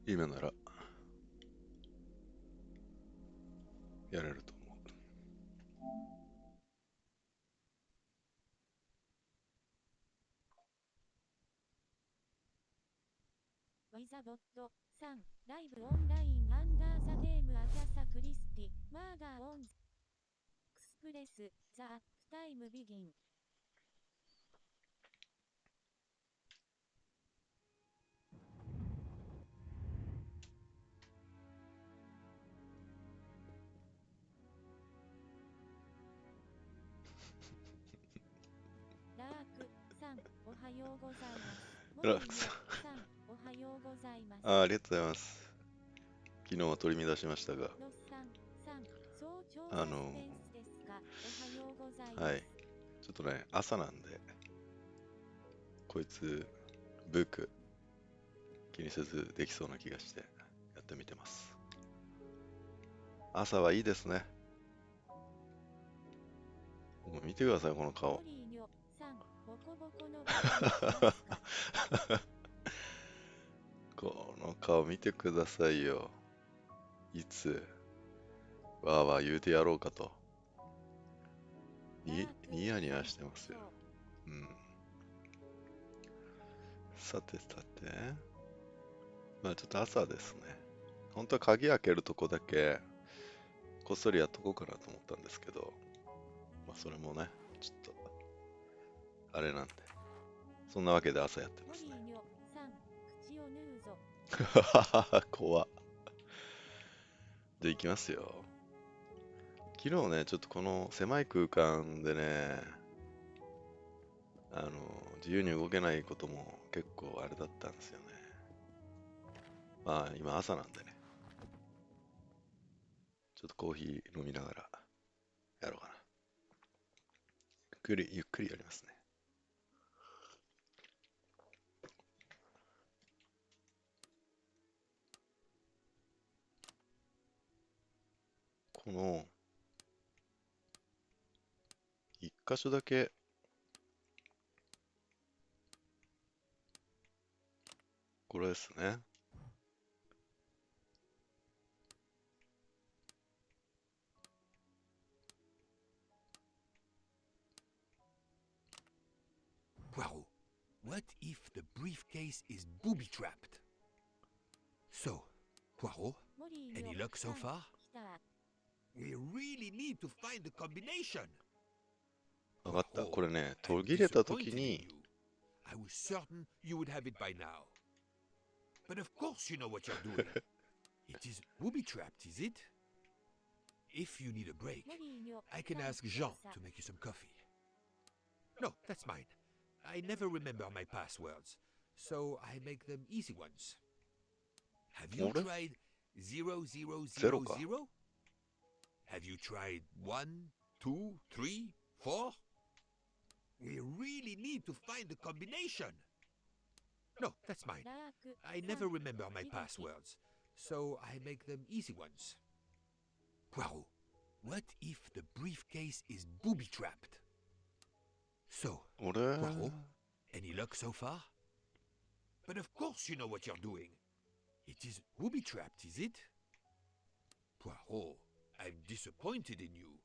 今ならやれると思ウィザボット3ライブオンラインアンダーザネームアガサクリスティマーダーオンエクスプレスザアップタイムビギン。ラークさんおはようございます。モリーノラークさんさんおはようございます。ありがとうございます。昨日は取り乱しましたが、ロスさん早朝サスペンスですか。おはようございます。はい。ちょっとね、朝なんで、こいつ、ブック、気にせずできそうな気がして、やってみてます。朝はいいですね。もう見てください、この顔。モリーニョさんボコボコのバカにしますか。この顔見てくださいよ。いつ、わーわー言うてやろうかと。ニヤニヤしてますよ。うん。さてさて。まあちょっと朝ですね。本当は鍵開けるとこだけ、こっそりやっとこうかなと思ったんですけど、まあそれもね、ちょっと、あれなんで。そんなわけで朝やってますね。モリーニョさん口を縫うぞ。怖っ。じゃあ行きますよ。昨日ね、ちょっとこの狭い空間でね、自由に動けないことも結構あれだったんですよね。まあ今朝なんでね、ちょっとコーヒー飲みながらやろうかな。ゆっくりやりますね。この一箇所だけこれですね。Poirot, what if the briefcase is booby-trapped? So, Poirot, モリーニ any ョ luck さ so ん far? 来た。 We really need to find the combination. わかった。これね、 I'm 途切れた disappointed 時 in に、 you. I was certain you would have it by now. But of course you know what you're doing. It is booby-trapped, is it? If you need a break, モリーニョ I can さん ask Jean さ to make you some coffee. No, that's mine. I never remember my passwords, so I make them easy ones. Have you What? tried 0000? Zero ka. Have you tried 1, 2, 3, 4? We really need to find the combination. No, that's mine. ラーク I さん never remember my 時々 passwords, so I make them easy ones. Poirot, what if the briefcase is booby-trapped? So, 俺、 Poirot, any luck so far? But of course you know what you're doing. It is booby-trapped, is it? Poirot, I'm disappointed in you.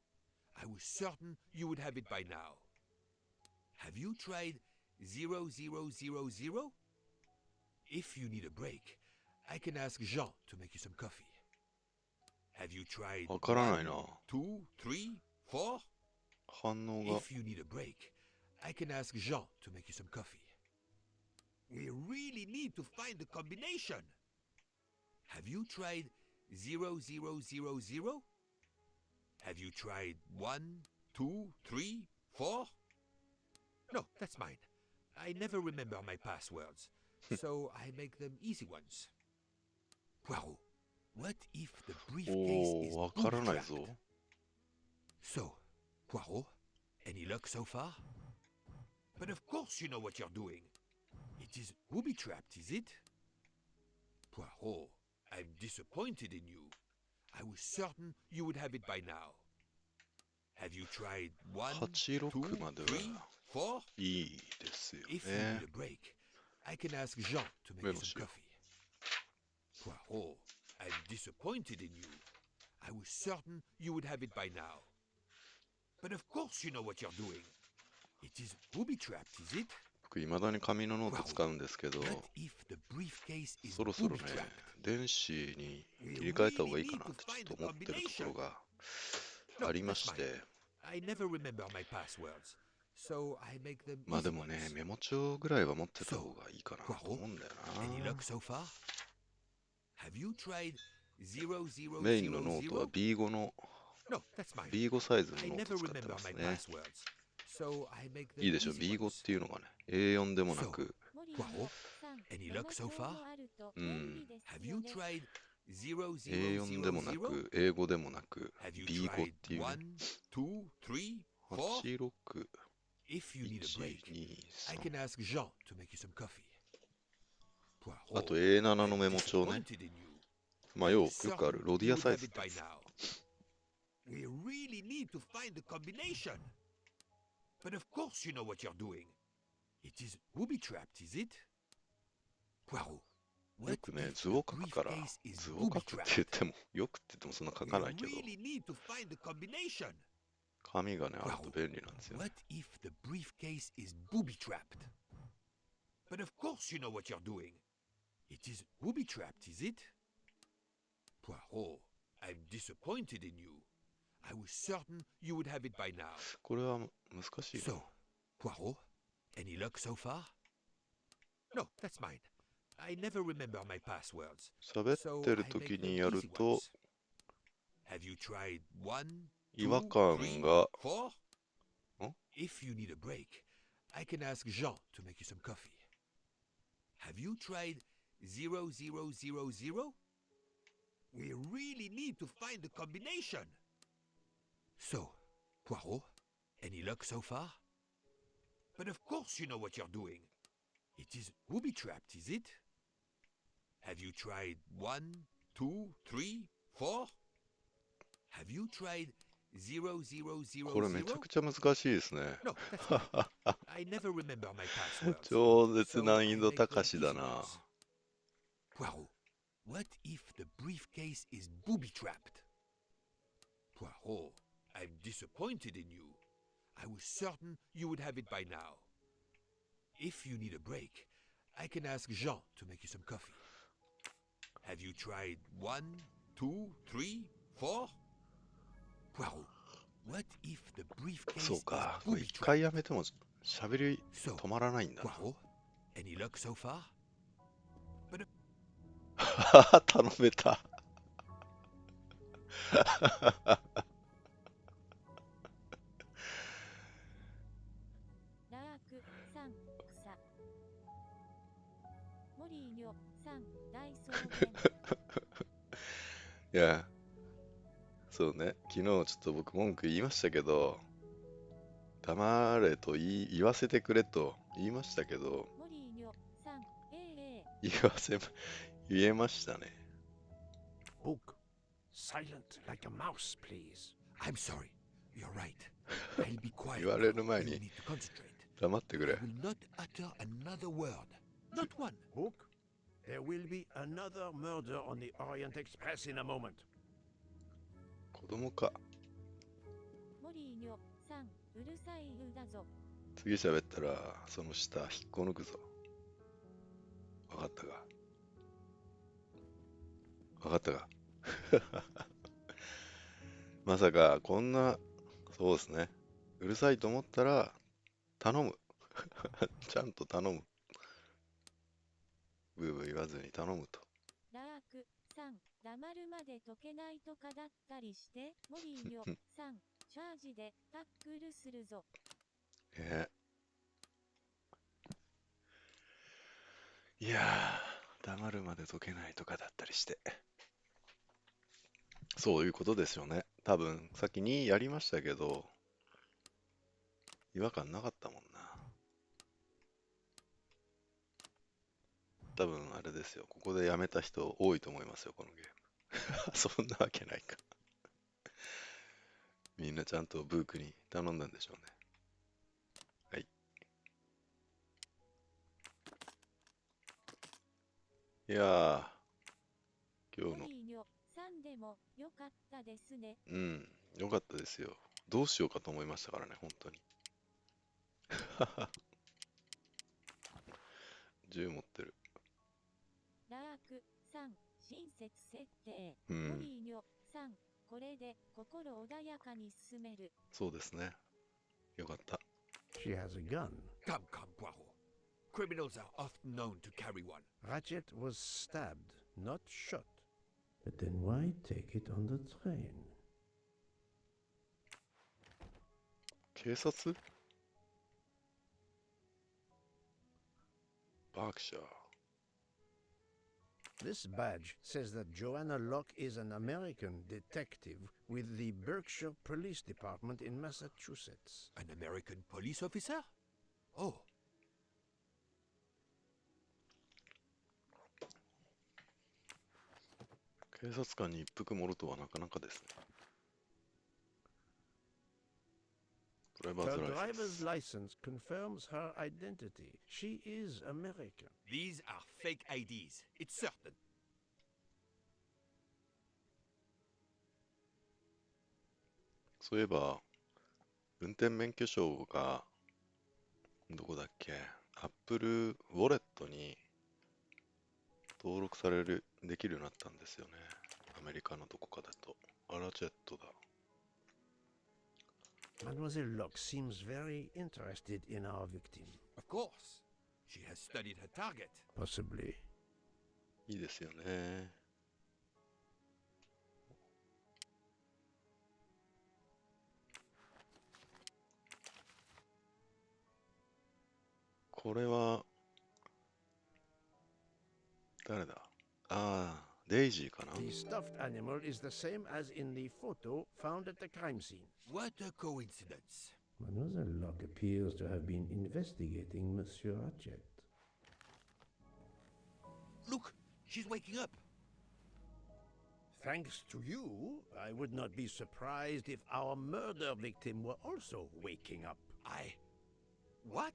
I was certain you would have it by now. Have you tried 0000? If you need a break, I can ask Jean to make you some coffee. Have you tried わからない 1, な。 2, 3, 4? 反応が。 If you need a break, I can ask Jean to make you some coffee. We really need to find the combination. Have you tried 0000? Have you tried 1, 2, 3, 4? No, that's mine. I never remember my passwords, so I make them easy ones. Poirot, what if the briefcase お is ー、わからない booby-trapped? ぞ。 So, Poirot, any luck so far? But of course you know what you're doing. It is booby-trapped, is it? Poirot, I'm disappointed in you. I was certain you would have it by now. Have you tried 1, 86 2, まで 3, は 4? いいですよ If you ね need。a break, I can ask Jean to make you some Merci. coffee. Poirot, I'm disappointed in you. I was certain you would have it by now. But of course you know what you're doing. It is booby-trapped, is it? 僕、いまだに紙のノート使うんですけど、 What if the briefcase is そろそろね、 booby-trapped? 電子に切り替えた方がいいかなってちょっと思ってるところがありまして、 I never remember my passwords, so I make them まあで easy もね、 ones. メモ帳ぐらいは持ってた方がいいかなと思うんだよ Any な。 luck so far? Have you tried 0000? メインのノートは B5 の No, that's mine. B5 サイズの I ノート never 使って remember ます my ね。 passwords, so I make them いいでしょ、 easy B5 っ ones. ていうのがね、A4 でもなく、Poirot, any luck so far? うん、 Have you tried A4 でもな 0000? く、英語でもなく、 Have you B5 っ tried ていうね、 1, 2, 3, 4? 86、 If you need a break, I 123 can ask Jean to make you some coffee. あと Poirot, A7 の I'm メモ帳ね。 disappointed in you. まあよくあるロディ You ア would サイ have ズ it by now. We really need to find the combination. But of course you know what you're doing. It is booby-trapped, is it? Poirot, よ what くね、 if 図 the を書くから、 briefcase is 図を書くって booby-trapped? 言っても、よくって言ってもそんな書 We かないけど、 really need to find the combination. 紙がね、あると便利なんですよね。 What if the briefcase is booby-trapped? But of course you know what you're doing. It is booby-trapped, is it? Poirot, I'm disappointed in you. I was certain you would have it by now. これは難しいな。 So, Poirot, any luck so far? No, that's mine. I never remember my passwords. 喋 So って I る make 時 them にやる easy と ones. Have you tried 1, 違和 2, 感 3, が、 4? ん If you need a break, I can ask Jean to make you some coffee. Have you tried 0000? We really need to find the combination. So, Poirot, any luck so far? But of course you know what you're doing. It is booby-trapped, is it? Have you tried 1, 2, 3, 4? Have you tried 0000? これめちゃくちゃ難しいですね。 No, that's fine. I never remember my passwords. 超絶 So 難 I 易度 make 高 them しだ easy な。 ones. Poirot, what if the briefcase is booby-trapped? Poirot, I'm disappointed in you. I was certain you would have it by now. If you need a break, I can ask Jean to make you some coffee. Have you tried 1, 2, 3, 4? Poirot, what if the そう briefcase か、 is これ一 booby-trapped? 回やめても喋り So, 止まらないんだな。 Poirot, any luck so far? 頼めた。ラークさん草モリーニョさん大草原いや、そうね、昨日ちょっと僕文句言いましたけど、黙れと言わせてくれと言いましたけど、モリーニョさん言えましたね。 Book, silent like a mouse, please. I'm sorry. You're right. I'll be quiet. 言われる前 You に need to concentrate. 黙ってくれ I。will not utter another word. Not one. Book, there will be another murder on the Orient Express in a moment. 子供か。モリーニョさんうるさい湯だぞ次喋ったらその下引っこ抜くぞ。わかったか。わかったか。まさかこんな、そうですね。うるさいと思ったら頼む。ちゃんと頼む。ブーブー言わずに頼むと。ラークさん黙るまで解けないとかだったりしてモリーニョさんチャージでタックルするぞいやー、黙るまで解けないとかだったりして。そういうことですよね。多分、先にやりましたけど、違和感なかったもんな。多分、あれですよ。ここでやめた人多いと思いますよ、このゲーム。そんなわけないか。みんなちゃんとブークに頼んだんでしょうね。はい。いやー、今日の。オリーニョさんでもよかったですね。うん、よかったですよ。どうしようかと思いましたからね、本当に。銃持ってる。ラークさん、親切設定。オうん、リーニョさん、これで心穏やかに進める。そうですね。よかった。She has a gun. Come, come, Poirot. Criminals are often known to carry one. Ratchet was stabbed, not shot. But then why take it on the train? 警察？バークシャー。This badge says that Joanna Locke is an American detective with the Berkshire Police Department in Massachusetts. An American police officer? Oh, 警察官に一服盛るとはなかなかですね。ドライバー Her ズライセン driver's ス。 license confirms her identity. She is American. these are fake IDs. It's certain. そういえば、運転免許証が、どこだっけ、Apple Wallet に登録される、できるようになったんですよね。アメリカのどこかだと。アラチェットだ。Mademoiselle Locke seems very interested in our victim. Of course. She has studied her target. Possibly. いいですよね。これは、誰だ？ああ、デイジーかな？ The stuffed animal is the same as in the photo found at the crime scene. What a coincidence. Mademoiselle Locke appears to have been investigating Monsieur Ratchet. Look, she's waking up. Thanks to you, I would not be surprised if our murder victim were also waking up. What?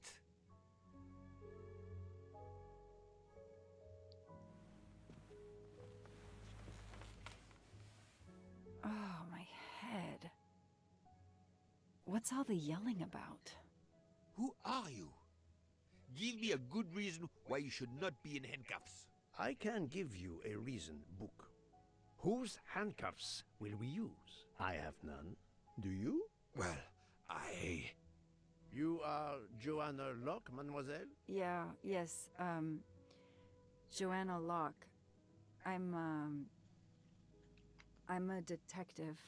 Oh, my head. What's all the yelling about? Who are you? Give me a good reason why you should not be in handcuffs. I can give you a reason, Book. Whose handcuffs will we use? I have none. Do you? Well, You are Joanna Locke, mademoiselle? Yes, Joanna Locke. I'm a detective.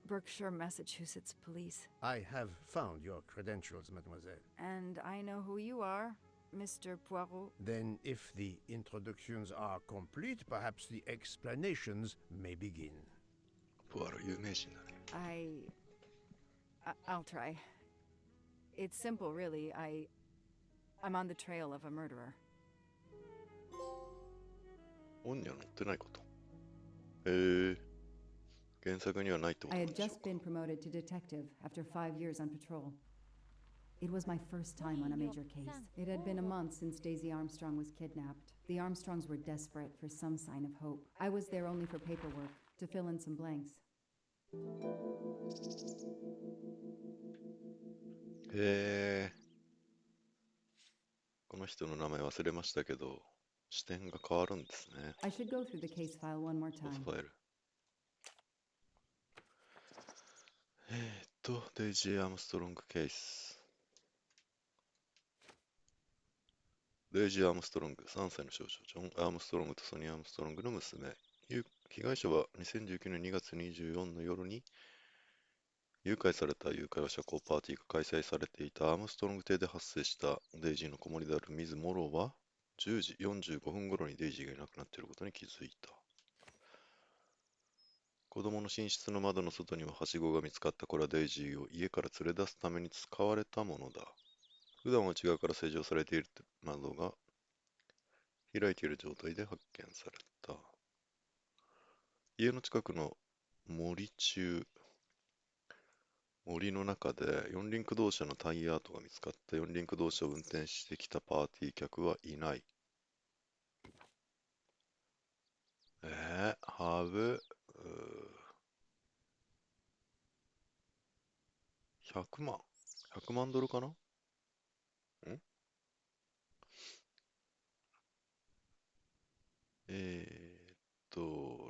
Berkshire, Massachusetts Police. I have found your credentials, mademoiselle. And I know who you are, Mr. Poirot. Then, if the introductions are complete, perhaps the explanations may begin. ポアロ有名人だね。I'll try. It's simple, really. I'm on the trail of a murderer. 本には載ってないこと。原作にはないってこと I なん had でしょう just か。 been promoted to detective after 5 years on patrol. It was my first time on a major case. It had been a month since Daisy Armstrong was kidnapped. The Armstrongs were desperate for some sign of hope. I was there only for paperwork, to fill in some blanks. この人の名前忘れましたけど、視点が変わるんですね。 I should go through the case file one more ソース time. ファイル。デイジー・アームストロングケース。デイジー・アームストロング、3歳の少女、ジョン・アームストロングとソニー・アームストロングの娘。被害者は2019年2月24の夜に誘拐された誘拐は社交パーティーが開催されていたアームストロング邸で発生したデイジーの子守であるミズ・モローは10時45分頃にデイジーがいなくなっていることに気づいた。子供の寝室の窓の外にははしごが見つかった。これはデイジーを家から連れ出すために使われたものだ。普段は内側から施錠されている窓が開いている状態で発見された。家の近くの森の中で四輪駆動車のタイヤ跡が見つかった。四輪駆動車を運転してきたパーティー客はいない。ハブ、100万。100万ドルかな。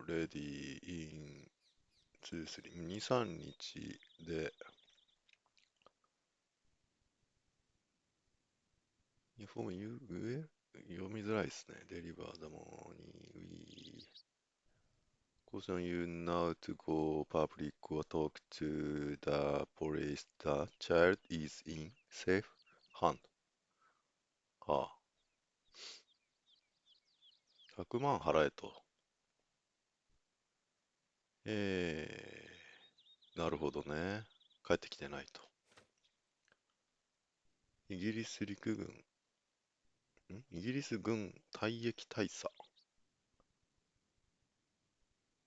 レディーイン2、3、2、3日で、インフォーム読みづらいですね。デリバーだもに、Caution you now to go public or talk to the police. The child is in safe hand. はあ。100万払えと。なるほどね。帰ってきてないと。イギリス陸軍、イギリス軍退役大佐。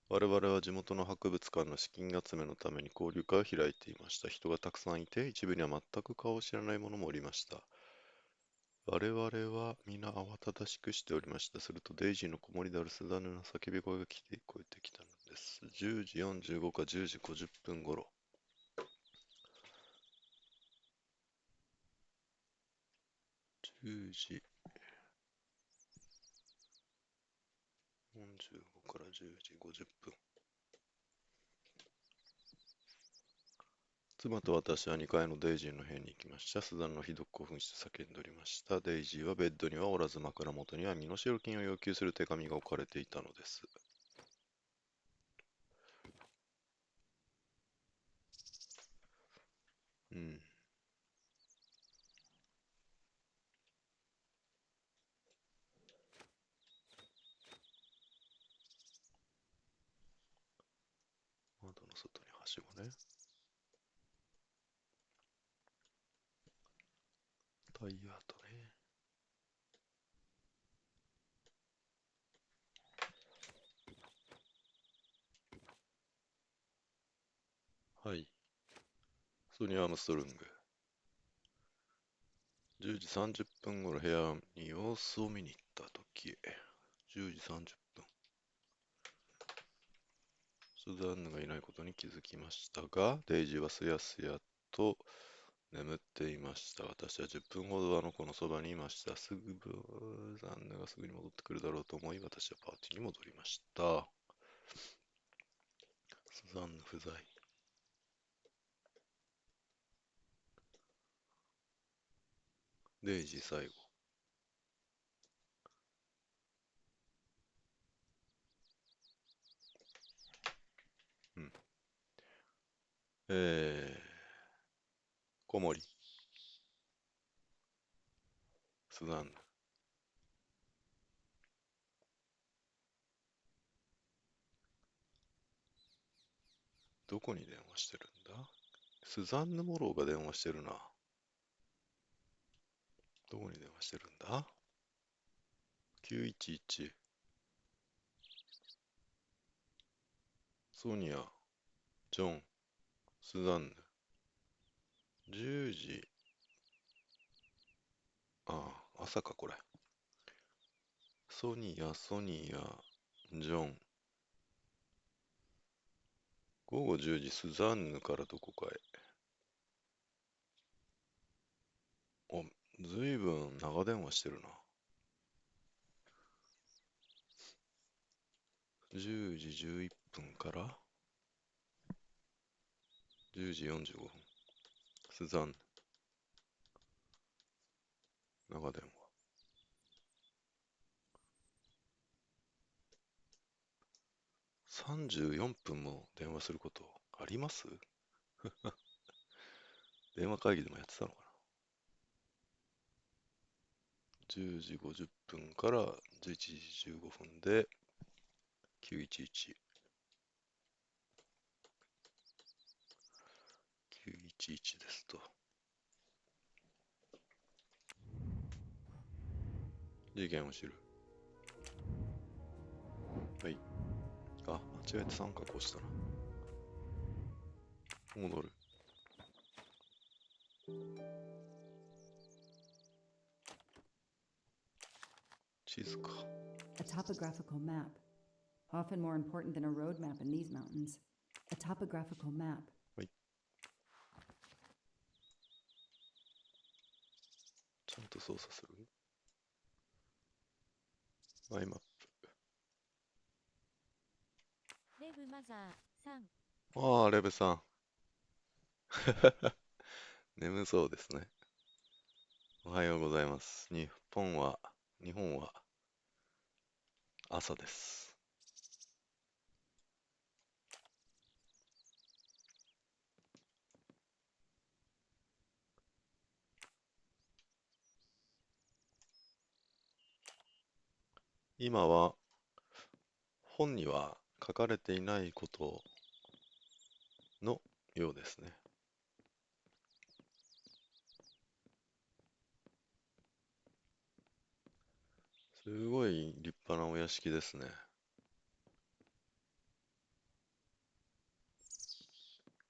我々は地元の博物館の資金集めのために交流会を開いていました。人がたくさんいて、一部には全く顔を知らない者もおりました。我々は皆慌ただしくしておりました。するとデイジーの子守であるスザンヌの叫び声が聞こえてきたのです。10時45か10時50分頃。10時45から10時50分。妻と私は2階のデイジーの部屋に行きました。スザンヌはひどく興奮して叫んでおりました。デイジーはベッドにはおらず枕元には身代金を要求する手紙が置かれていたのです。窓の外にはしごね。タイヤとね。はい。ソニー・アームストロング。10時30分頃部屋に様子を見に行ったとき、10時30分。スザンヌがいないことに気づきましたが、デイジーはすやすやと眠っていました。私は10分ほどあの子のそばにいました。スザンヌがすぐに戻ってくるだろうと思い、私はパーティーに戻りました。スザンヌ不在。デイジー最後。子守。スザンヌ。どこに電話してるんだ？スザンヌ・モローが電話してるな。どこに電話してるんだ？ 911。ソニア、ジョン、スザンヌ。10時。朝かこれ。ソニア、ジョン。午後10時、スザンヌからどこかへ。ずいぶん長電話してるな。10時11分から10時45分。スザンヌ。長電話。34分も電話することあります？電話会議でもやってたのかな。10時50分から11時15分で911。911ですと。事件を知る。はい。間違えて三角押したな。戻る。地図か。A topographical map. often more important than a road map in these mountains. A topographical map. はい。ちゃんと操作する？マイマップ。レブマザーさん。ああ、レベさん。眠そうですね。おはようございます。日本は朝です。今は本には書かれていないことのようですね。すごい立派なお屋敷ですね。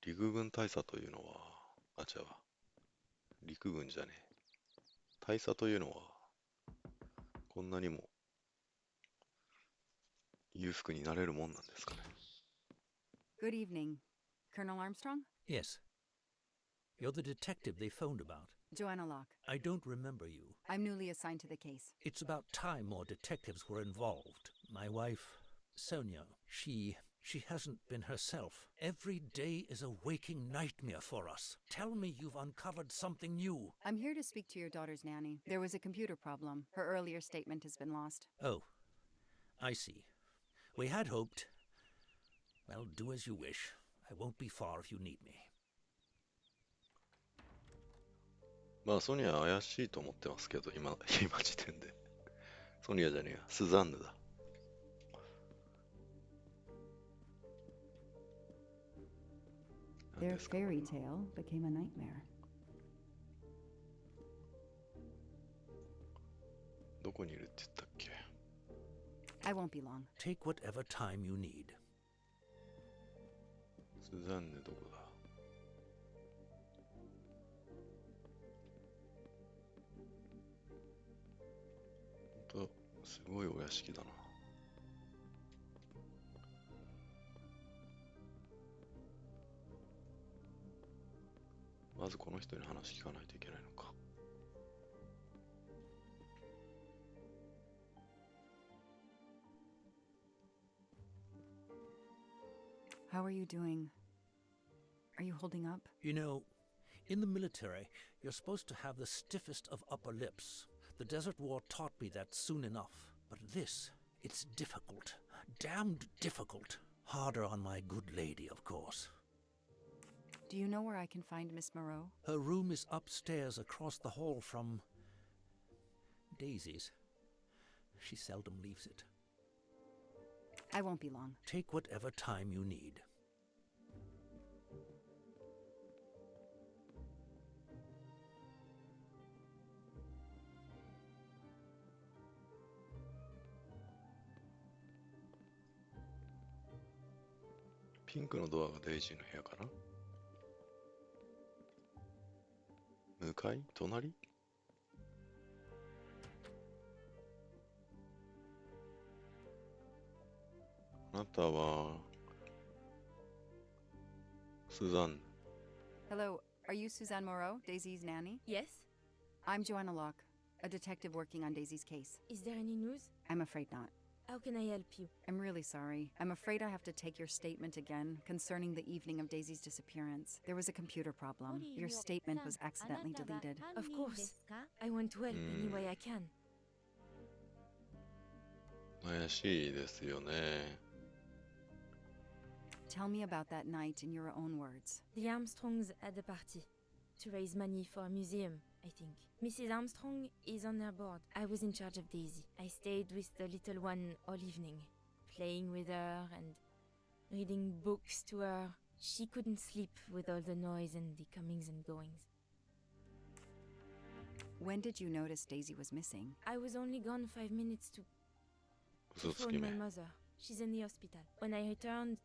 陸軍大佐というのは、違うわ。陸軍じゃねえ。大佐というのは、こんなにも裕福になれるもんなんですかね。Good evening. Colonel Armstrong? Yes. You're the detective they phoned about. Joanna Locke. I don't remember you. I'm newly assigned to the case. It's about time more detectives were involved. My wife, Sonia, she hasn't been herself. Every day is a waking nightmare for us. Tell me you've uncovered something new. I'm here to speak to your daughter's nanny. There was a computer problem. Her earlier statement has been lost. Oh, I see. We had hoped. Well, do as you wish. I won't be far if you need me. まあ、ソニア怪しいと思ってますけど、今時点で。ソニアじゃねえや、スザンヌだ。Their fairy tale became a nightmare. どこにいるって言ったっけ？ I won't be long. Take whatever time you need. スザンヌどこだ？すごいお屋敷だな。まずこの人に話聞かないといけないのか。How are you doing? Are you holding up? You know, in the military, you're supposed to have the stiffest of upper lips. The Desert War taught me that soon enough. But this, it's difficult. Damned difficult. Harder on my good lady, of course. Do you know where I can find Miss Moreau? Her room is upstairs across the hall from Daisy's. She seldom leaves it. I won't be long. Take whatever time you need. Pink ピンクのドアがデイジーの部屋かな？向かい？隣？あなたはスザンヌ。 Hello, are you Suzanne Moreau, Daisy's nanny? Yes? I'm Joanna Locke, a detective working on Daisy's case. Is there any news? I'm afraid not. How can I help you? I'm really sorry. I'm afraid I have to take your statement again concerning the evening of Daisy's disappearance. There was a computer problem. Your statement was accidentally deleted. Of course. I want to help any way I can. 怪しいですよね。 Tell me about that night in your own words. The Armstrongs had a party to raise money for a museum, I think. Mrs. Armstrong is on their board. I was in charge of Daisy. I stayed with the little one all evening, playing with her and reading books to her. She couldn't sleep with all the noise and the comings and goings. When did you notice Daisy was missing? I was only gone 5 minutes to 嘘つき phone my め。 mother. She's in the hospital. When I returned,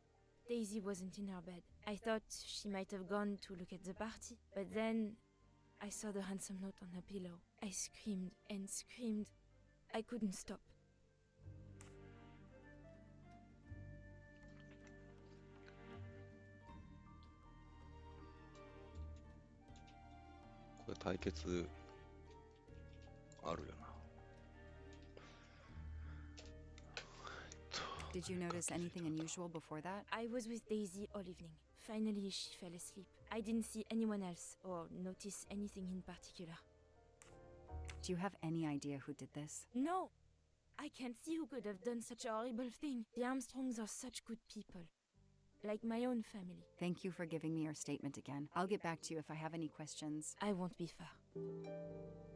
Daisy wasn't in her bed. I thought she might have gone to look at the party, but then I saw the handsome note on her pillow. I screamed and screamed. I couldn't stop. これ対決あるよな。Did you notice anything unusual before that? I was with Daisy all evening. Finally, she fell asleep. I didn't see anyone else or notice anything in particular. Do you have any idea who did this? No! I can't see who could have done such a horrible thing. The Armstrongs are such good people. Like my own family. Thank you for giving me your statement again. I'll get back to you if I have any questions. I won't be far.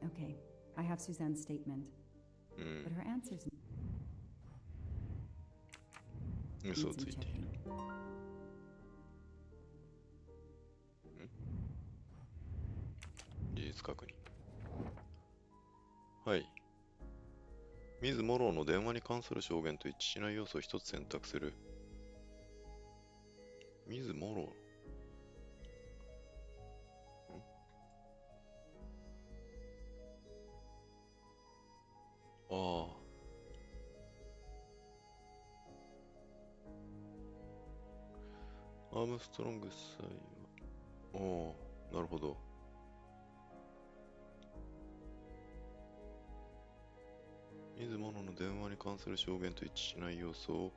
Okay, I have Suzanne's statement. But her answers 嘘 need をつ some いている。 checking. 事実確認。はい。ミズ・モローの電話に関する証言と一致しない要素を一つ選択する。ミズ・モロー。ああ。アームストロング妻は。ああ、なるほど。ミズ・モローの電話に関する証言と一致しない要素を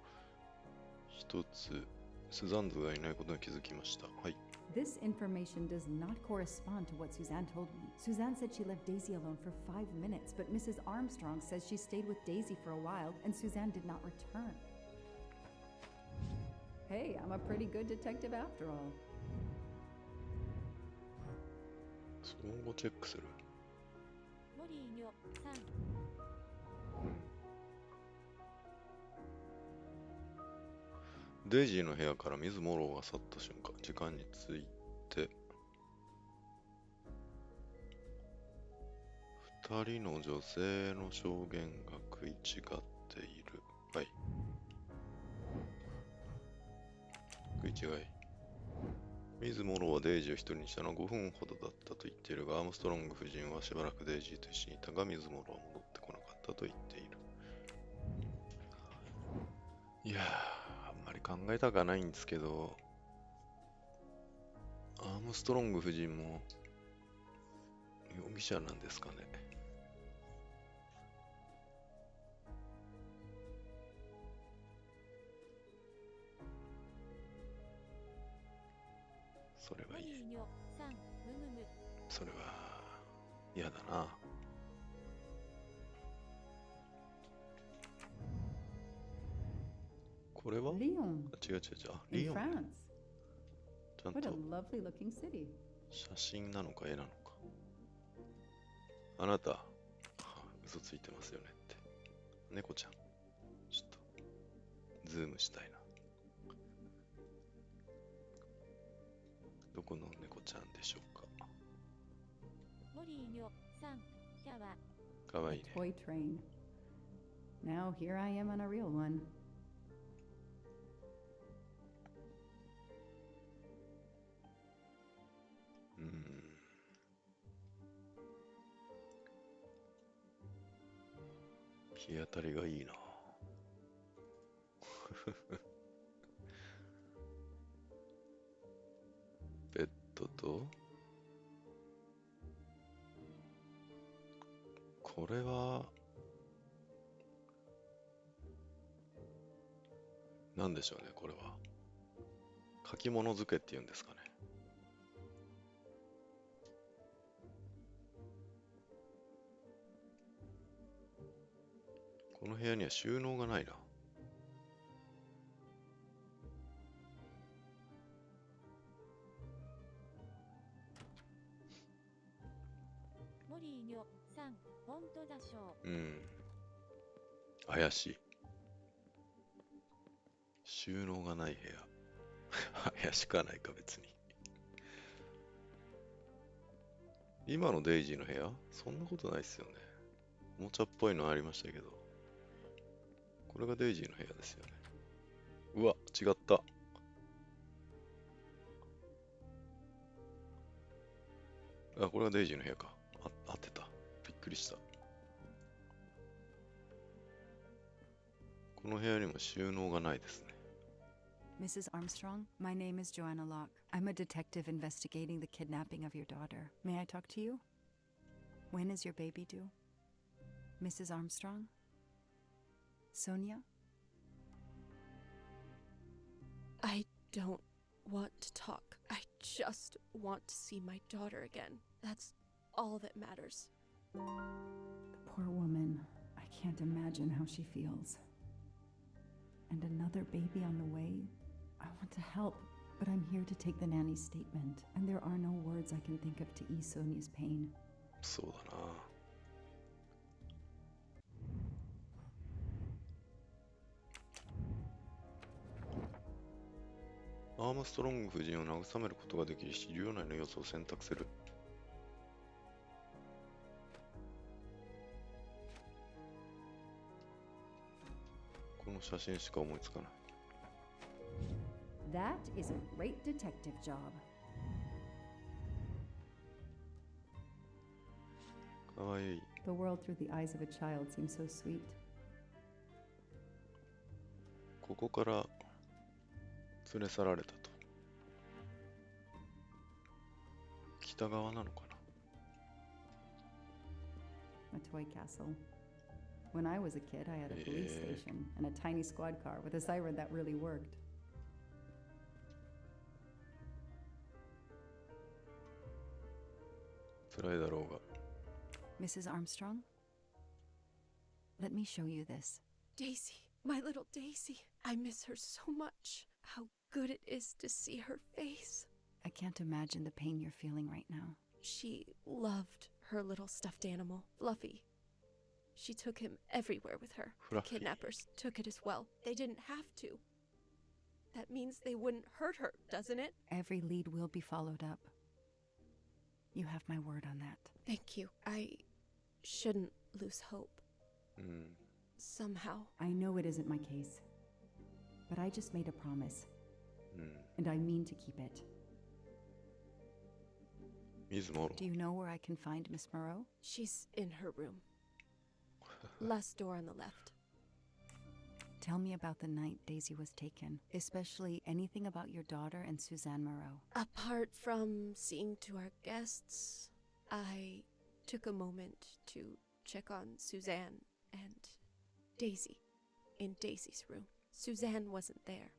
一つ、スザンズがいないことに気づきました。はい。This information does not correspond to what Suzanne told me. Suzanne said she left Daisy alone for 5 minutes, but Mrs. Armstrong says she stayed with Daisy for a while and Suzanne did not return. Hey, I'm a pretty good detective after all. その後チェックする。モリーニョさん。デイジーの部屋からミズ・モローが去った瞬間、時間について、二人の女性の証言が食い違っている。はい。食い違い。ミズ・モローはデイジーを一人にしたのは5分ほどだったと言っているが、アームストロング夫人はしばらくデイジーと一緒にいたが、ミズ・モローは戻ってこなかったと言っている。いやー、あんまり考えたくはないんですけど、アームストロング夫人も容疑者なんですかね。それはいい。それは嫌だな。これは Lyon, 違う違う違う。あ、リ in ヨン。 France. ちゃん What a と lovely looking city. 写真なのか絵なのか。あなた、嘘ついてますよねって。猫ちゃん。ちょっと、ズームしたいな。どこの猫ちゃんでしょうか。モリーニョさん、キャワ。かわい A いね。 toy train. Now here I am on a real one. 日当たりがいいな。ベッドと、これは、何でしょうね、これは。書き物付けっていうんですかね。この部屋には収納がないな。モリーニョさん、本当だしょう。うん。怪しい。収納がない部屋。怪しくはないか、別に。今のデイジーの部屋そんなことないっすよね。おもちゃっぽいのありましたけど。これがデイジーの部屋ですよね。うわ、違った。あ、これがデイジーの部屋か。合ってた。びっくりした。この部屋にも収納がないですね。Mrs. Armstrong, my name is Joanna Locke. I'm a detective investigating the kidnapping of your daughter. May I talk to you? When is your baby due? Mrs. Armstrong? Sonia? I don't want to talk. I just want to see my daughter again. That's all that matters. The poor woman. I can't imagine how she feels. And another baby on the way? I want to help, but I'm here to take the nanny's statement, and there are no words I can think of to ease Sonia's pain. そうだな。アームストロング夫人を慰めることができ、資料内の要素を選択する。この写真しか思いつかない。That is a great detective job. かわいい。The world through the eyes of a child seems so sweet. ここから連れ去られたと。北側なのかな。 A toy castle. When I was a kid, I had a police station and a tiny squad car with a siren that really worked. 辛いだろうが。Mrs. Armstrong? Let me show you this. Daisy, my little Daisy. I miss her so much. How good it is to see her face. I can't imagine the pain you're feeling right now. She loved her little stuffed animal, Fluffy. She took him everywhere with her. The Fluffy. kidnappers took it as well. They didn't have to. That means they wouldn't hurt her, doesn't it? Every lead will be followed up. You have my word on that. Thank you. I shouldn't lose hope. うん。 Somehow. I know it isn't my case, but I just made a promise, うん。 and I mean to keep it. 水モロ。 Do you know where I can find Miss Moreau? She's in her room. Last door on the left. Tell me about the night Daisy was taken, especially anything about your daughter and Suzanne Moreau. Apart from seeing to our guests, I took a moment to check on Suzanne and Daisy in Daisy's room. Suzanne wasn't there,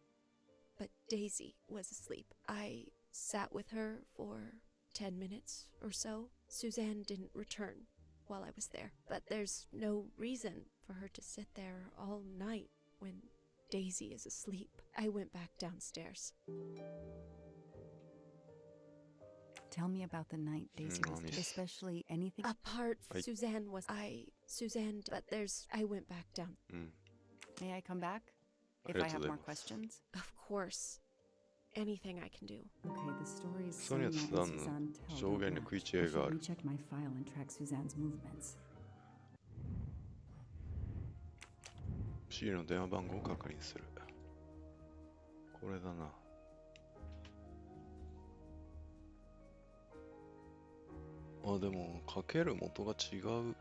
but Daisy was asleep. I sat with her for 10 minutes or so. Suzanne didn't return while I was there, but there's no reason for her to sit there all night when Daisy is asleep. I went back downstairs. Tell me about the night Daisy was taken, especially anything. Apart, I- Suzanne was Suzanne, but I went back down. うん。 May I come back? あ If りが I とう have ござい more ます questions? Of course. Anything I can do. Okay, the stories Sonia Sonia and さんの Suzanne tell 証 don't 言に match. 食い I 違いがあ should る。 recheck my file and track Suzanne's movements. C の電話番号を確認する。これだな。あ、でも、かける元が違う。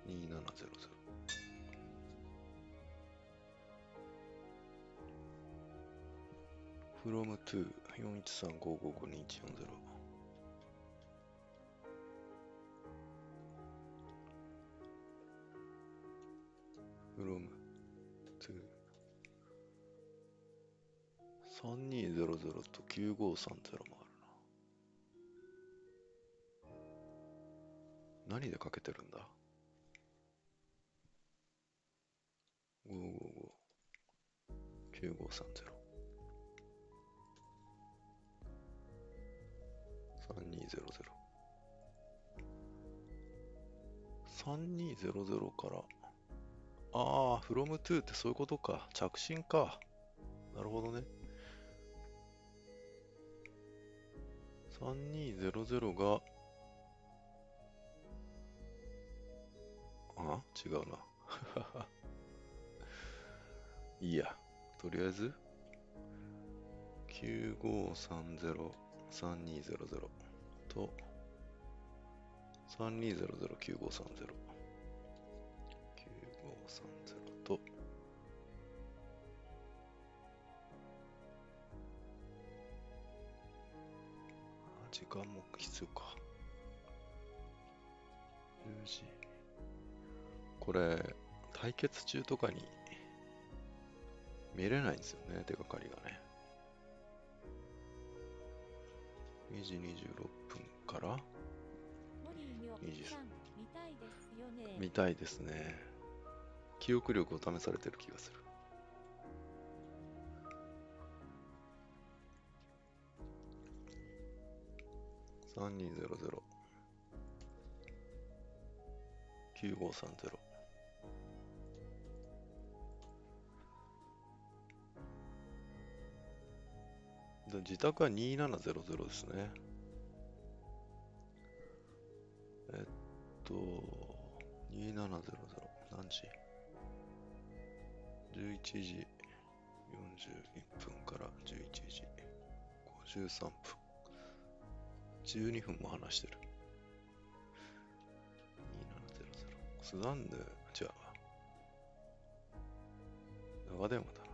413-555-2700。from to 413-555-2140。from to 3200と9530もあるな。何でかけてるんだ 555-9530 3200 3200からfrom to ってそういうことか。着信か。なるほどね。3200が、違うな。いいや。とりあえず、9530-3200と、32009530。9530と、時間も必要か。10時。これ、対決中とかに見れないんですよね、手がかりがね。2時26分から23。見たいですね。記憶力を試されてる気がする。3200 9530。で自宅は2700ですね。2700何時 ?11 時41分から11時53分。12分も話してる。2700。スザンヌ、違うわ。長電話だな。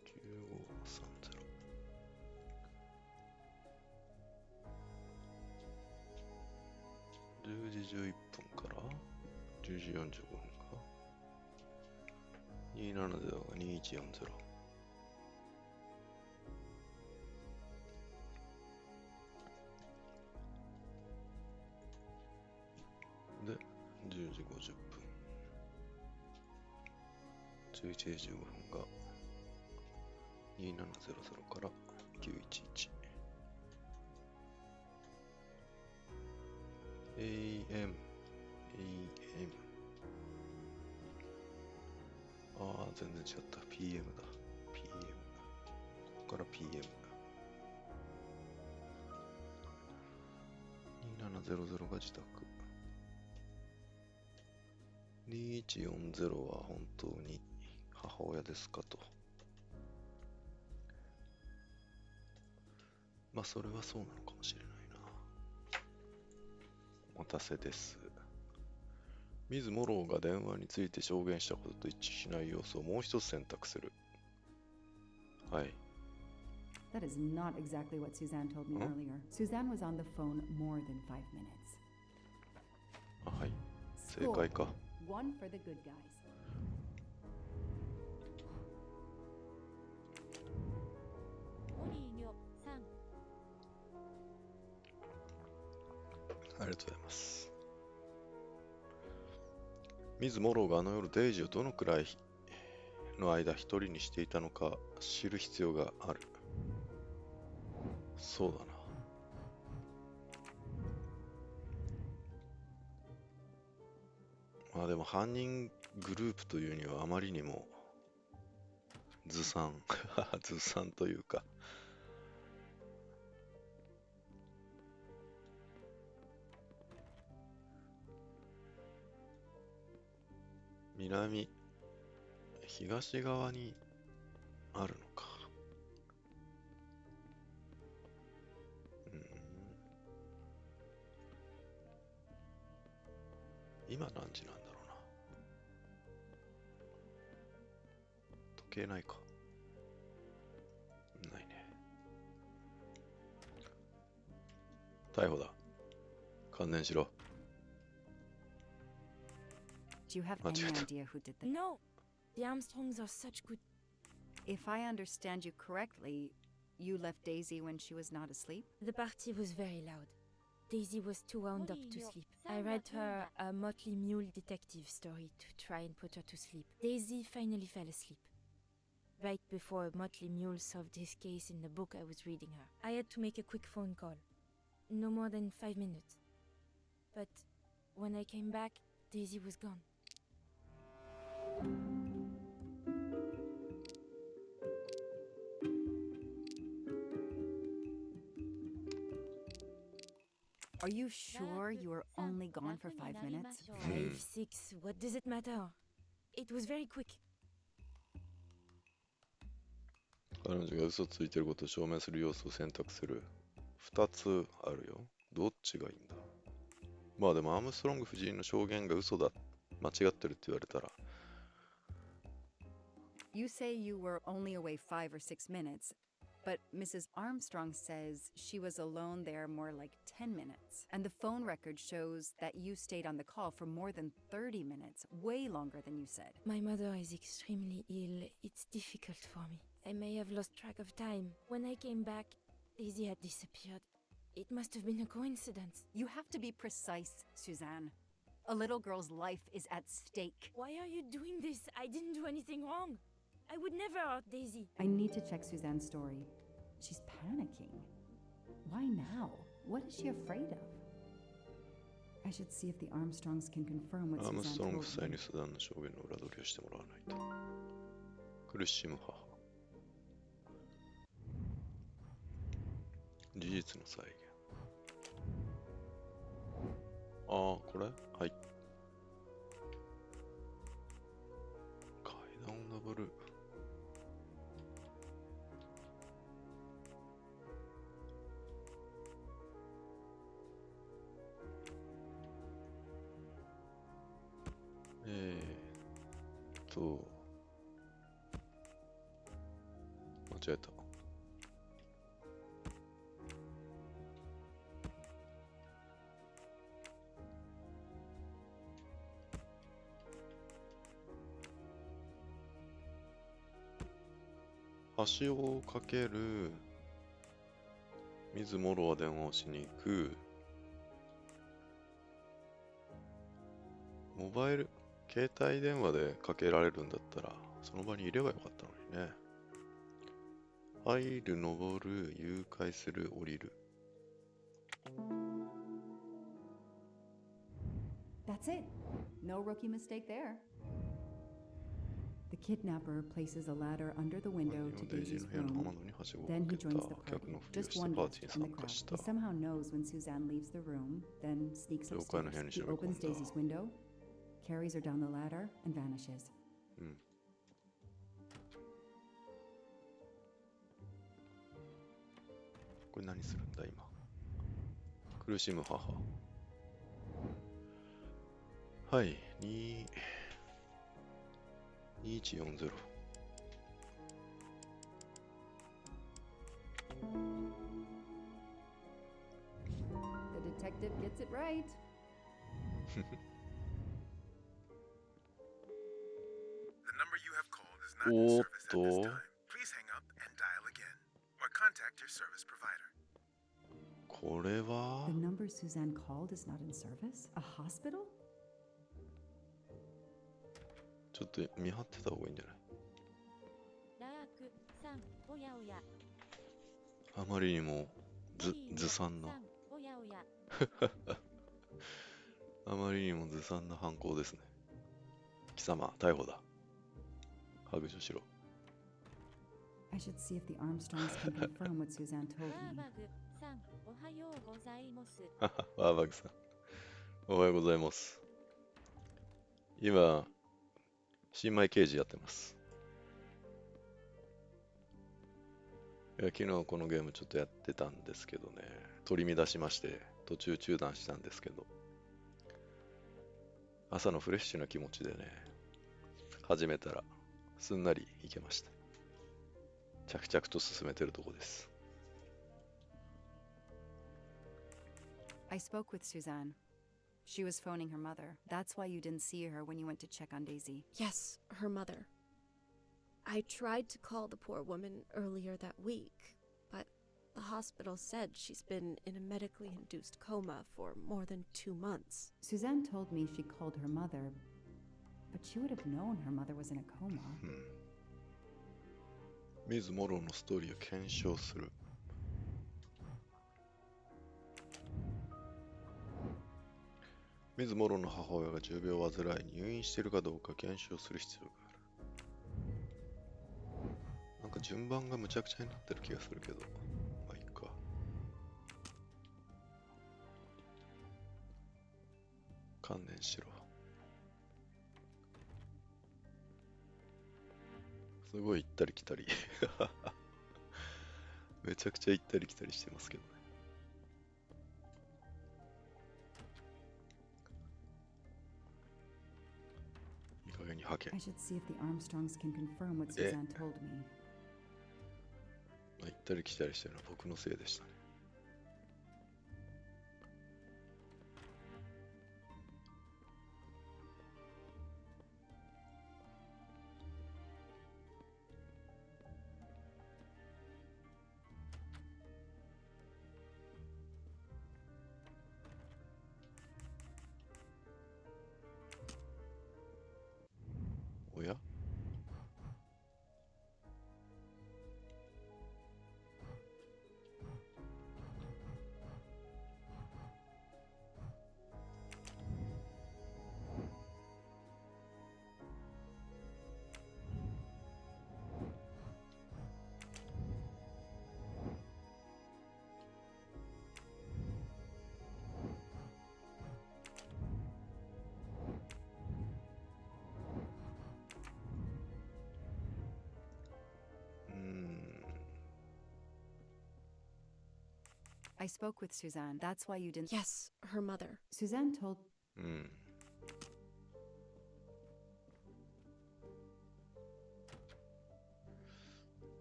9530。10時11分から10時45分か。270が2140。で、10時50分。11時15分が2700から911。AM。ああ、全然違った。PM だ。PM。ここから PM。2700が自宅。2140は本当に母親ですかと。まあ、それはそうなのかもしれないな。お待たせです。水モローが電話について証言したことと一致しない要素をもう一つ選択する。はい。That is not exactly what Suzanne told me earlier. Suzanne was on the phone more than 5 minutes. あ、はい。正解か。One for the good guys. ありがとうございます。ミズ・モローがあの夜デイジーをどのくらいの間一人にしていたのか知る必要がある。そうだな。まあでも犯人グループというにはあまりにもずさんずさんというか、東側にあるのか。今何時なんだろうな。時計ないか。ないね。逮捕だ。観念しろ。Do you have any idea who did that? No! The Armstrongs are such good. If I understand you correctly, you left Daisy when she was not asleep? The party was very loud. Daisy was too wound up to sleep. I read her a Motley Mule detective story to try and put her to sleep. Daisy finally fell asleep. Right before Motley Mule solved his case in the book I was reading her. I had to make a quick phone call. No more than 5 minutes. But when I came back, Daisy was gone. Are you sure you were only gone for 5 minutes? 5, 6, what does it matter? It was very quick. 彼女が嘘ついてることを証明する要素を選択する。2つあるよ。どっちがいいんだ。まあでもアームストロング夫人の証言が嘘だ、間違ってるって言われたら、You say you were only away 5 or 6 minutes, but Mrs. Armstrong says she was alone there more like 10 minutes. And the phone record shows that you stayed on the call for more than 30 minutes, way longer than you said. My mother is extremely ill. It's difficult for me. I may have lost track of time. When I came back, Daisy had disappeared. It must have been a coincidence. You have to be precise, Suzanne. A little girl's life is at stake. Why are you doing this? I didn't do anything wrong. I would never hurt Daisy. I need to check Suzanne's story. She's panicking. Why now? What is she afraid of? I should see if the Armstrongs can confirm what アームス Suzanne トロング told 夫妻 me. にスダンの証言の裏取りをしてもらわないと。苦しむ母。事実の再現。ああ、これはい。階段を登る。間違えた。橋を架ける。水モロは電話をしに行く。モバイル、携帯電話でかけられるんだったら、その場にいればよかったのにね。入る、登る、誘拐する、降りる。That's it. No rookie mistake there. The kidnapper places a ladder under the window to デイジー Daisy's の部屋の room. 雨戸にはしごを Then か he けた。 joins the 客 party. のふりを Just して one パー guest ティーに in the 参 crowd. 加し He た。 somehow knows when Suzanne leaves the room, then sneaks 了解の部屋 upstairs. に He 忍び込 opens んだ。 Daisy's window, carries her down the ladder, and vanishes. うん。これ何するんだ今。苦しむ母。はい、2140。The detective gets it right. The number you have called is not in service at this time. Please hang up and dial again, or contact your service provider. これは The number Suzanne called is not in service? A hospital? ちょっと見張ってた方がいいんじゃない？ラークさん、おやおや。あまりにもずさんな。おやおや。あまりにもずさんな犯行ですね。貴様、逮捕だ。白状しろ。I should see if the Armstrongs can confirm what Suzanne told バー me. バグさん、おはようございます。ワーバグさん、おはようございます。今、新米刑事やってます。いや、昨日このゲームちょっとやってたんですけどね、取り乱しまして、途中中断したんですけど、朝のフレッシュな気持ちでね、始めたら、すんなりいけました。着々と進めてるとこです。I spoke with Suzanne. She was phoning her mother. That's why you didn't see her when you went to check on Daisy. Yes, her mother. I tried to call the poor woman earlier that week, but the hospital said she's been in a medically induced coma for more than 2 months. Suzanne told me she called her mother, but she would have known her mother was in a coma. ミズ・モローのストーリーを検証する。ミズ・モローの母親が重病を患い入院しているかどうか検証する必要がある。なんか順番がむちゃくちゃになってる気がするけど、まあいいか。観念しろ。すごい行ったり来たり。めちゃくちゃ行ったり来たりしてますけどね。派遣。 I should see if the Armstrongs can confirm what Suzanne told me. 行ったり来たりしてるのは僕のせいでしたね。おや？I spoke with Suzanne. That's why you didn't. Yes, her mother. Suzanne told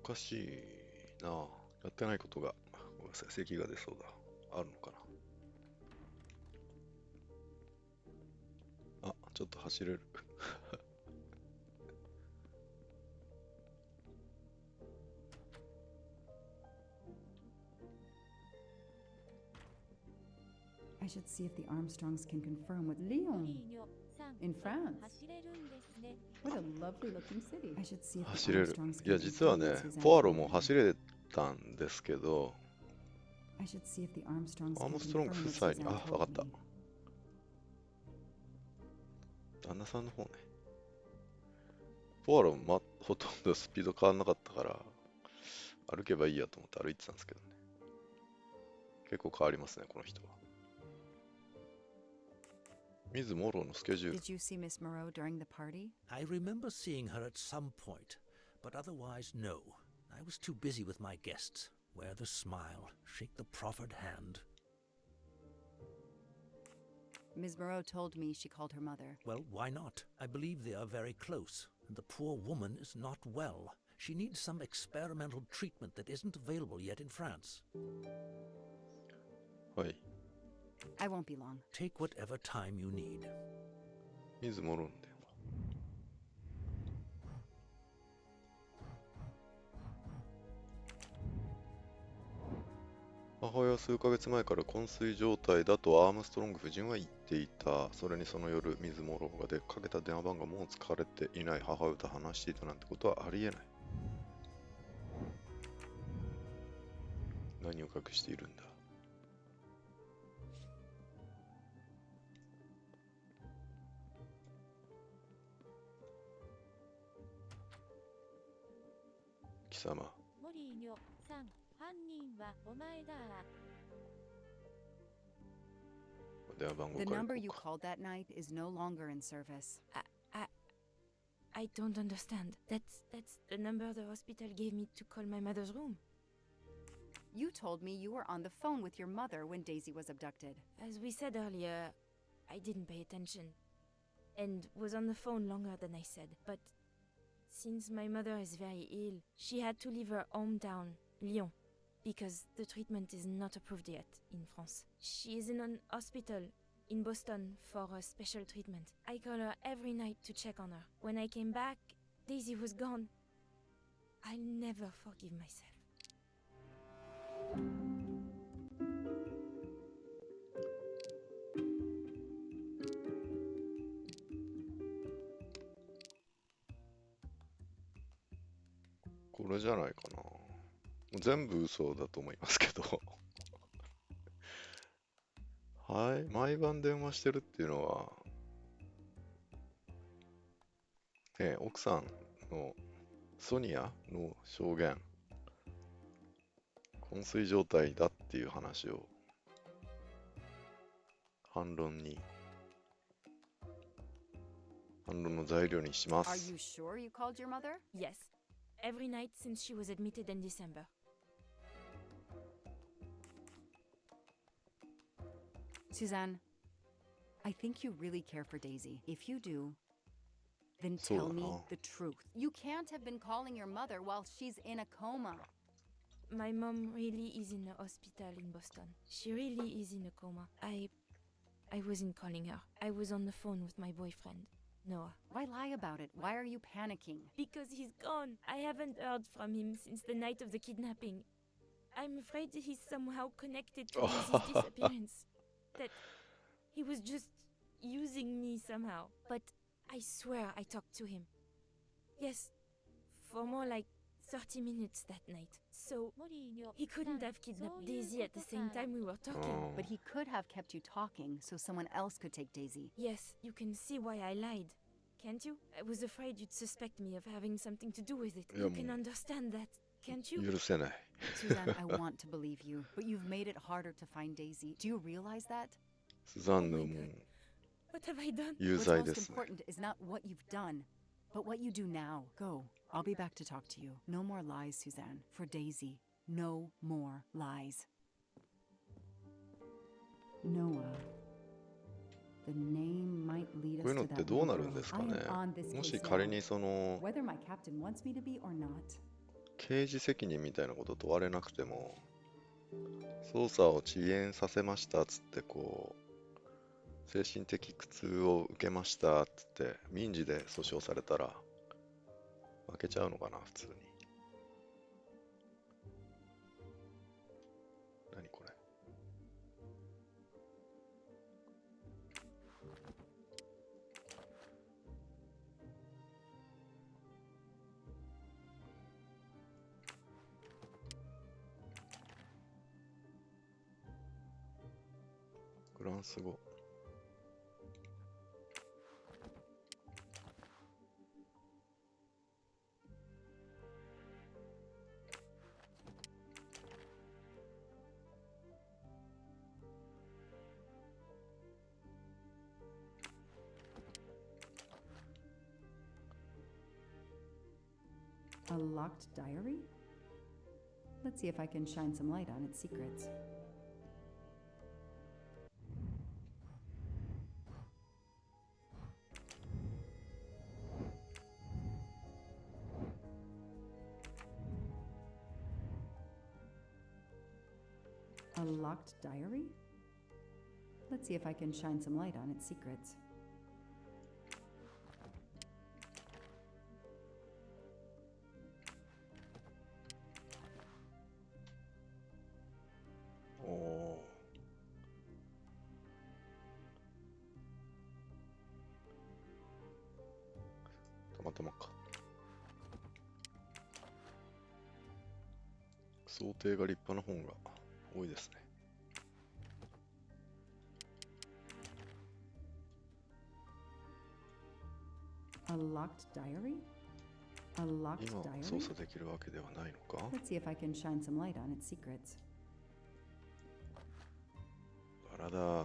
おかしいなあ。やってないことが、ごめんなさい、咳が出そうだ。あるのかな。あ、ちょっと走れる。I should see if the Armstrongs can confirm what Lyon さん in France. 走れるんですね。 What a lovely looking city. I should see if 走 the れる。 Armstrongs いや、 can 実は confirm ね what Suzanne、ポアロ told も me. 走れたんですけど、 I should see if the Armstrongs アー can ムストロング confirm 夫 what 妻に、 Suzanne あ、わか told った。 me. ポアロも、ほとんどスピード変わんなかったから、歩けばいいやと思って歩いてたんですけどね。結構変わりますね、この人は。ミズ・モローのスケジュール。 Did you see Miss Moreau during the party? I remember seeing her at some point, but otherwise, no. I was too busy with my guests. Wear the smile, shake the proffered hand. Ms. Moreau told me she called her mother. Well, why not? I believe they are very close, and the poor woman is not well. She needs some experimental treatment that isn't available yet in France. はい。 I won't be long. Take whatever time you need. ミズ・モローの電話。母親は数ヶ月前から昏睡状態だとアームストロング夫人は言っていた。それにその夜、ミズ・モローが出かけた電話番号もう使われていない母親と話していたなんてことはありえない。何を隠しているんだ。貴様。モリーニョさん、犯人はお前だ。電話番号 The から number 行 you こうか。 called that night is no longer in service. I don't understand. That's the number the hospital gave me to call my mother's room. You told me you were on the phone with your mother when Daisy was abducted. As we said earlier, I didn't pay attention and was on the phone longer than I said. But since my mother is very ill, she had to leave her hometown, Lyon, because the treatment is not approved yet in France. She is in an hospital in Boston for a special treatment. I call her every night to check on her. When I came back, Daisy was gone. I'll never forgive myself. これじゃないかな。全部嘘だと思いますけど。はい。毎晩電話してるっていうのは、奥さんのソニアの証言、昏睡状態だっていう話を反論の材料にしま Are す。 you sure you called your mother? Yes, every night since she was admitted in December. Suzanne, I think you really care for Daisy. If you do, Then そう tell だ me な。 the truth. You can't have been calling your mother while she's in a coma. My mom really is in the hospital in Boston. She really is in a coma. I wasn't calling her. I was on the phone with my boyfriend, Noah. Why lie about it? Why are you panicking? Because he's gone. I haven't heard from him since the night of the kidnapping. I'm afraid he's somehow connected to Daisy's disappearance. That he was just using me somehow. But I swear I talked to him. Yes, for more like 30 minutes that night. So he couldn't have kidnapped Daisy at the same time we were talking. But he could have kept you talking so someone else could take Daisy. Yes, you can see why I lied. Can't you? I was afraid you'd suspect me of having something to do with it. You can understand that, can't you? 許せない。 Suzanne, I want to believe you, but you've made it harder to find Daisy. Do you realize that? スザンヌも What have I done? 有 What's 罪 most ですね。 important is not what you've done, but what you do now. Go. I'll be back to talk to you. No more lies, Suzanne. For Daisy. No more lies. Noah. The name might lead こういう us の to って that どう little なるん girl. ですか I ね。 am on this もし case 仮 now. にその Whether my captain wants me to be or not. 刑事責任みたいなこと問われなくても、捜査を遅延させましたっつってこう精神的苦痛を受けましたっつって民事で訴訟されたら負けちゃうのかな普通に。何これ。フランス語。A locked diary? Let's see if I can shine some light on its secrets. A locked diary? Let's see if I can shine some light on its secrets. Oh. たまたまか。想定が立派な本が多いですね。A locked diary? A locked 今 diary? 操作できるわけではないのか。 Let's see if I can shine some light on its secrets. バラだ。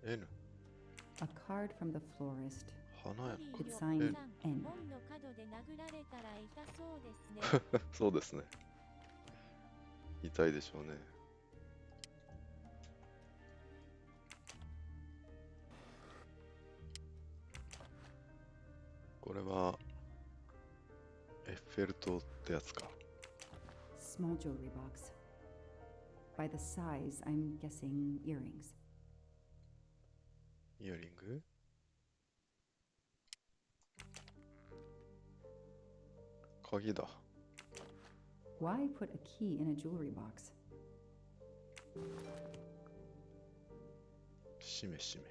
N。 A card from the florist. 花や It's signed N. 門の角で殴られたら痛そうですね。そうですね。痛いでしょうね。これはエッフェル塔ってやつか。 Small jewelry box. By the size, I'm guessing earrings. イヤリング？鍵だ。 Why put a key in a jewelry box? しめしめ。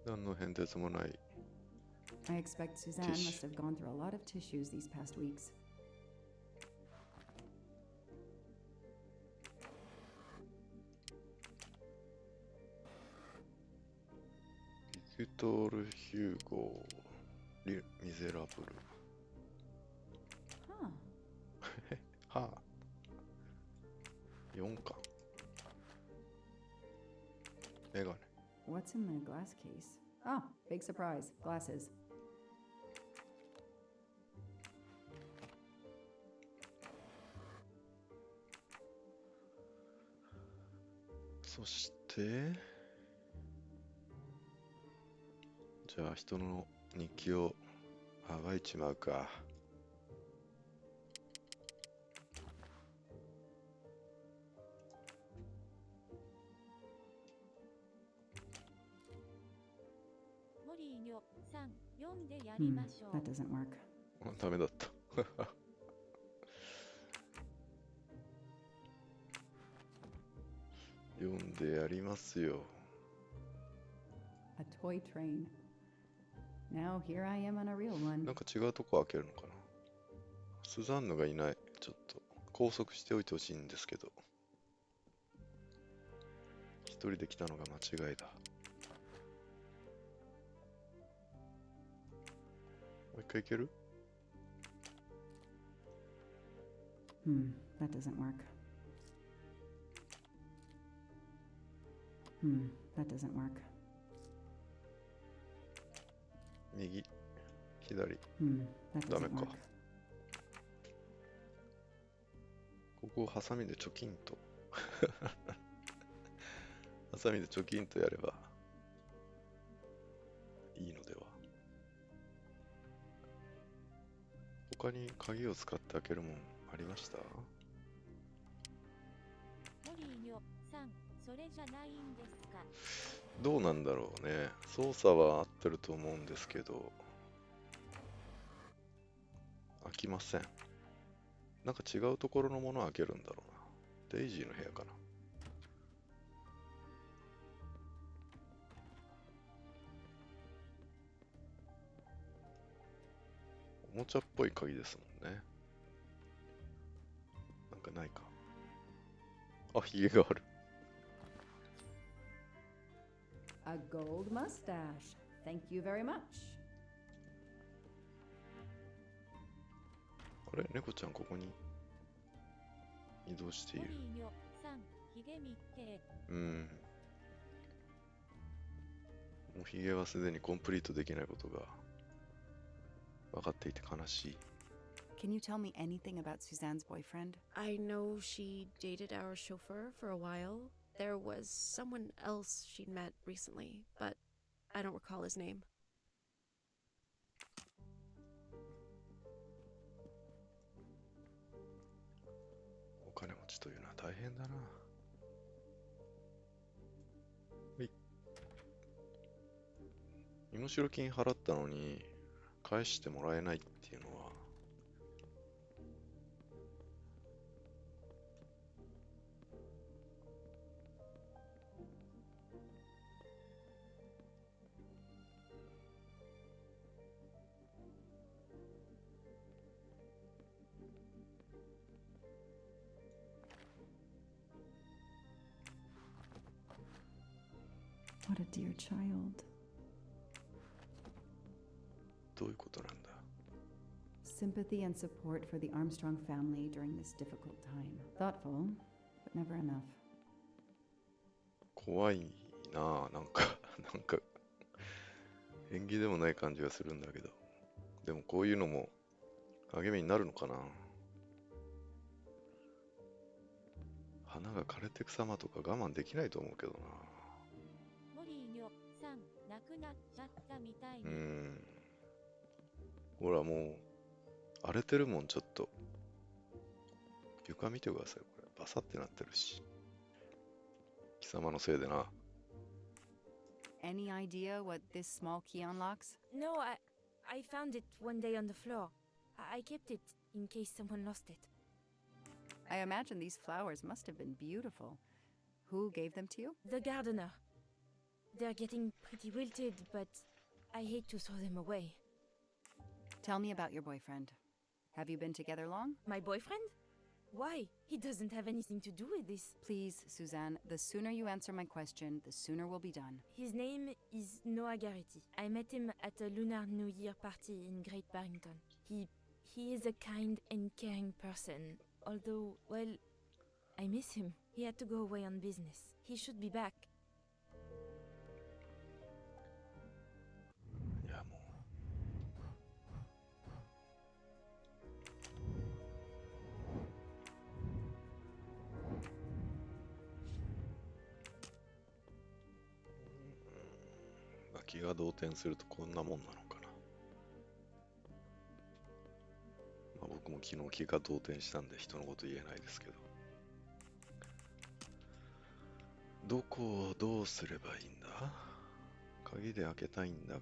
何の変哲もない。 I expect Suzanne Tish. must have gone through a lot of tissues these past weeks. Victor Hugo ミゼラブル。 Huh. はあ。4巻。メガネ。 What's in the glass case? Ah, big surprise. Glasses. そして、じゃあ人の日記を暴いちまうか。モリーニョさん、読んでやりましょう。That doesn't work. ダメだった。読んでやりますよ。A toy train. Now here I am on a real one. なんか違うとこ開けるのかな。スザンヌがいない。ちょっと拘束しておいてほしいんですけど。一人で来たのが間違いだ。もう一回いける？ That doesn't work. That doesn't work. 右、左。 That ダメ doesn't か。 work. ここをハサミでチョキンと。ハサミでチョキンとやればいいのでは。他に鍵を使って開けるもんありました？モリーニョさん、それじゃないんですか。どうなんだろうね。操作は合ってると思うんですけど、開きません。なんか違うところのものを開けるんだろうな。デイジーの部屋かな。おもちゃっぽい鍵ですもんね。なんかないか。あ、ひげがある。A gold mustache. Thank you very much. あれ、猫ちゃんここに移動している。モリーニョさん、ヒゲ密偵。もうヒゲはすでにコンプリートできないことが分かっていて悲しい。Can you tell me anything about Suzanne's boyfriend? I know she dated our chauffeur for a while. There was someone else she'd met recently, but I don't recall his name. お金持ちというのは大変だな。はい。身代金払ったのに返してもらえないっていうのはWhat a dear child. どういうことなんだ。 Sympathy and support for the Armstrong family during this difficult time. Thoughtful, but never enough. 怖いなあ、なんか縁起でもない感じがするんだけど。でもこういうのも励みになるのかな。花が枯れてく様とか我慢できないと思うけどな。モリーニョさん、亡くなっちゃったみたいに。ほらもう荒れてるもん。ちょっと床見てください。これバサってなってるし。貴様のせいでな。 Any idea what this small key unlocks? No, I found it one day on the floor. I kept it in case someone lost it. I imagine these flowers must have been beautiful. Who gave them to you? The gardener. They're getting pretty wilted, but I hate to throw them away. Tell me about your boyfriend. Have you been together long? My boyfriend? Why? He doesn't have anything to do with this. Please, Suzanne, the sooner you answer my question, the sooner we'll be done. His name is Noah Garrity. I met him at a Lunar New Year party in Great Barrington. He is a kind and caring person, although, well, I miss him. He had to go away on business. He should be back. いやもう気が動転するとこんなもんなのかな。まあ、僕も昨日気が動転したんで人のこと言えないですけど。どこをどうすればいいんだ？鍵で開けたいんだが、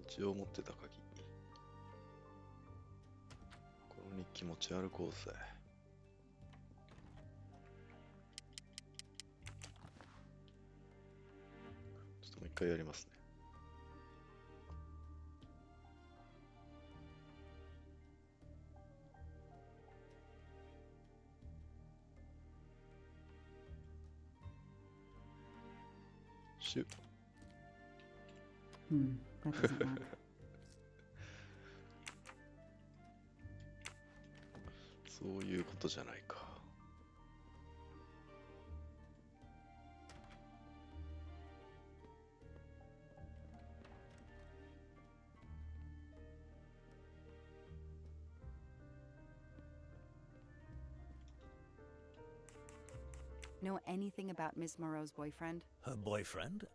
一応持ってた鍵。この日記持ち歩こうぜ。ちょっともう一回やりますね。シュッ。That doesn't work. そういうことじゃないか。Know anything about Miss Moreau's boyfriend? Her boyfriend?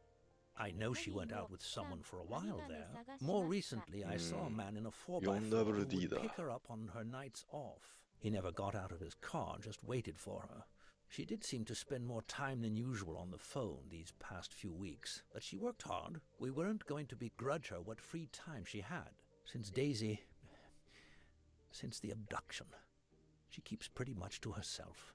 I know she went out with someone for a while there. More recently, I saw a man in a 4x4 who would pick her up on her nights off. He never got out of his car, just waited for her. She did seem to spend more time than usual on the phone these past few weeks, but she worked hard. We weren't going to begrudge her what free time she had. Since the abduction, she keeps pretty much to herself.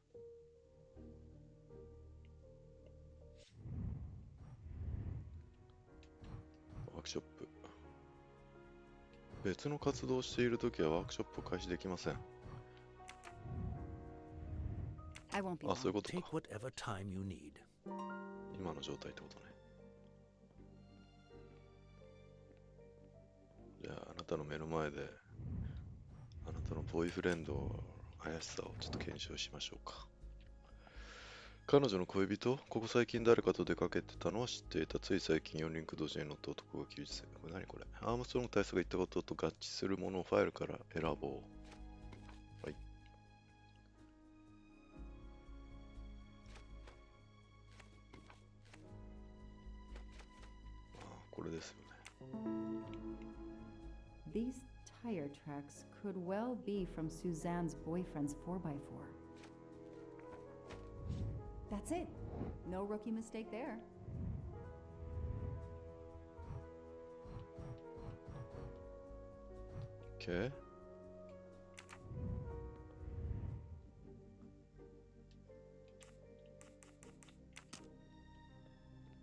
ワークショップ。別の活動をしているときはワークショップを開始できません。I won't be あ、そういう long. ことか。 Take whatever time you need. 今の状態ってことね。じゃあ、あなたの目の前で、あなたのボーイフレンドの怪しさをちょっと検証しましょうか。彼女の恋人、ここ最近誰かと出かけてたのは知っていた。つい最近4輪駆動車に乗った男が救出された。これ何これ？アームストロング大佐が言ったことと合致するものをファイルから選ぼう。はい。これですよね。These tire tracks could well be from Suzanne's boyfriend's 4x4. That's it. No rookie mistake there. OK。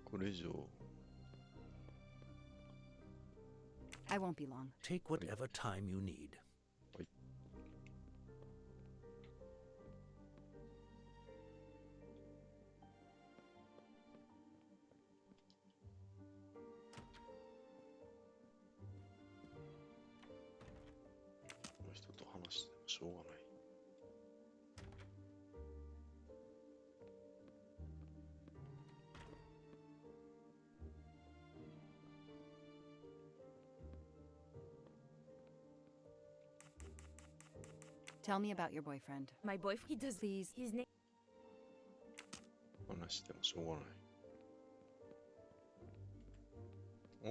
これ以上。I won't be long. Take whatever time you need. はい。この人と話してもしょうがない。Tell me about your boyfriend. My boyfriend, he does. Please. His name. 話してもしょうがない。お？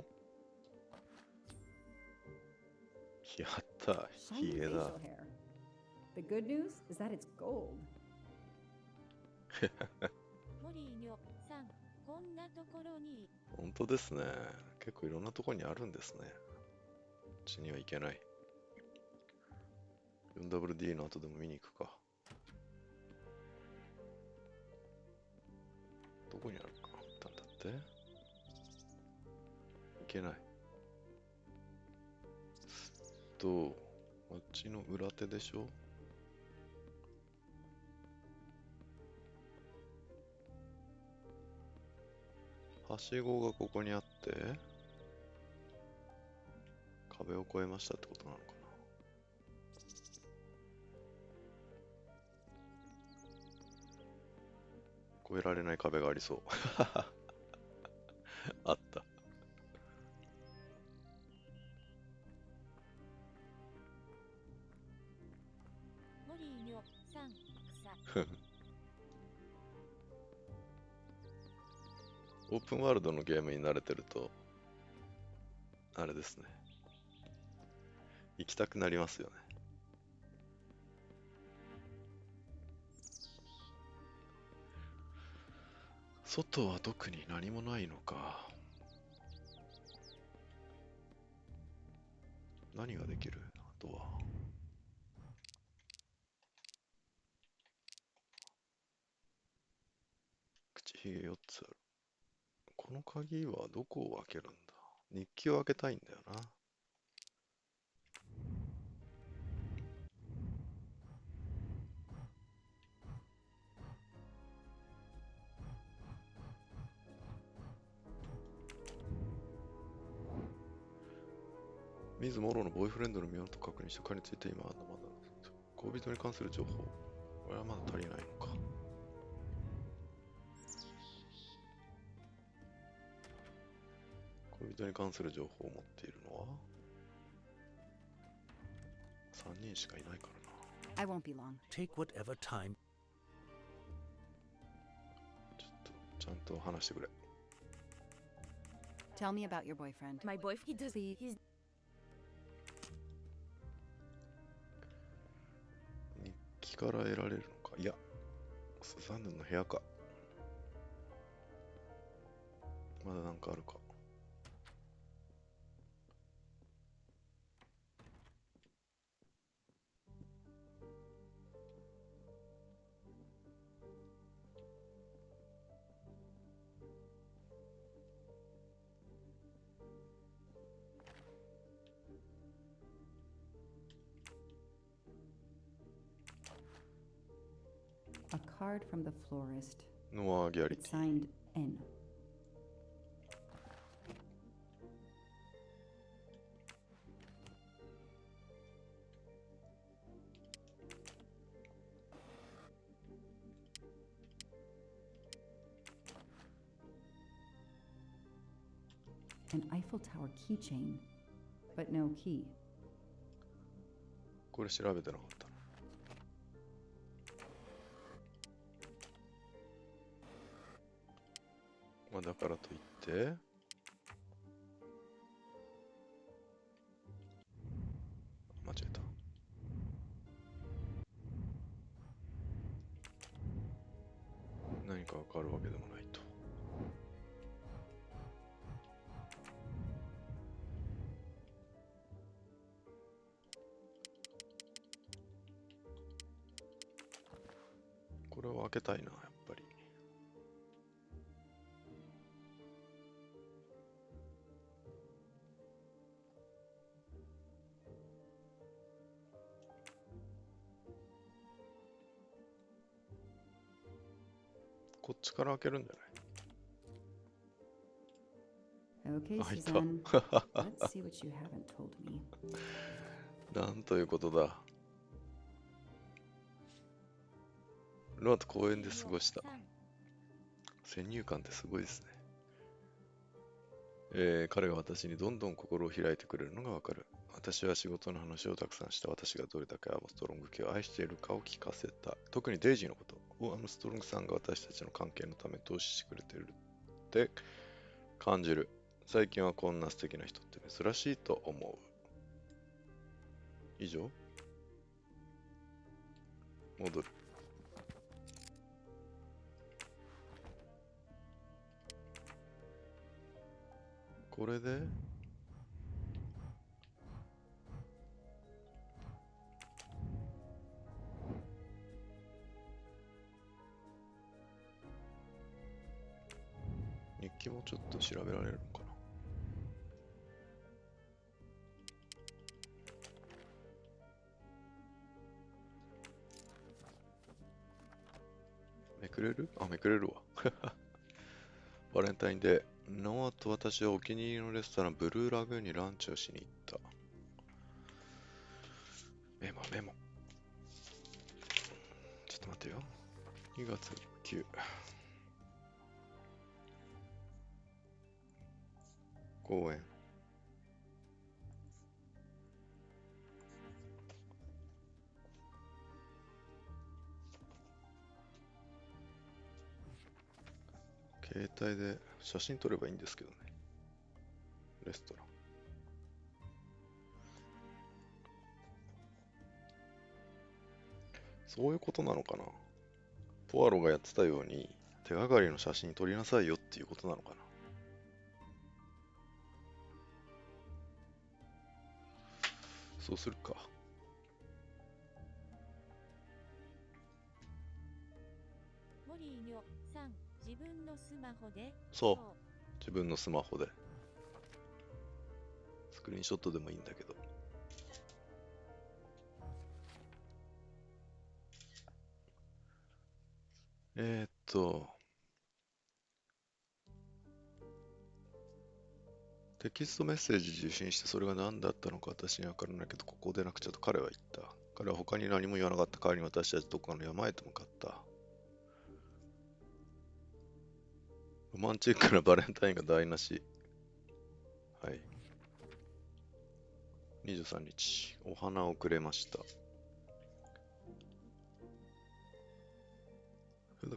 やった、ヒ Shiny ゲだ。 facial hair. The good news is that it's gold. モリーニョさん、こんなところに。本当ですね。結構いろんなところにあるんですね。こっちには行けない。4WD の後でも見に行くか。どこにあるかあったんだって？行けない。あっちの裏手でしょ？はしごがここにあって、壁を越えましたってことなのかな。越えられない壁がありそう。あった。モリーニョさん、草。オープンワールドのゲームに慣れてると、あれですね。行きたくなりますよね。外は特に何もないのか。何ができる？あとは。口ひげ4つある。この鍵はどこを開けるんだ？日記を開けたいんだよな。水モロのボーイフレンドの身元を確認した彼について今はまだ恋人に関する情報。これはまだ足りないのか。恋人に関する情報を持っているのは3人しかいないからな。I won't be long. Take whatever time. ちょっとちゃんと話してくれ。Tell me about your boyfriend. My boyfriend, he does. He's 日記から得られるのか。いや、スザンヌの部屋か。まだなんかあるか。A card from the florist. ノア・ギャリ It's ティ。 signed N. An Eiffel Tower keychain, but no key. これ調べてなかったな。まあだからといって間違えた。何かわかるわけでもないと。これを開けたいな、やっぱり。こっちから開けるんじゃない？ Okay, 開いた。 Suzanne. Let's see what you haven't told me. なんということだ。ロアと公園で過ごした。先入観ってすごいですね。彼が私にどんどん心を開いてくれるのがわかる。私は仕事の話をたくさんした。私がどれだけアームストロング家を愛しているかを聞かせた。特にデイジーのことをアームストロングさんが私たちの関係のため投資してくれているって感じる。最近はこんな素敵な人って珍しいと思う。以上？戻る。これで日記もちょっと調べられるのかな。めくれる？あ、めくれるわ。バレンタインデー。ノアと私はお気に入りのレストランブルーラグーンにランチをしに行った。メモメモ。ちょっと待ってよ。2月9。公園。OK。携帯で写真撮ればいいんですけどね。レストラン。そういうことなのかな。ポアロがやってたように手がかりの写真撮りなさいよっていうことなのかな。そうするか。モリーニョさん、自分のスマホで。そう。自分のスマホで。スクリーンショットでもいいんだけど。テキストメッセージ受信してそれが何だったのか私には分からないけど、ここでなくちゃと彼は言った。彼は他に何も言わなかった代わりに私たちどこかの山へと向かった。ロマンチックなバレンタインが台無し。はい。23日、お花をくれました。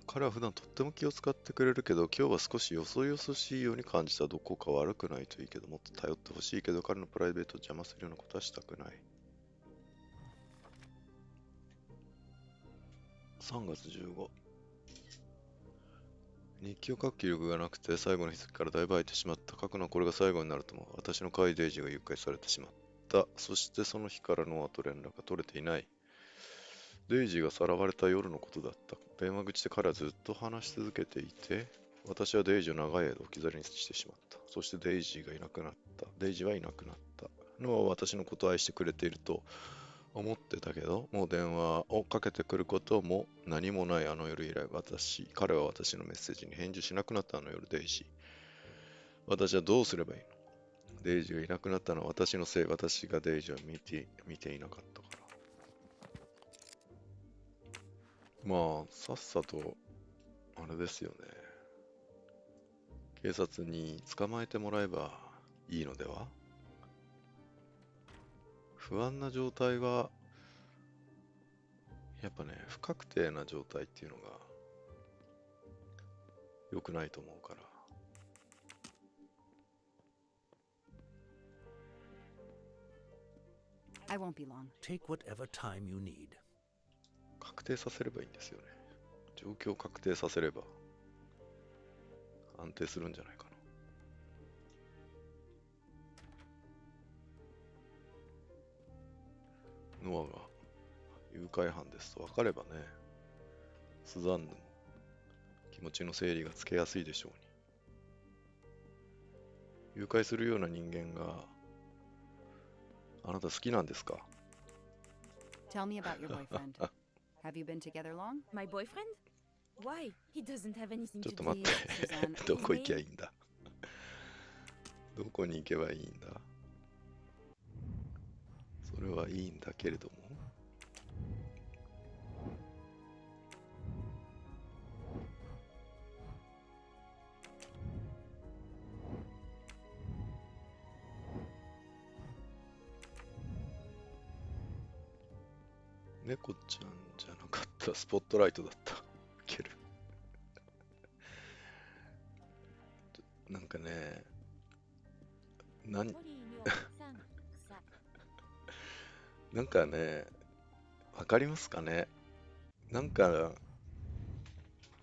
彼は普段とっても気を使ってくれるけど、今日は少しよそよそしいように感じた。どこか悪くないといいけど、もっと頼ってほしいけど、彼のプライベートを邪魔するようなことはしたくない。3月15。日記を書く気力がなくて、最後の日付からだいぶ空いてしまった。書くのはこれが最後になると思う。私の可愛いデイジーが誘拐されてしまった。そしてその日からノアと連絡が取れていない。デイジーがさらわれた夜のことだった。電話口で彼はずっと話し続けていて、私はデイジーを長い間置き去りにしてしまった。そしてデイジーがいなくなった。デイジーはいなくなった。ノアは私のことを愛してくれていると思ってたけど、もう電話をかけてくることも何もないあの夜以来、彼は私のメッセージに返事しなくなったあの夜、デイジー。私はどうすればいいの？デイジーがいなくなったのは私のせい。私がデイジーを見ていなかったから。まあ、さっさと、あれですよね。警察に捕まえてもらえばいいのでは？不安な状態は、やっぱね、不確定な状態っていうのが良くないと思うから。I won't be long. Take whatever time you need. 確定させればいいんですよね。状況を確定させれば安定するんじゃないかな。ノアが誘拐犯ですと分かればね、スザンヌも気持ちの整理がつけやすいでしょうに。誘拐するような人間があなた好きなんですか？ Tell me about your boyfriend. Have you been together long? My boyfriend? Why? He doesn't have anything ちょ to っと do 待って。どこ行きゃいいんだ？どこに行けばいいんだ？それはいいんだけれども。猫ちゃんじゃなかった。スポットライトだった。ウケる。なんかね、なんかね、わかりますかね？なんか、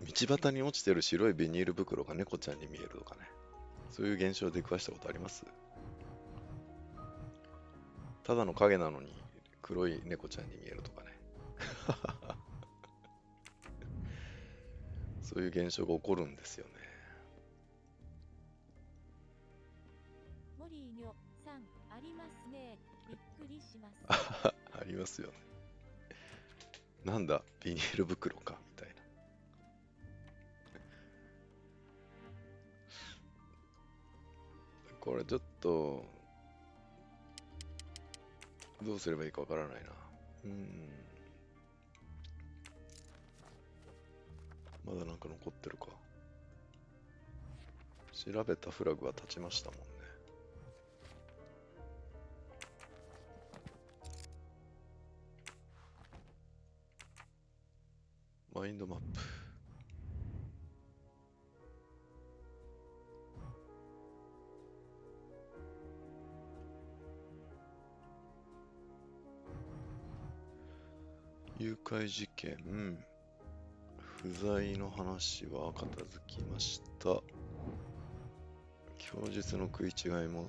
道端に落ちてる白いビニール袋が猫ちゃんに見えるとかね。そういう現象で出くわしたことあります？ただの影なのに黒い猫ちゃんに見えるとかね。そういう現象が起こるんですよね。モリーニョさん、ありますね。びっくりします。ありますよね。なんだ、ビニール袋か、みたいな。これちょっと、どうすればいいかわからないな。まだなんか残ってるか。調べたフラグは立ちましたもんね。マインドマップ。誘拐事件、不在の話は片付きました。供述の食い違いも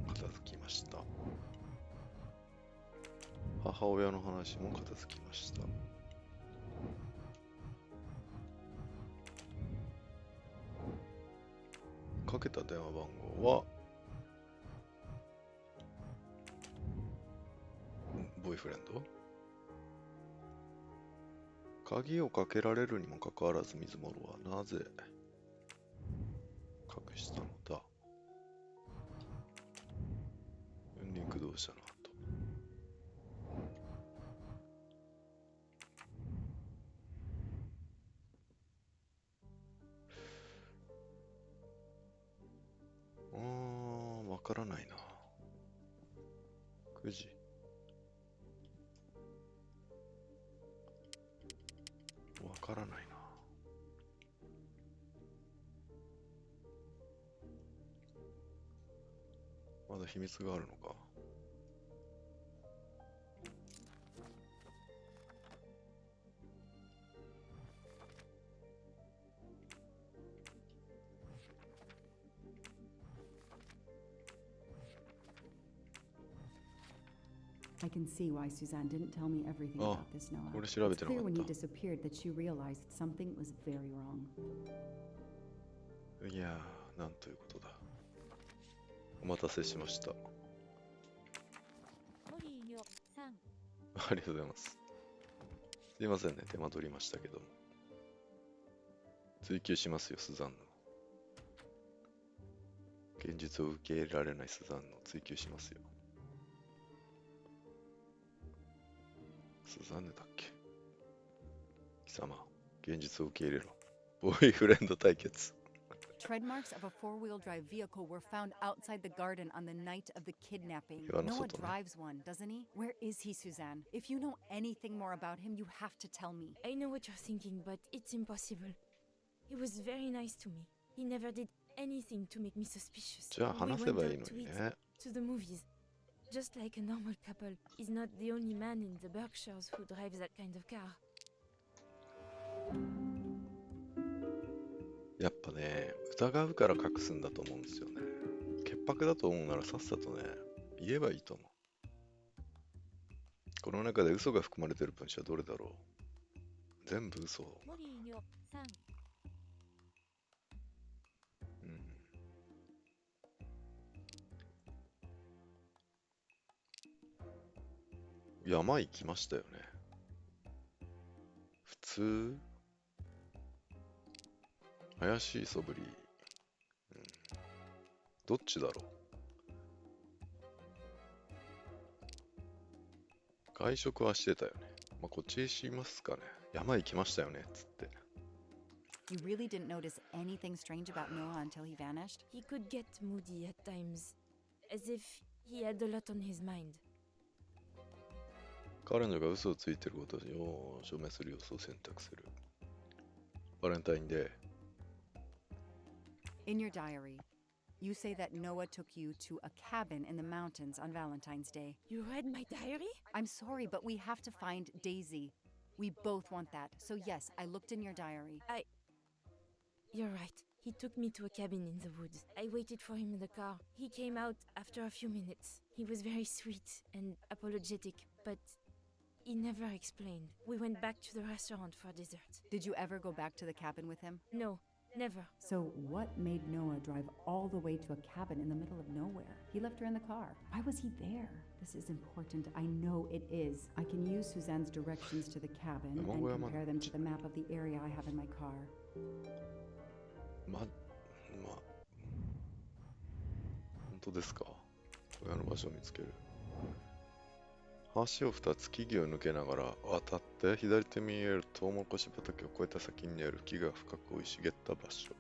片付きました。母親の話も片付きました。かけた電話番号はボーイフレンド。鍵をかけられるにもかかわらず水森はなぜ隠したのだ。四輪駆動車の後。わからないな。9時。わからないな。まだ秘密があるのか。I can see why Suzanne didn't tell me everything about this, Noah. これ調べ It's てな clear か when you っ disappeared that she realized something was very wrong. た。いやー、なんということだ。お待たせしました。モリーよさん。ありがとうございます。すいませんね、手間取りましたけども。追求しますよ、スザンヌ。現実を受け入れられないスザンヌを追求しますよ。スザンヌだっけ。貴様、現実を受け入れろ。ボーイフレンド対決。Tread marks of a four-wheel drive vehicle were found outside the garden on the night of the kidnapping. Noah drives one, doesn't he? Where is he, Suzanne? If you know anything more about him, you have to tell me. I know what you're thinking, but it's impossible. He was very nice to me. He never did anything to make me suspicious. じゃあ話せばいいのにね。To the movies. Just like a normal couple. He's not the only man in the Berkshires who drives that kind of car. やっぱね、疑うから隠すんだと思うんですよね。潔白だと思うならさっさとね、言えばいいと思う。この中で嘘が含まれてる文章はどれだろう。全部嘘。モリーよさん。山行きましたよね。普通怪しい素振り、どっちだろう。外食はしてたよね。まあ、こっちへしますかね。山行きましたよねっつって。You really didn't notice anything strange about Noah until he vanished? He could get moody at times, as if he had a lot on his mind. 彼女が嘘をついてることを証明する要素を選択する。バレンタインデー。In your diary, you say that Noah took you to a cabin in the mountains on Valentine's Day. You read my diary? I'm sorry, but we have to find Daisy. We both want that. So yes, I looked in your diary. You're right. He took me to a cabin in the woods. I waited for him in the car. He came out after a few minutes. He was very sweet and apologetic, but he never explained. We went back to the restaurant for dessert. Did you ever go back to the cabin with him? No, never. So what made Noah drive all the way to a cabin in the middle of nowhere? He left her in the car. Why was he there? This is important. I know it is. I can use Suzanne's directions to the cabin and compare them to the map of the area I have in my car. 本当ですか。親の場所を見つける。橋を2つ木々を抜けながら渡って左手に見えるトウモロコシ畑を越えた先にある木が深く生い茂った場所。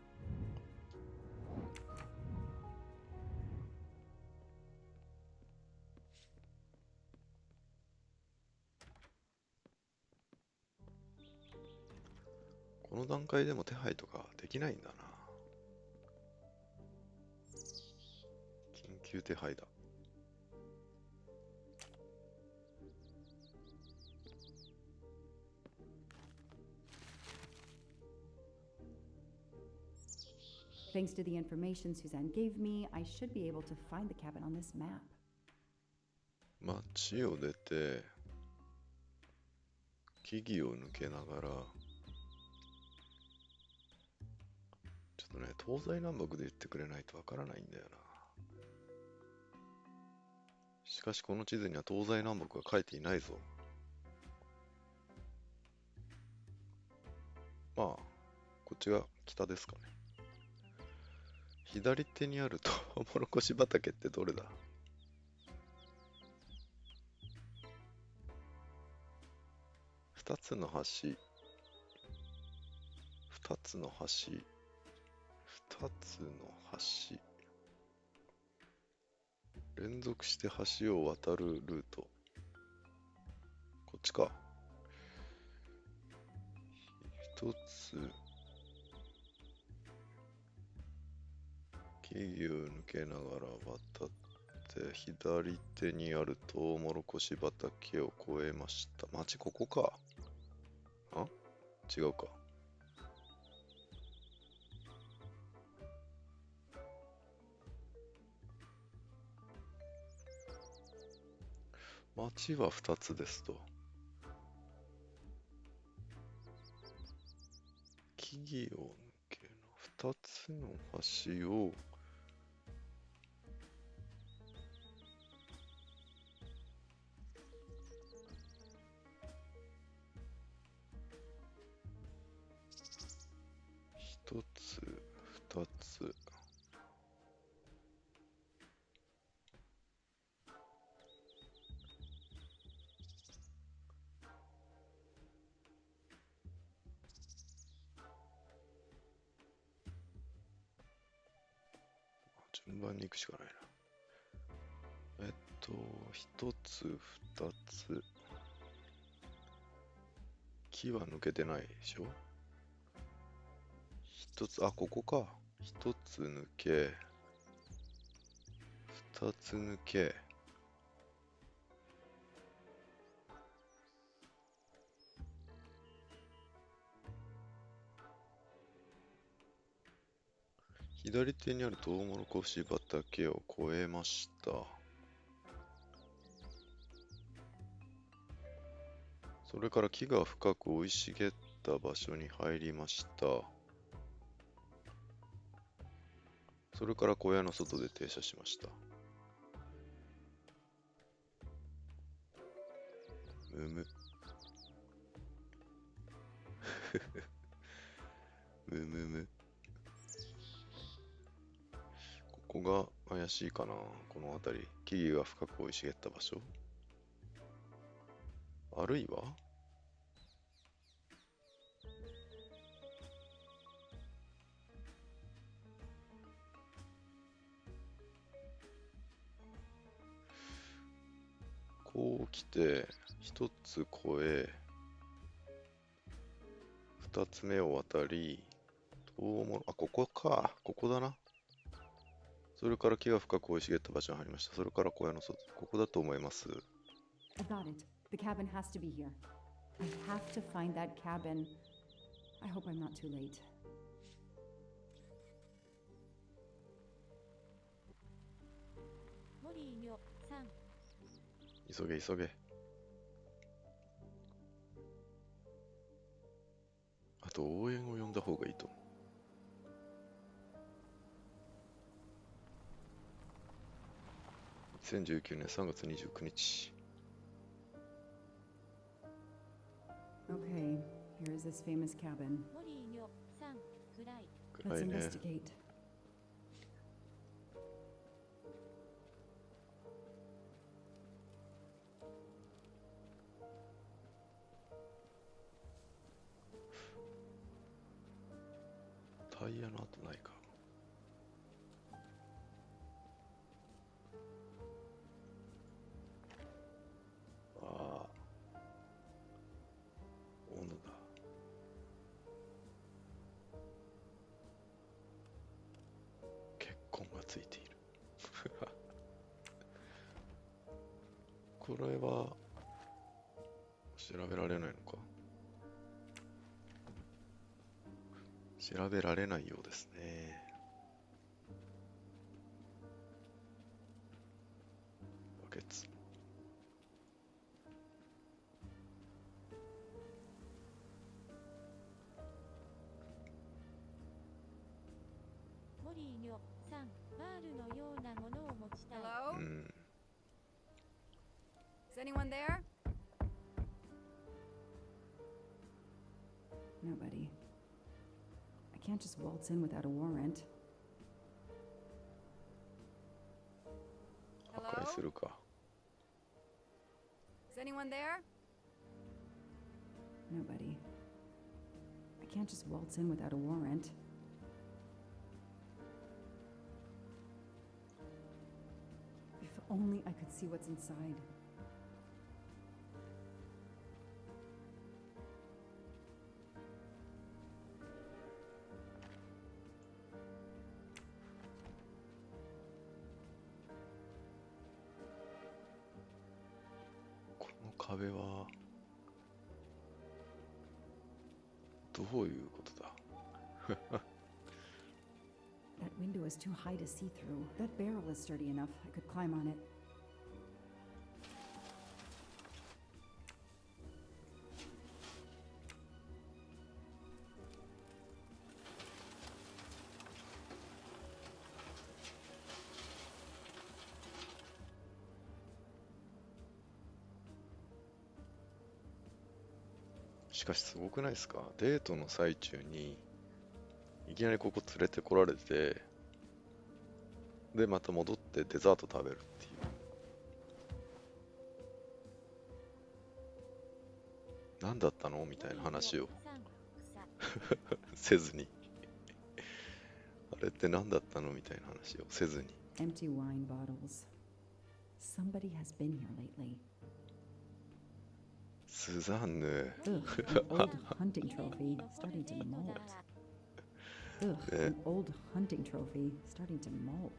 この段階でも手配とかできないんだな。緊急手配だ。Thanks to the information Suzanne gave me, I should be able to find the cabin on this map. 街を出て、木々を抜けながら、ちょっとね、東西南北で言ってくれないとわからないんだよな。しかしこの地図には東西南北が書いていないぞ。まあ、こっちが北ですかね。左手にあるトウモロコシ畑ってどれだ？二つの橋、二つの橋、二つの橋。連続して橋を渡るルート。こっちか。一つ。木々を抜けながら渡って、左手にあるトウモロコシ畑を越えました。町ここか。あ？違うか。町は2つですと。木々を抜けの2つの橋を1つ、2つ。順番に行くしかないな。1つ、2つ。木は抜けてないでしょ？一つ、あ、ここか。一つ抜け。二つ抜け。左手にあるトウモロコシ畑を越えました。それから木が深く生い茂った場所に入りました。それから小屋の外で停車しました。むむ。むむむ。ここが怪しいかな。この辺り。木々が深く生い茂った場所。あるいはこう来て、一つ越え、二つ目を渡り、あ、ここか。ここだな。それから木が深く生い茂った場所に入りました。それから小屋の外。ここだと思います。I got it. The cabin has to be here. I have to find that cabin. I hope I'm not too late. モリーニョさん。急げ急げ。あと応援を呼んだ方がいいと思う。2019年3月29日。Okay, here's this famous cabin. モリーニョさん、暗い。Let's 暗いね。investigate. タイヤの跡ないか。ああ。斧だ。血痕がついている。これは調べられないのか。調べられないようですね。決。モリーニョさん、バールのようなものを持ちたい。Hello? うん。 Is anyone there? Nobody. I can't just waltz in without a warrant. 破壊するか。 Is anyone there? Nobody. I can't just waltz in without a warrant. If only I could see what's inside. This 壁はどういうことだ? That window is too high to see through. That barrel is sturdy enough. I could climb on it. .しかしすごくないですか？デートの最中にいきなりここ連れてこられて、でまた戻ってデザート食べるっていう。何だったのみたいな話をせずにあれって何だったのみたいな話をせずに。 Empty wine bottles. Somebody has been here lately. スザンヌ。 Ugh, an old hunting trophy starting to molt. Ugh, an old hunting trophy starting to molt.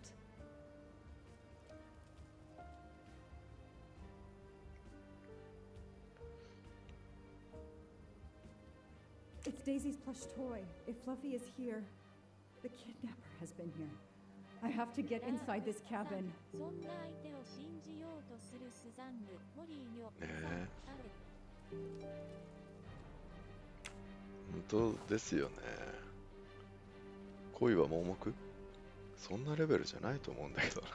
It's Daisy's plush toy. If Fluffy is here, the kidnapper has been here. I have to get inside this cabin. そんな相手を信じようとするスザンヌ、モリーニョ、本当ですよね。恋は盲目？そんなレベルじゃないと思うんだけどな。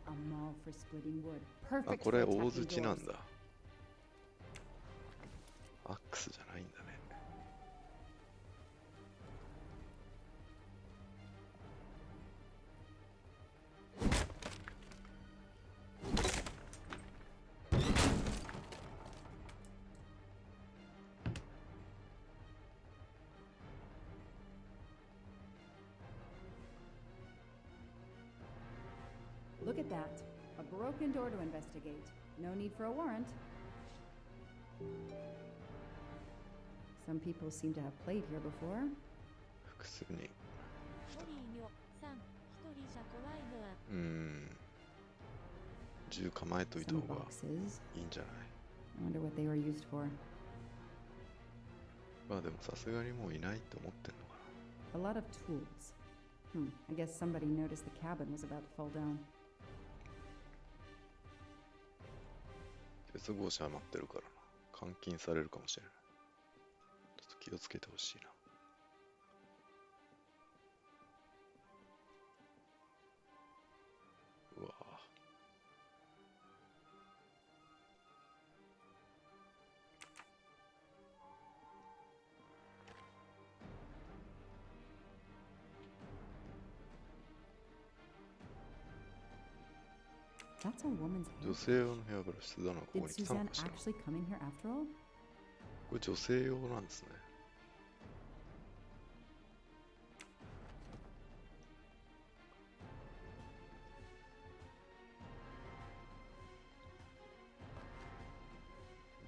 A maul for splitting wood. あ、 Perfect これ for 大 attacking 槌なん doors. だ。アックスじゃないんだね。Look at that. A broken door to investigate. No need for a warrant. Some people seem to have played here before. 複数人。モリーニョさん、一人じゃ怖いのは。銃構えといた Some 方が boxes. いいんじゃない？ I wonder what they were used for. まあでもさすがにもういないって思ってんのか A lot of tools. I guess somebody noticed the cabin was about to fall down. な。鉄格子余ってるからな。監禁されるかもしれない。ちょっと気をつけてほしいな。うわぁ。That's a woman's 女 hair. 性用のヘアブラシ、スザンナはここ Did に来たの Suzanne かしら。 actually come in here after all? これ女性用なんですね。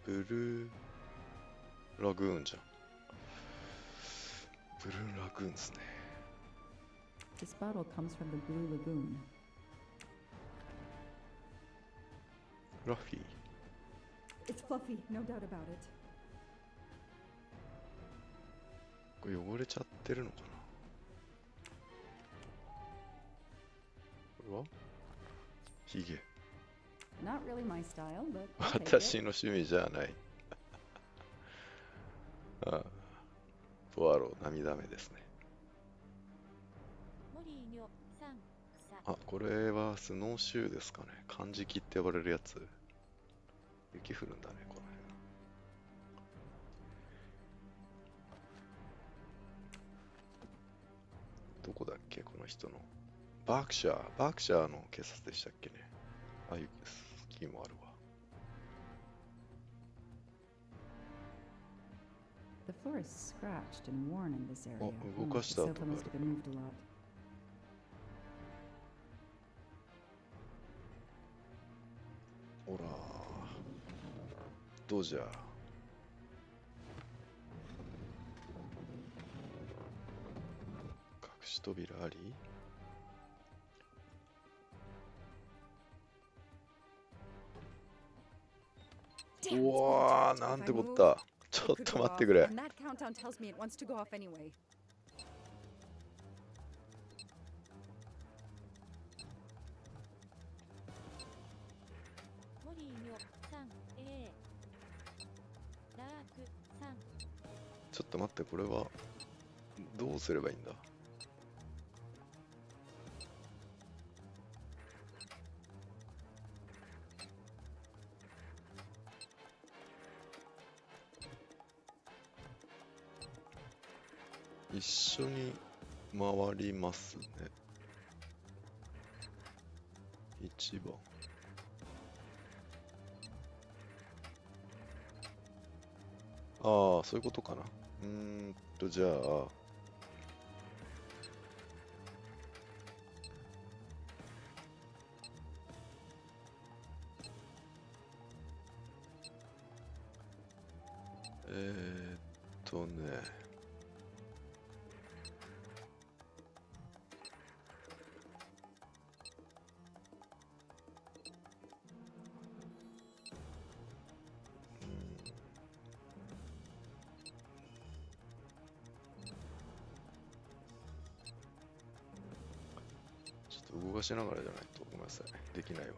ブルーラグーンじゃん。ブルーラグーンですね。 This bottle comes from the Blue Lagoon. フラッフィー。 It's fluffy, no doubt about it. これ汚れちゃってるのかな。これはヒゲ。Not really my style, but I'll take 私 it. の趣味じゃない。ああ、ポアロ涙目ですね。モリーニョさん草あ、これはスノーシューですかね。漢字木って呼ばれるやつ。雪降るんだね、この辺。どこだっけ、この人の。バークシャーの警察でしたっけね。ああいうスキーもあるわ。The floor is scratched and worn in this area. 動 The かした跡 sofa があ must る。 have been moved a lot. ほら、どうじゃ。隠し扉あり。うわー、なんてこった。ちょっと待ってくれ。 And that countdown tells me it wants to go off anyway. モリーニョさん A ラークさんちょっと待って、これはどうすればいいんだ。一緒に回りますね。1番。ああ、そういうことかな。じゃあ、ね。ちょっと動かしながらじゃないとごめんなさい。できないわ。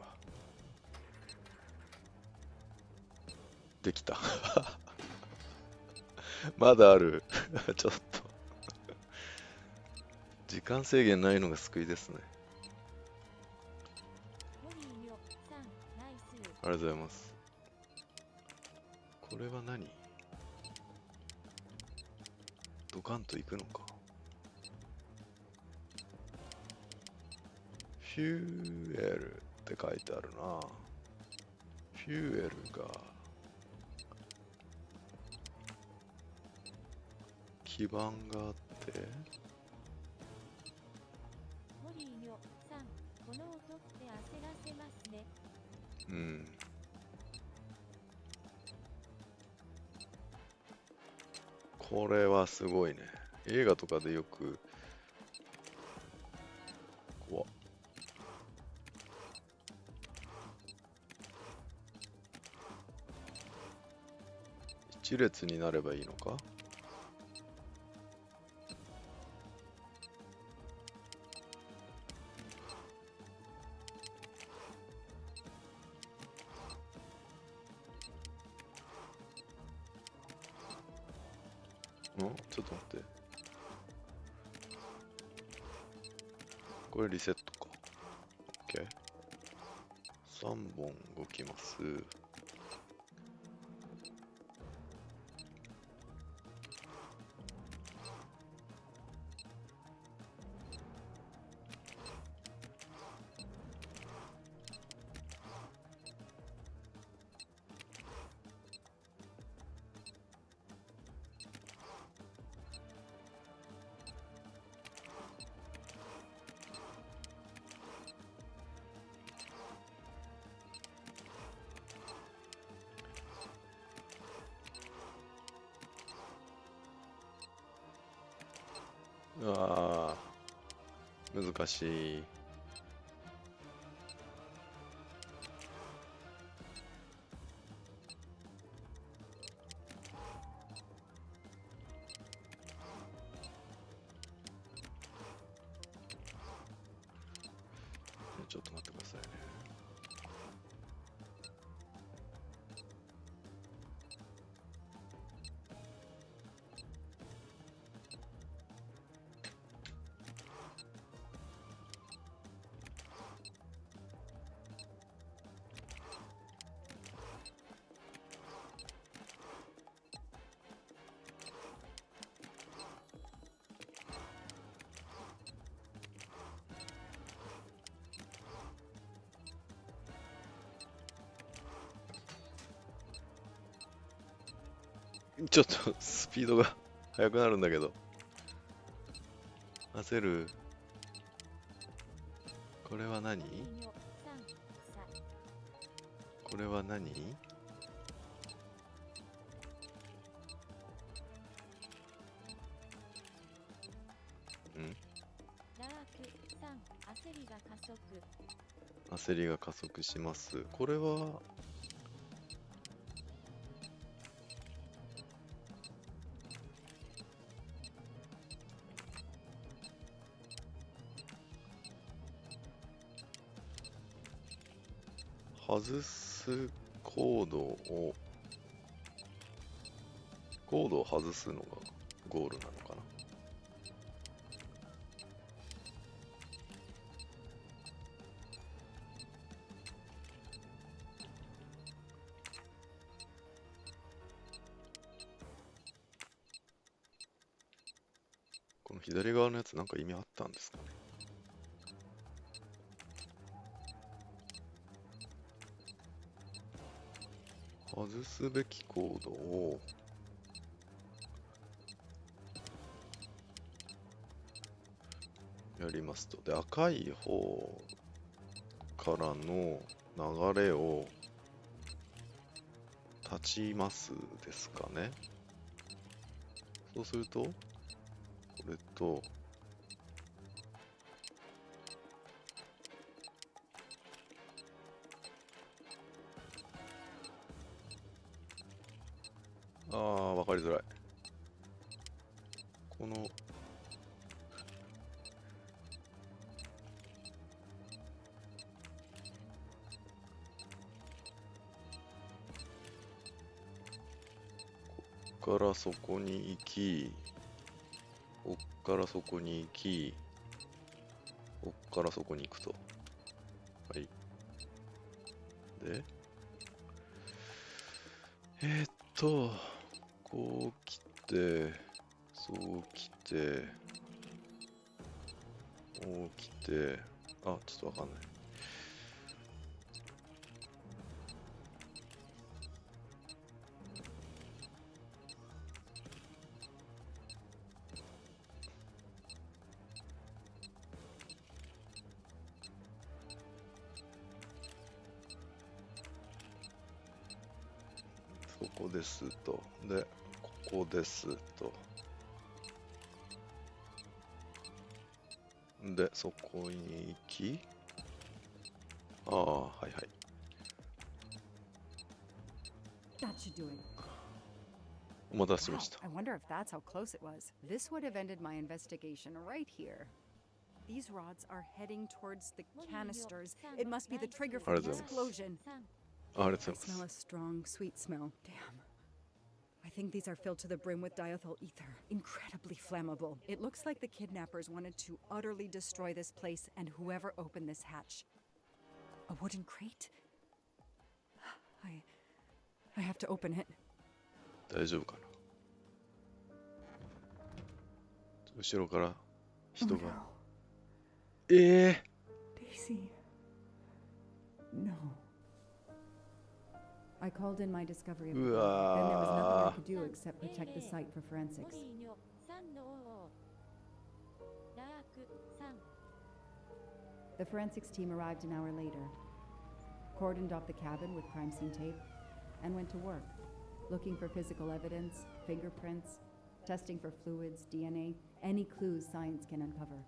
できた。まだある。ちょっと。時間制限ないのが救いですね。ありがとうございます。これは何？ドカンと行くのか。フューエルって書いてあるな。フューエルが基盤があって、モリーニョさん、この音って焦らせますね。うん。これはすごいね。映画とかでよく怖っ。一列になればいいのか？ちょっと待って。これリセットか。OK。3本動きます。ああ、難しい。ちょっと待ってくださいね。ちょっとスピードが速くなるんだけど。焦る。これは何？これは何？焦りが加速します。これは外すコードを外すのがゴールなのかな。この左側のやつなんか意味あったんですかね。外すべきコードをやりますと。で、赤い方からの流れを断ちますですかね。そうすると、これと、わかりづらい。この、こっからそこに行き、こっからそこに行き、こっからそこに行くと。はい。で、こう来て、そう来て、こう来て、ちょっとわかんない。ここですと。で、ここですと。で、そこに行き、はいはい。That should do it. お待たせしました。 I wonder if that's how close it was. This would have ended my investigation right here. These rods are heading towards the canisters. It must be the trigger for the explosion. ありがとうご I ざいま smell す。 a strong, sweet smell. Damn. I think these are filled to the brim with diethyl ether. Incredibly flammable. It looks like the kidnappers wanted to utterly destroy this place and whoever opened this hatch. A wooden crate? I have to open it. 大丈夫かな。後ろから人が。Daisy. No. I called in my discovery of the body. Then there was nothing I could do except protect the site for forensics. The forensics team arrived an hour later, cordoned off the cabin with crime scene tape, and went to work, looking for physical evidence, fingerprints, testing for fluids, DNA, any clues science can uncover.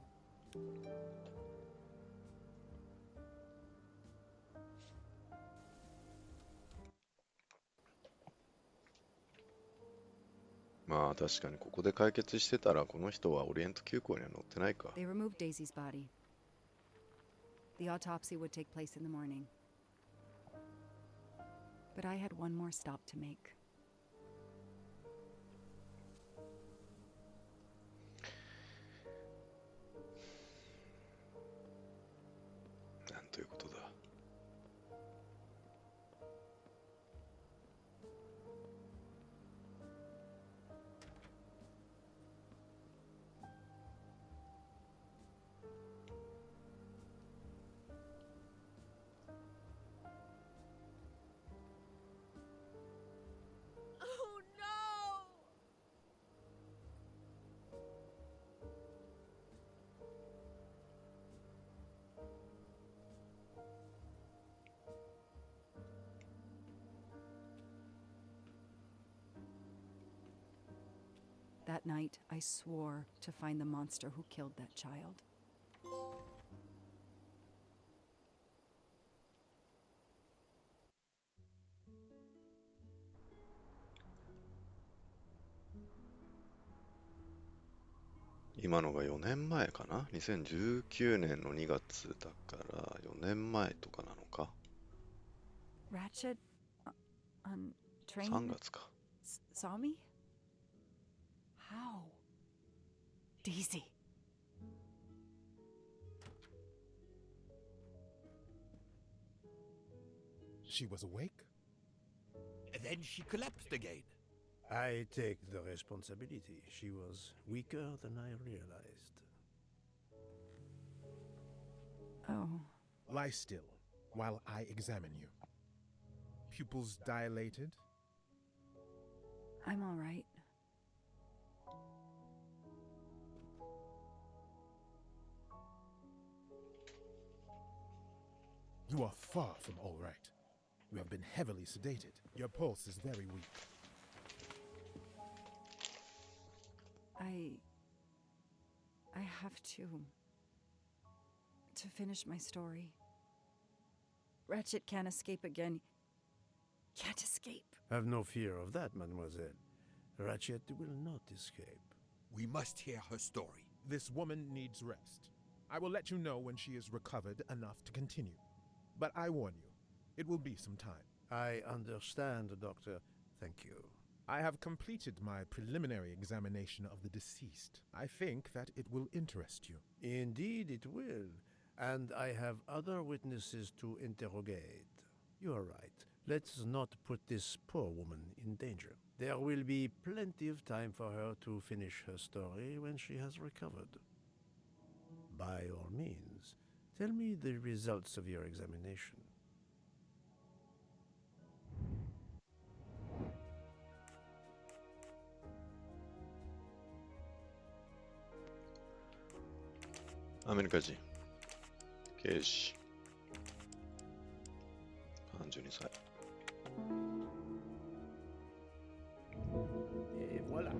確かにここで解決してたらこの人はオリエント急行には乗ってないか。 They removed Daisy's body. The autopsy would take place in the morning. But I had one more stop to make. なんということだ。That night, I swore to find the monster who killed that child. Now が4年前かな ?2019 年の2月だから4年前とかなのか Ratchet on train 3月か saw me? How? Daisy. She was awake? And then she collapsed again. I take the responsibility. She was weaker than I realized. Oh. Lie still while I examine you. Pupils dilated? I'm all right. You are far from all right. You have been heavily sedated. Your pulse is very weak. I have to finish my story. Ratchet can't escape again. Can't escape. Have no fear of that, mademoiselle. Ratchet will not escape. We must hear her story. This woman needs rest. I will let you know when she is recovered enough to continue. But I warn you, it will be some time. I understand, Doctor. Thank you. I have completed my preliminary examination of the deceased. I think that it will interest you. Indeed it will. And I have other witnesses to interrogate. You are right. Let's not put this poor woman in danger. There will be plenty of time for her to finish her story when she has recovered. By all means, tell me the results of your examination. American 刑事32歳 Et voilà.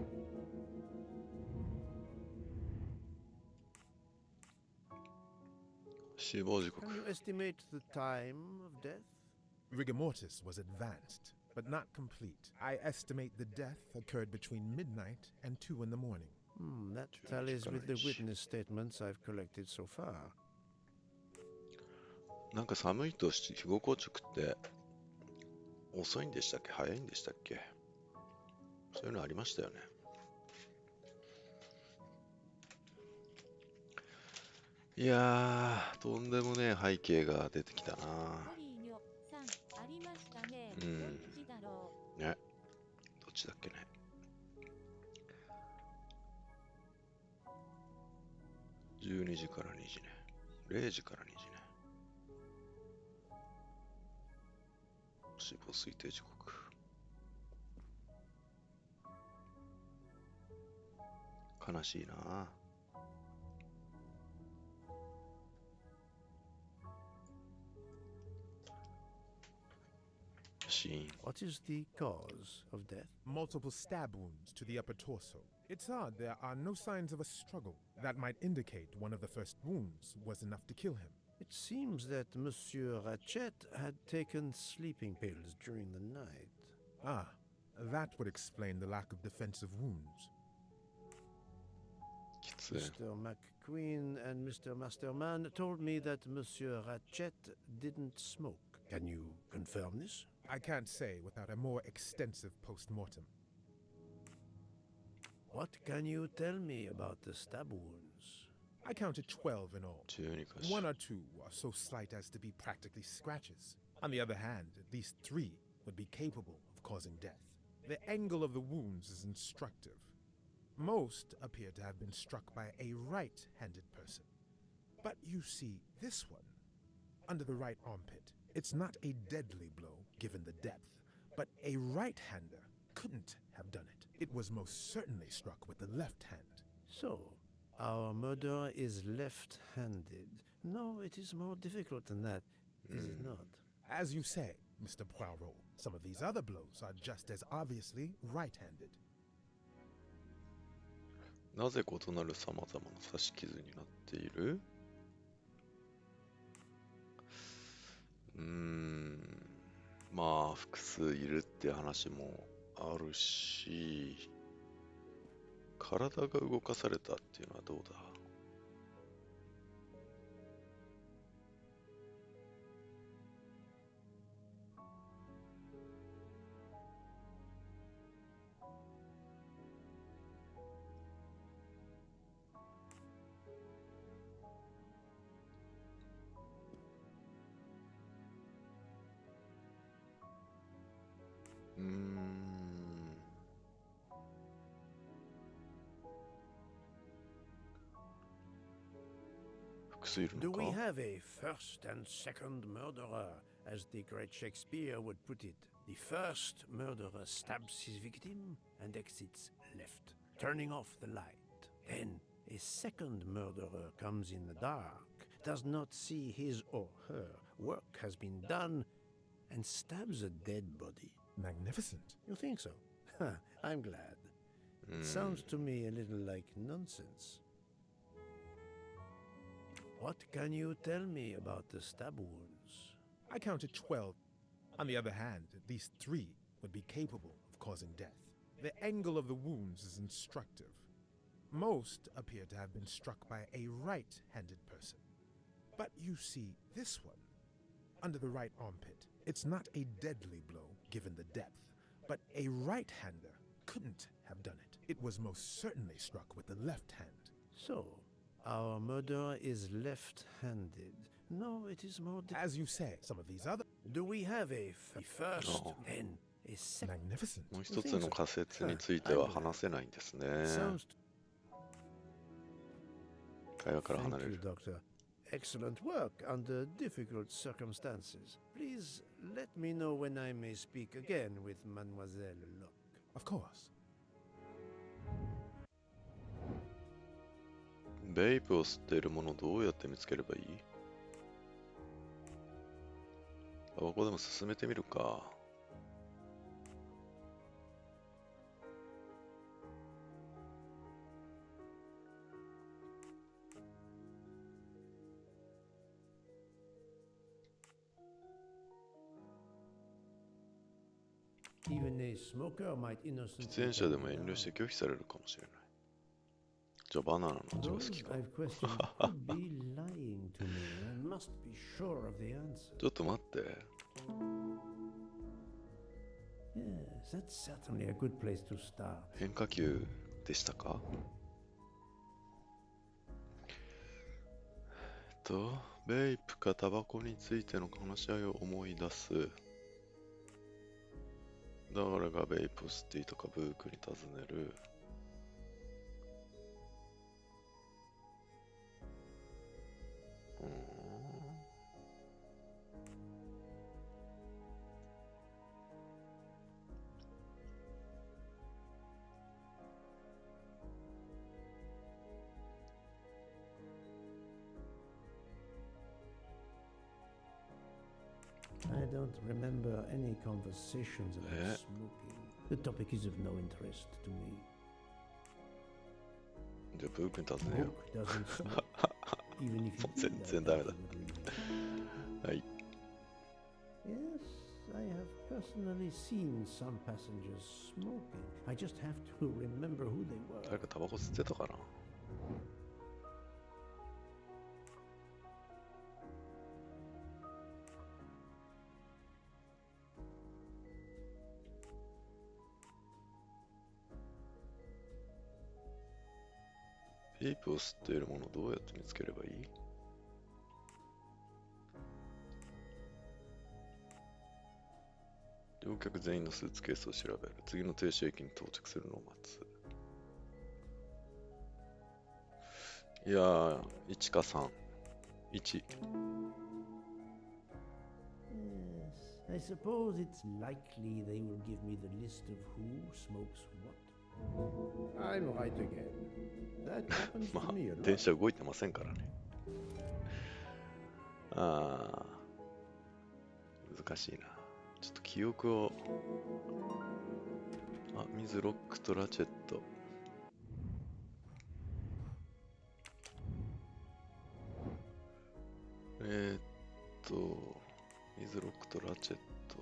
Can you estimate the time of death? Rigor mortis was advanced, but not complete. I estimate the death occurred between midnight and 2 in the morning. That tallies with the witness statements I've collected so far. なんか寒いと肥後硬直って遅いんでしたっけ早いんでしたっけそういうのありましたよね。いやー、とんでもねえ背景が出てきたな。うん。ね。どっちだっけね。12時から2時ね。0時から2時ね。死亡推定時刻。悲しいな。What is the cause of death? Multiple stab wounds to the upper torso. It's odd there are no signs of a struggle. That might indicate one of the first wounds was enough to kill him. It seems that Monsieur Ratchet had taken sleeping pills during the night. Ah, that would explain the lack of defensive wounds. Mr. McQueen and Mr. Masterman told me that Monsieur Ratchet didn't smoke. Can you confirm this? I can't say without a more extensive post-mortem. What can you tell me about the stab wounds? I counted 12 in all. 1 or 2 are so slight as to be practically scratches. On the other hand, at least 3 would be capable of causing death. The angle of the wounds is instructive. Most appear to have been struck by a right-handed person. But you see this one, under the right armpit. It's not a deadly blow, given the depth, but a right-hander couldn't have done it. It was most certainly struck with the left hand. So, our murderer is left-handed. No, it is more difficult than that, is it not? As you say, Mr. Poirot, some of these other blows are just as obviously right-handed. なぜ異なる様々な刺し傷になっている？まあ複数いるって話もあるし、体が動かされたっていうのはどうだ？Do we have a first and second murderer, as the great Shakespeare would put it? The first murderer stabs his victim and exits left, turning off the light. Then a second murderer comes in the dark, does not see his or her work has been done, and stabs a dead body. Magnificent. You think so? I'm glad. It sounds to me a little like nonsense. What can you tell me about the stab wounds? I counted 12. On the other hand, at least 3 would be capable of causing death. The angle of the wounds is instructive. Most appear to have been struck by a right-handed person. But you see this one, under the right armpit. It's not a deadly blow, given the depth, but a right-hander couldn't have done it. It was most certainly struck with the left hand. So, our murderer is left-handed. No, it is more... As you say, some of these other... Do we have a first, then a second? Magnificent. もう一つの仮説については話せないんですね。会話から離れる。 Thank you, Doctor. Excellent work under difficult circumstances. Please let me know when I may speak again with Mademoiselle Locke. Of course. ベイプを吸っているものをどうやって見つければいい？ここでも進めてみるか。喫煙者でも遠慮して拒否されるかもしれない。じゃあバナナの味が好きか。ちょっと待って。変化球でしたか？ベイプかタバコについての話し合いを思い出す。誰がベイプを吸っていたかブークに尋ねる。I don't remember any conversations about smoking. The topic is of no interest to me. じゃあブークに尋ねよう。 Book doesn't smoke. Even if 全然ダメだ。はい。Yes, I have personally seen some passengers smoking. I just have to remember who they were. 誰かタバコ吸ってたかな？ベイプを吸っているものをどうやって見つければいい？乗客全員のスーツケースを調べる。次の停止駅に到着するのを待つ。いやー、1か3。1。Yes, I suppose it's likely they will give me the list of who smokes what. I'm right again. That happens to me a lot. 電車動いてませんからね。難しいな。ちょっと記憶を。水ロックとラチェット。水ロックとラチェット。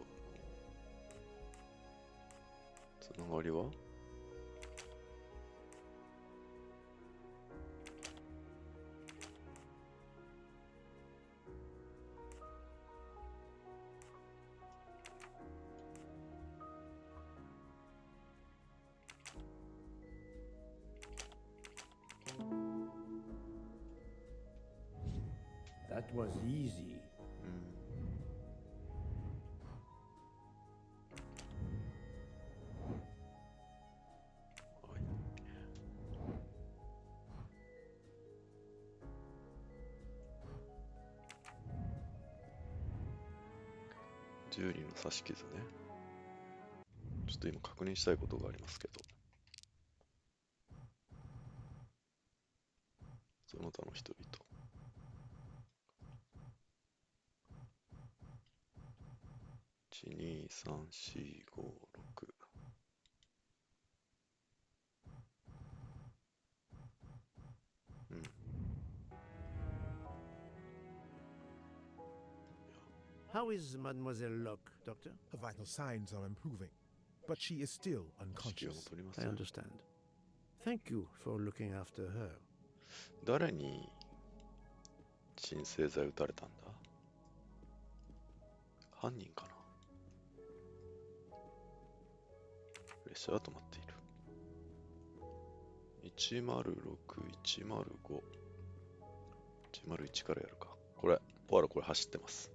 つながりはThat was easy. 10人の刺し傷ね。ちょっと今確認したいことがありますけど。その他の人々。1、2、3、4、5、6。うん。How is Mademoiselle Locke, Doctor? Her vital signs are improving, but she is still unconscious. I understand. Thank you for looking after her. 誰に鎮静剤打たれたんだ？犯人かな？列車は止まっている。106、105。101からやるか。これ、ポアロこれ走ってます。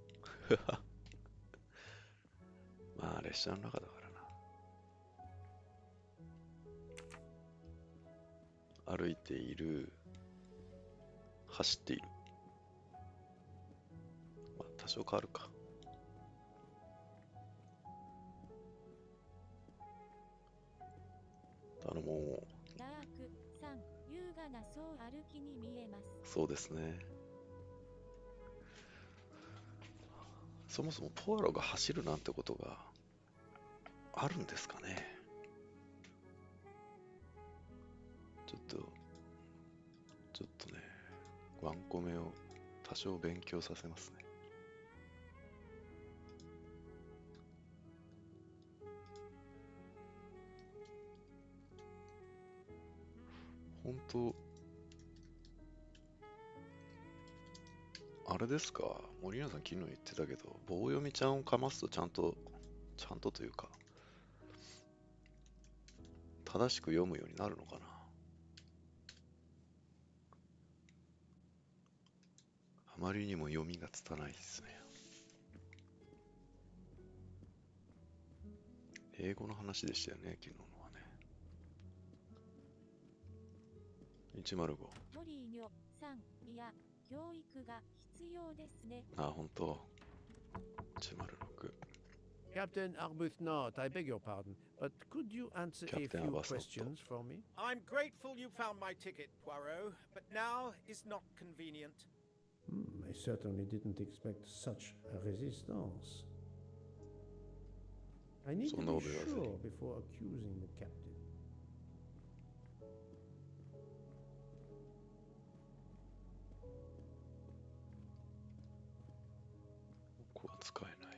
まあ列車の中だからな。歩いている。走っている。まあ多少変わるか。頼もう。ダークさん、優雅なそう歩きに見えます。そうですね。そもそもポアロが走るなんてことがあるんですかね。ちょっとね、ワンコメを多少勉強させますね。本当あれですか、森永さん昨日言ってたけど、棒読みちゃんをかますとちゃんとというか、正しく読むようになるのかな。あまりにも読みが拙いですね。英語の話でしたよね、昨日のはね。105。モリーニョさん、いや、教育が必要ですね。あ、本当。106。Captain Arbuthnot, I beg your pardon, but could you answer a few questions for me? I'm grateful you found my ticket, Poirot, but now is not convenient. I certainly didn't expect such a resistance. I need to be sure before accusing the captain. ここは使えない。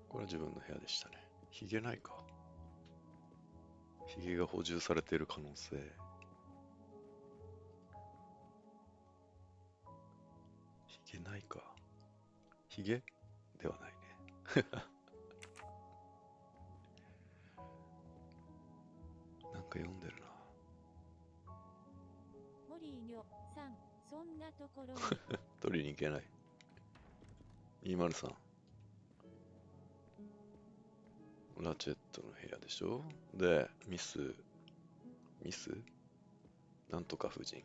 これは自分の部屋でしたね。ヒゲないか。ヒゲが補充されている可能性。ヒゲないか。ヒゲではないね。なんか読んでるな。モリーニョさん、そんなところに取りに行けない。203。ラチェットの部屋でしょ。で、ミスなんとか夫人。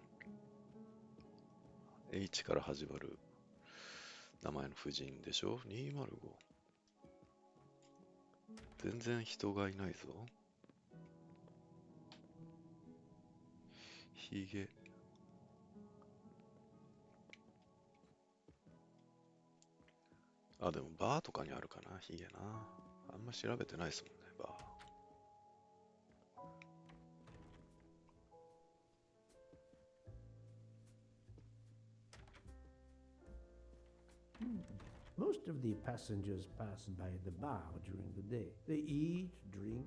H から始まる名前の夫人でしょ。205。全然人がいないぞ。ヒゲ。あ、でもバーとかにあるかな、ヒゲな。あんま調べてないですもんね、バー。Most of the passengers pass by the bar during the day. They eat, drink,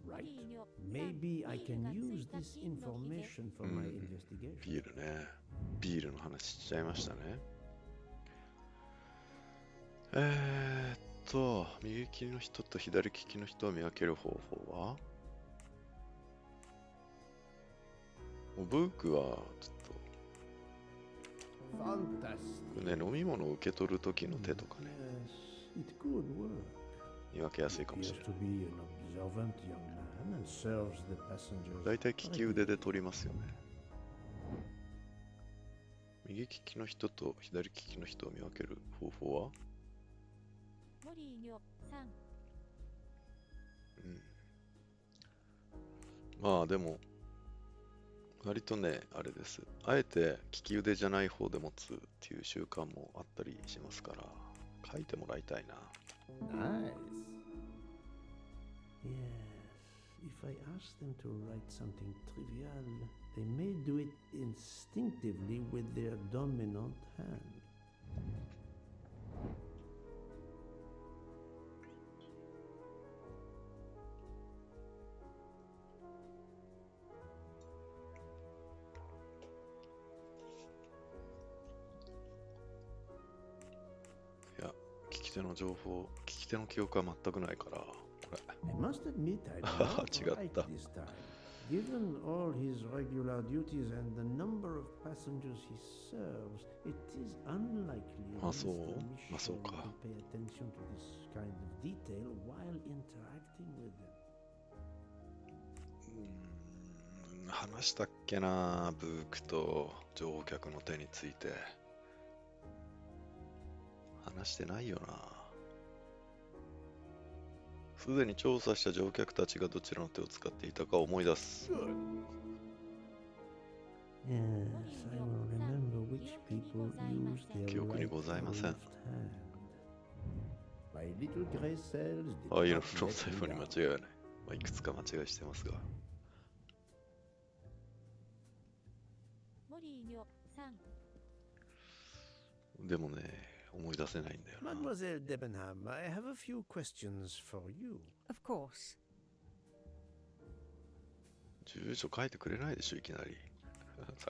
write. Maybe I can use this information for my investigation. ビールね。ビールの話しちゃいましたね。右利きの人と左利きの人を見分ける方法は、もうブークはちょっとね、飲み物を受け取る時の手とかね、見分けやすいかもしれない。だいたい利き腕で取りますよね。右利きの人と左利きの人を見分ける方法は、まあでも割とね、あれです。あえて利き腕じゃない方で持つっていう習慣もあったりしますから、書いてもらいたいな。Nice. Yes, if I ask them to write something trivial, they may do it instinctively with their dominant hand.利き手の情報、利き手の記憶は全くないから、これ。I must admit I did not write this time. Given all his regular duties and the number of passengers he serves, it is unlikely Mr. Michel to pay attention to this kind of detail while interacting with them. 話したっけな、ブークと乗客の手について。話してないよな。すでに調査した乗客たちがどちらの手を使っていたかを思い出す。記憶にございません。ああいうのの財布に間違いはない。まあ、いくつか間違いしてますが。でもね、思い出せないんだよな。Mademoiselle Debenham, I have a few questions for you. Of course. 住所書いてくれないでしょ、いきなり。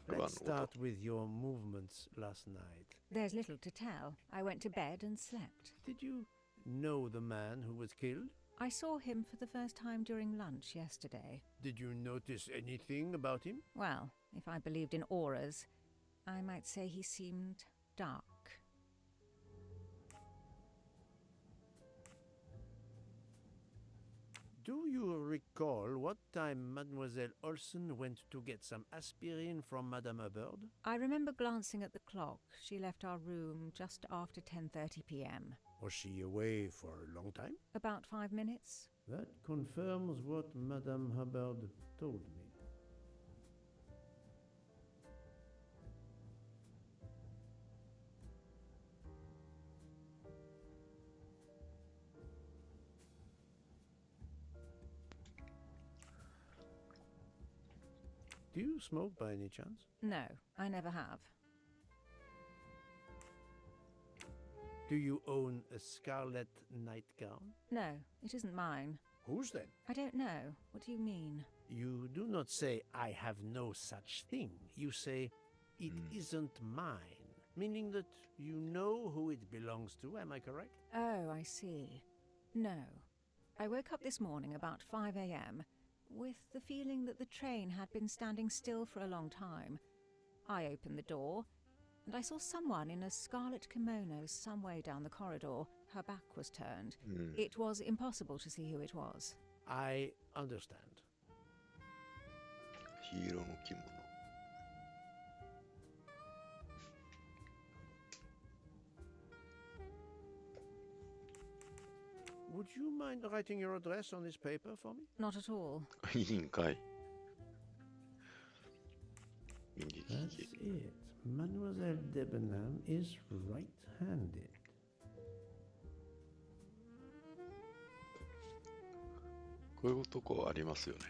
Let's start with your movements last night. There's little to tell. I went to bed and slept. Did you know the man who was killed? I saw him for the first time during lunch yesterday. Did you notice anything about him? Well, if I believed in auras, I might say he seemed dark. Do you recall what time Mademoiselle Olsen went to get some aspirin from Madame Hubbard? I remember glancing at the clock. She left our room just after 10:30 p.m. Was she away for a long time? About 5 minutes. That confirms what Madame Hubbard told me. Do you smoke by any chance? No, I never have. Do you own a scarlet nightgown? No, it isn't mine. Whose then? I don't know. What do you mean? You do not say, I have no such thing. You say, it isn't mine. Meaning that you know who it belongs to, am I correct? Oh, I see. No. I woke up this morning about 5 a.m. with the feeling that the train had been standing still for a long time. I opened the door, and I saw someone in a scarlet kimono some way down the corridor. Her back was turned. It was impossible to see who it was. I understand. 黄色の着物。Would you mind writing your address on this paper for me? Not at all. いいんかい。右利 That's き。it. Mademoiselle Debenham is right-handed. こういうとこありますよね。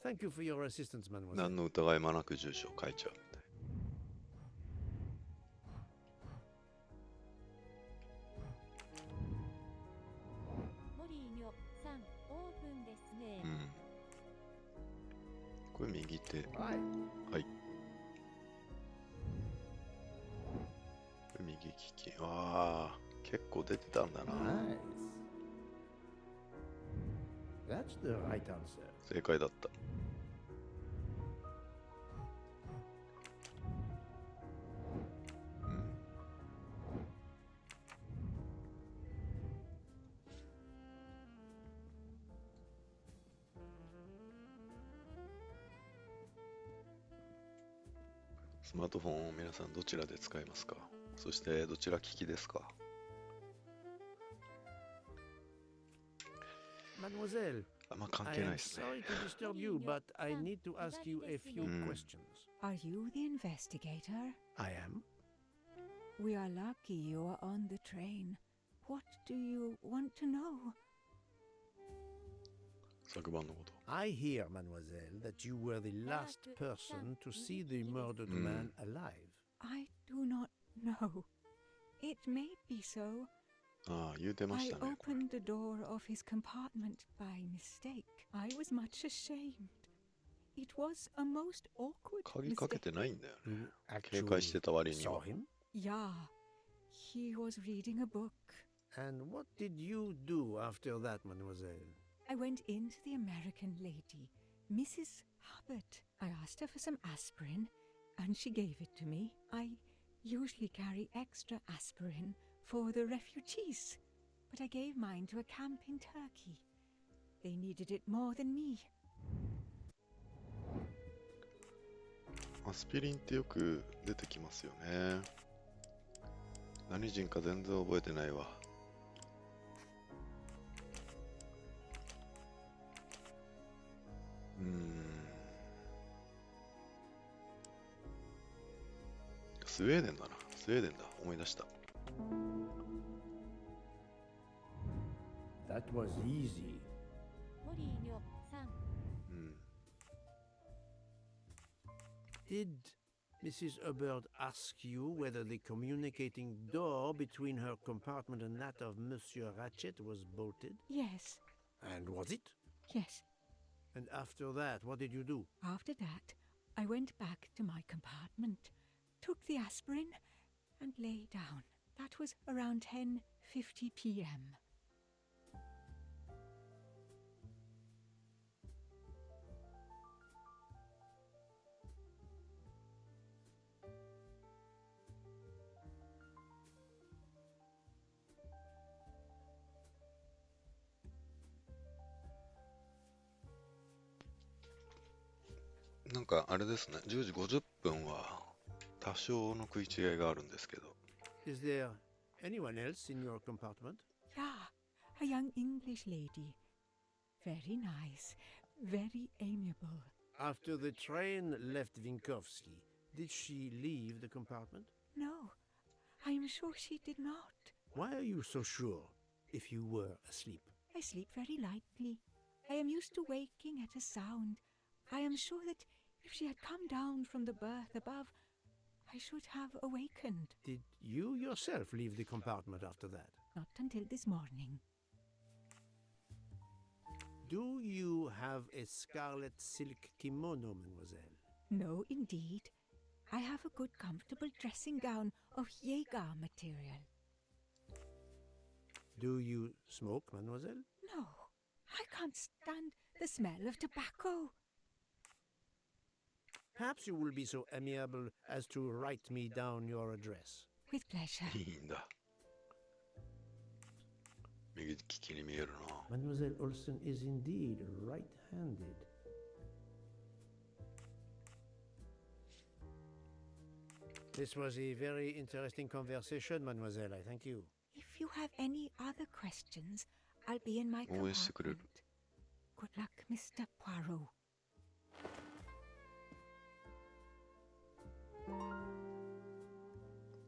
Thank you for your assistance, mademoiselle. 何の疑いもなく住所を書いちゃうみたい。モリーニョさん、オープンですね。うん。これ右手。はい。はい。これ右利き。ああ、結構出てたんだな。Nice. That's the right answer. 正解だった。スマートフォンを皆さんどちらで使いますか？そしてどちら利きですか？ Mademoiselle, あんま関係 I ない am ですね。 sorry to disturb you, but I need to ask you a few questions. Are you the investigator? I am. We are lucky you are on the train. What do you want to know? 昨晩のこと。I hear, mademoiselle, that you were the last person to see the murdered man alive. I do not know. It may be so. ああ、言うてまし I たね。 opened the door of his compartment by mistake. I was much ashamed. It was a most awkward 鍵かけて mistake. ないんだよね。 You 警戒して actually た割に saw は。 him? Yeah, he was reading a book. And what did you do after that, mademoiselle? I went in to the American lady, Mrs. Hubbard. I asked her for some aspirin, and she gave it to me. I usually carry extra aspirin for the refugees, but I gave mine to a camp in Turkey. They needed it more than me. アスピリンってよく出てきますよね。何人か全然覚えてないわ。スウェーデンだな。スウェーデンだ。思い出した。That was easy. モリーニョさん、 Did Mrs. Hubbard ask you whether the communicating door between her compartment and that of Monsieur Ratchet was bolted? Yes, And was it? yes. And after that, what did you do? After that, I went back to my compartment, took the aspirin, and lay down. That was around 10:50 p.m. .なんかあれですね。10時50分は多少の食い違いがあるんですけど。Is there anyone else in your compartment? Yeah, a young English lady. Very nice, very amiable. After the train left Vinkovsky, did she leave the compartment? No, I am sure she did not. Why are you so sure if you were asleep? I sleep very lightly. I am used to waking at a sound. I am sure that if she had come down from the berth above, I should have awakened. Did you yourself leave the compartment after that? Not until this morning. Do you have a scarlet silk kimono, mademoiselle? No, indeed. I have a good, comfortable dressing gown of Jaeger material. Do you smoke, mademoiselle? No, I can't stand the smell of tobacco. Perhaps you will be so amiable as to write me down your address. With pleasure. いいんだ。右利きに見えるな。Mademoiselle Olsen is indeed right-handed. This was a very interesting conversation, mademoiselle. I thank you. If you have any other questions, I'll be in my 応援してくれる。 compartment. Good luck, Mr. Poirot.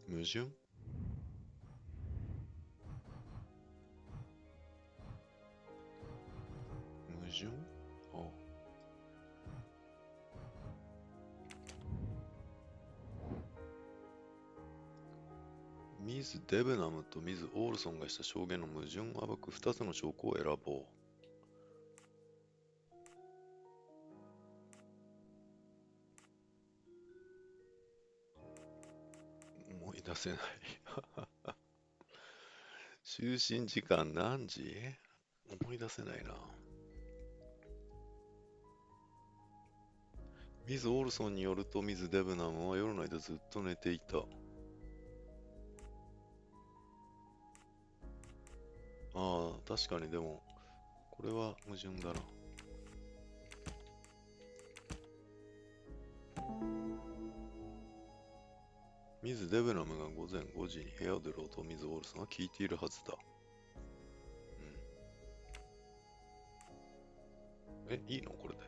矛盾？矛盾？ミズ・デブナムとミズ・オールソンがした証言の矛盾を暴く2つの証拠を選ぼう。思い出せない。就寝時間何時？思い出せないな。ミズ・オールソンによるとミズ・デブナムは夜の間ずっと寝ていた。ああ、確かにでも、これは矛盾だな。ミズ・デブナムが午前5時に部屋を出る音をミズ・オールソンは聞いているはずだ。いいのこれで。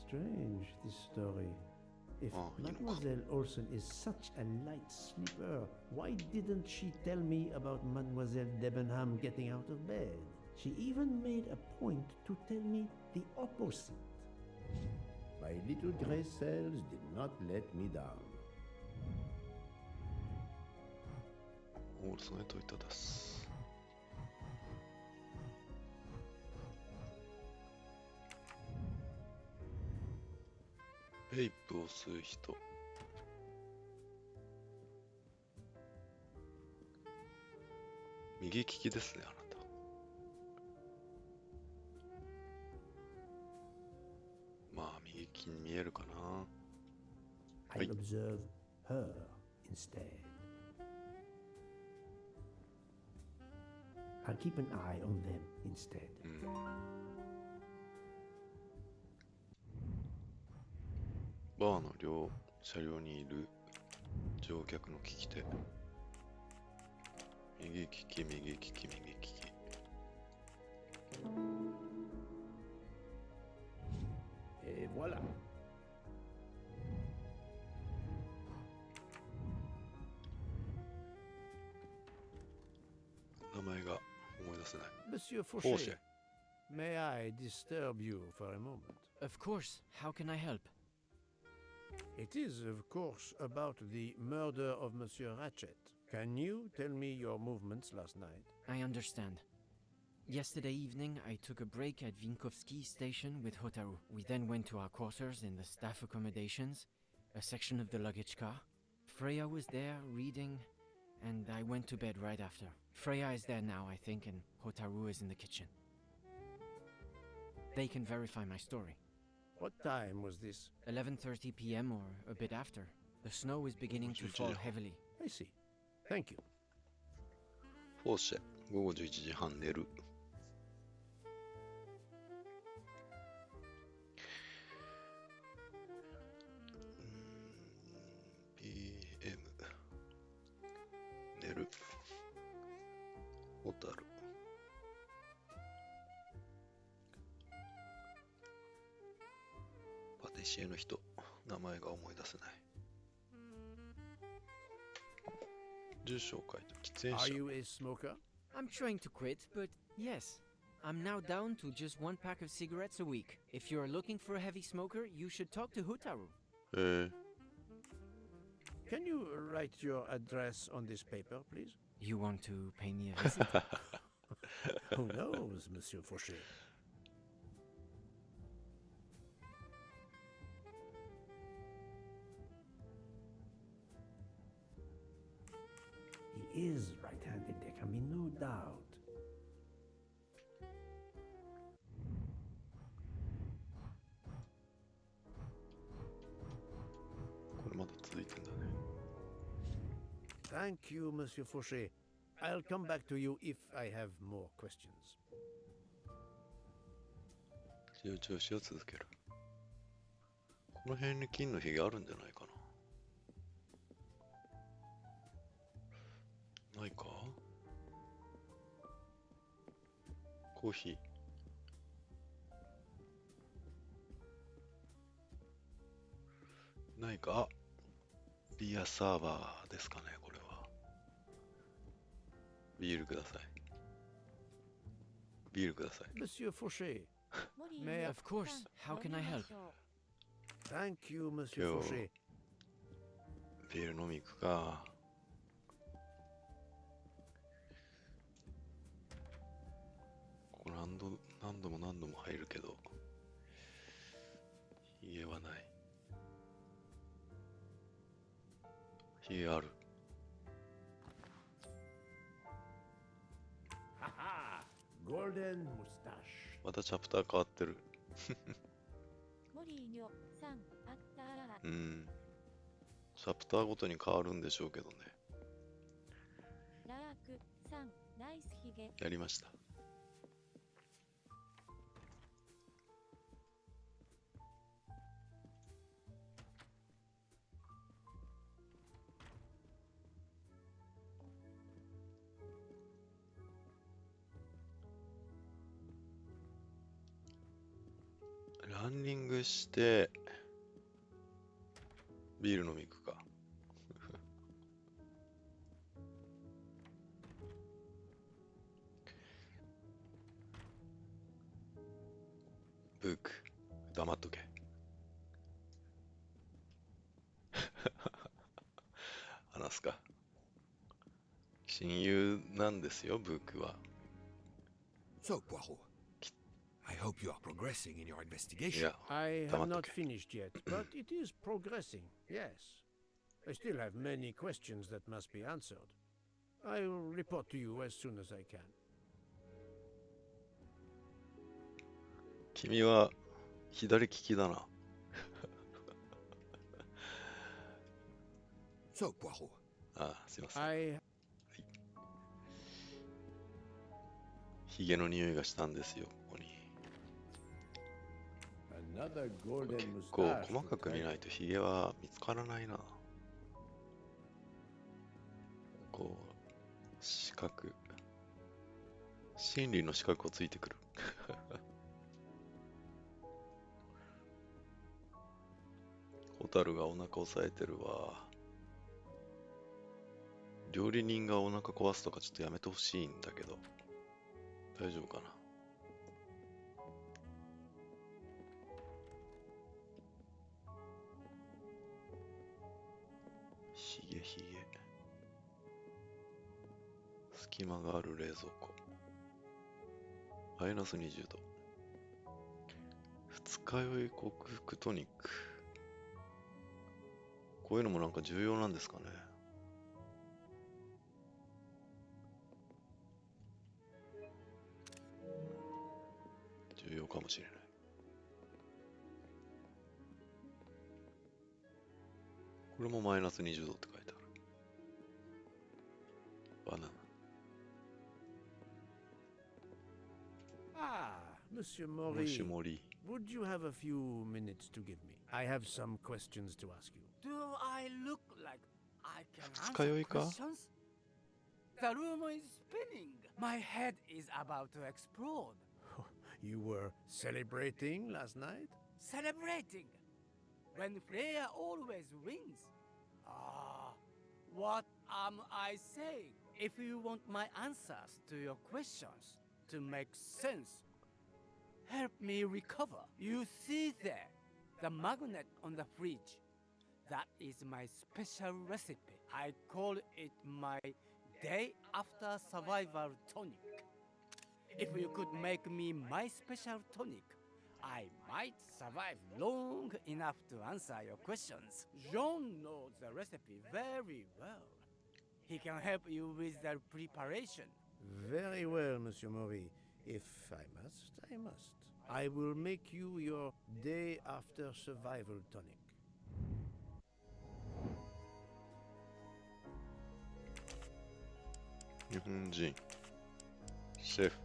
Strange, this story. If Mademoiselle Olsen is such a light sleeper, why didn't she tell me about Mademoiselle Debenham getting out of bed? She even made a point to tell me the opposite. My little gray cells did not let me down. オールソンへといただす。ベイプを吸う人。右利きですね、あなた。まあ、右利きに見えるかな。I observe her instead. I'll keep an eye on them instead. バーの両車両にいる乗客の利き手。右利き、右利き、右利き。Et voilà. 名前が思い出せない。Monsieur Fauchet, may I disturb you for a moment? Of course. How can I help? It is, of course, about the murder of Monsieur Ratchet. Can you tell me your movements last night? I understand. Yesterday evening, I took a break at Vinkovsky station with Hotaru. We then went to our quarters in the staff accommodations, a section of the luggage car. Freya was there, reading, and I went to bed right after. Freya is there now, I think, and Hotaru is in the kitchen. They can verify my story. What time was this? 11:30 p.m. or a bit after. The snow is beginning to fall heavily. I see. Thank you. フォーシェ、午後11時半寝る。PM 寝る。ホタル。パティシエの人、名前が思い出せない。住所を書いて喫煙者。 Are you a smoker? I'm trying to quit, but yes. I'm now down to just one pack of cigarettes a week. If you're looking for a heavy smoker, you should talk to Hotaru. Can you write your address on this paper, please? You want to pay me a visit? Who knows, Monsieur Fauchet? He is right-handed, there can be no doubt. これまだ続いてんだね。Thank you, Monsieur Fauchet. I'll come back to you if I have more questions. 事情聴取を続ける。この辺に金のひげあるんじゃないかな。ないか？コーヒー。ないか？ビアサーバーですかね、これは。ビールください。ビールください。Monsieur Fauchet, may I... Of course. How can I help? Thank you, Monsieur Fauchet. ビール飲み行くか。これ何度も入るけど、ヒゲはない。ヒゲある。またチャプター変わってる。うん。チャプターごとに変わるんでしょうけどね。やりました。ランニングしてビール飲み行くか。ブーク、黙っとけ。話すか。親友なんですよ、ブークは。So, Poirot, I hope you are progressing in your investigation. I have not finished yet, but it is progressing, yes. I still have many questions that must be answered. I will report to you as soon as I can. 君は左利きだな。So, Poirot. あ、すいません。はい。ヒゲの匂いがしたんですよ、ここに。結構細かく見ないとヒゲは見つからないな。こう、四角。心理の四角をついてくる。ホタルがお腹押さえてるわ。料理人がお腹壊すとかちょっとやめてほしいんだけど。大丈夫かな。ひげ。隙間がある冷蔵庫。マイナス20度。二日酔い克服トニック。こういうのもなんか重要なんですかね。重要かもしれない。これもマイナス20度って書いてある。バナナ。Monsieur Maury, would you have a few minutes to give me? I have some questions to ask you. Do I look like I can 二日酔い answer か questions? The room is spinning. My head is about to explode. You were celebrating last night? Celebrating? When Freya always wins. What am I saying? If you want my answers to your questions to make sense, help me recover. You see there, the magnet on the fridge. That is my special recipe. I call it my day after survival tonic. If you could make me my special tonic, I might survive long enough to answer your questions. John knows the recipe very well. He can help you with the preparation. Very well, Monsieur Maury. If I must, I must. I will make you your day after survival tonic. 日本人シェフ。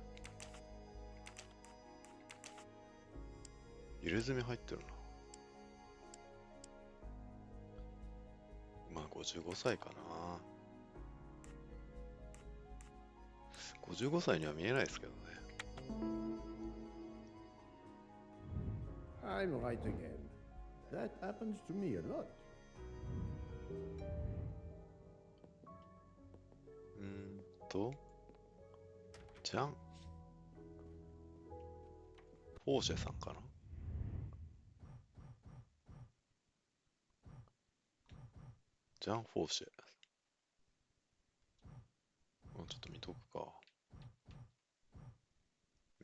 入れ墨入ってるな。まあ55歳かな。55歳には見えないですけどね。I'm right again. That happens to me a lot. じゃん。フォーシェさんかな。ジャン・フォーシェ。ちょっと見とくか。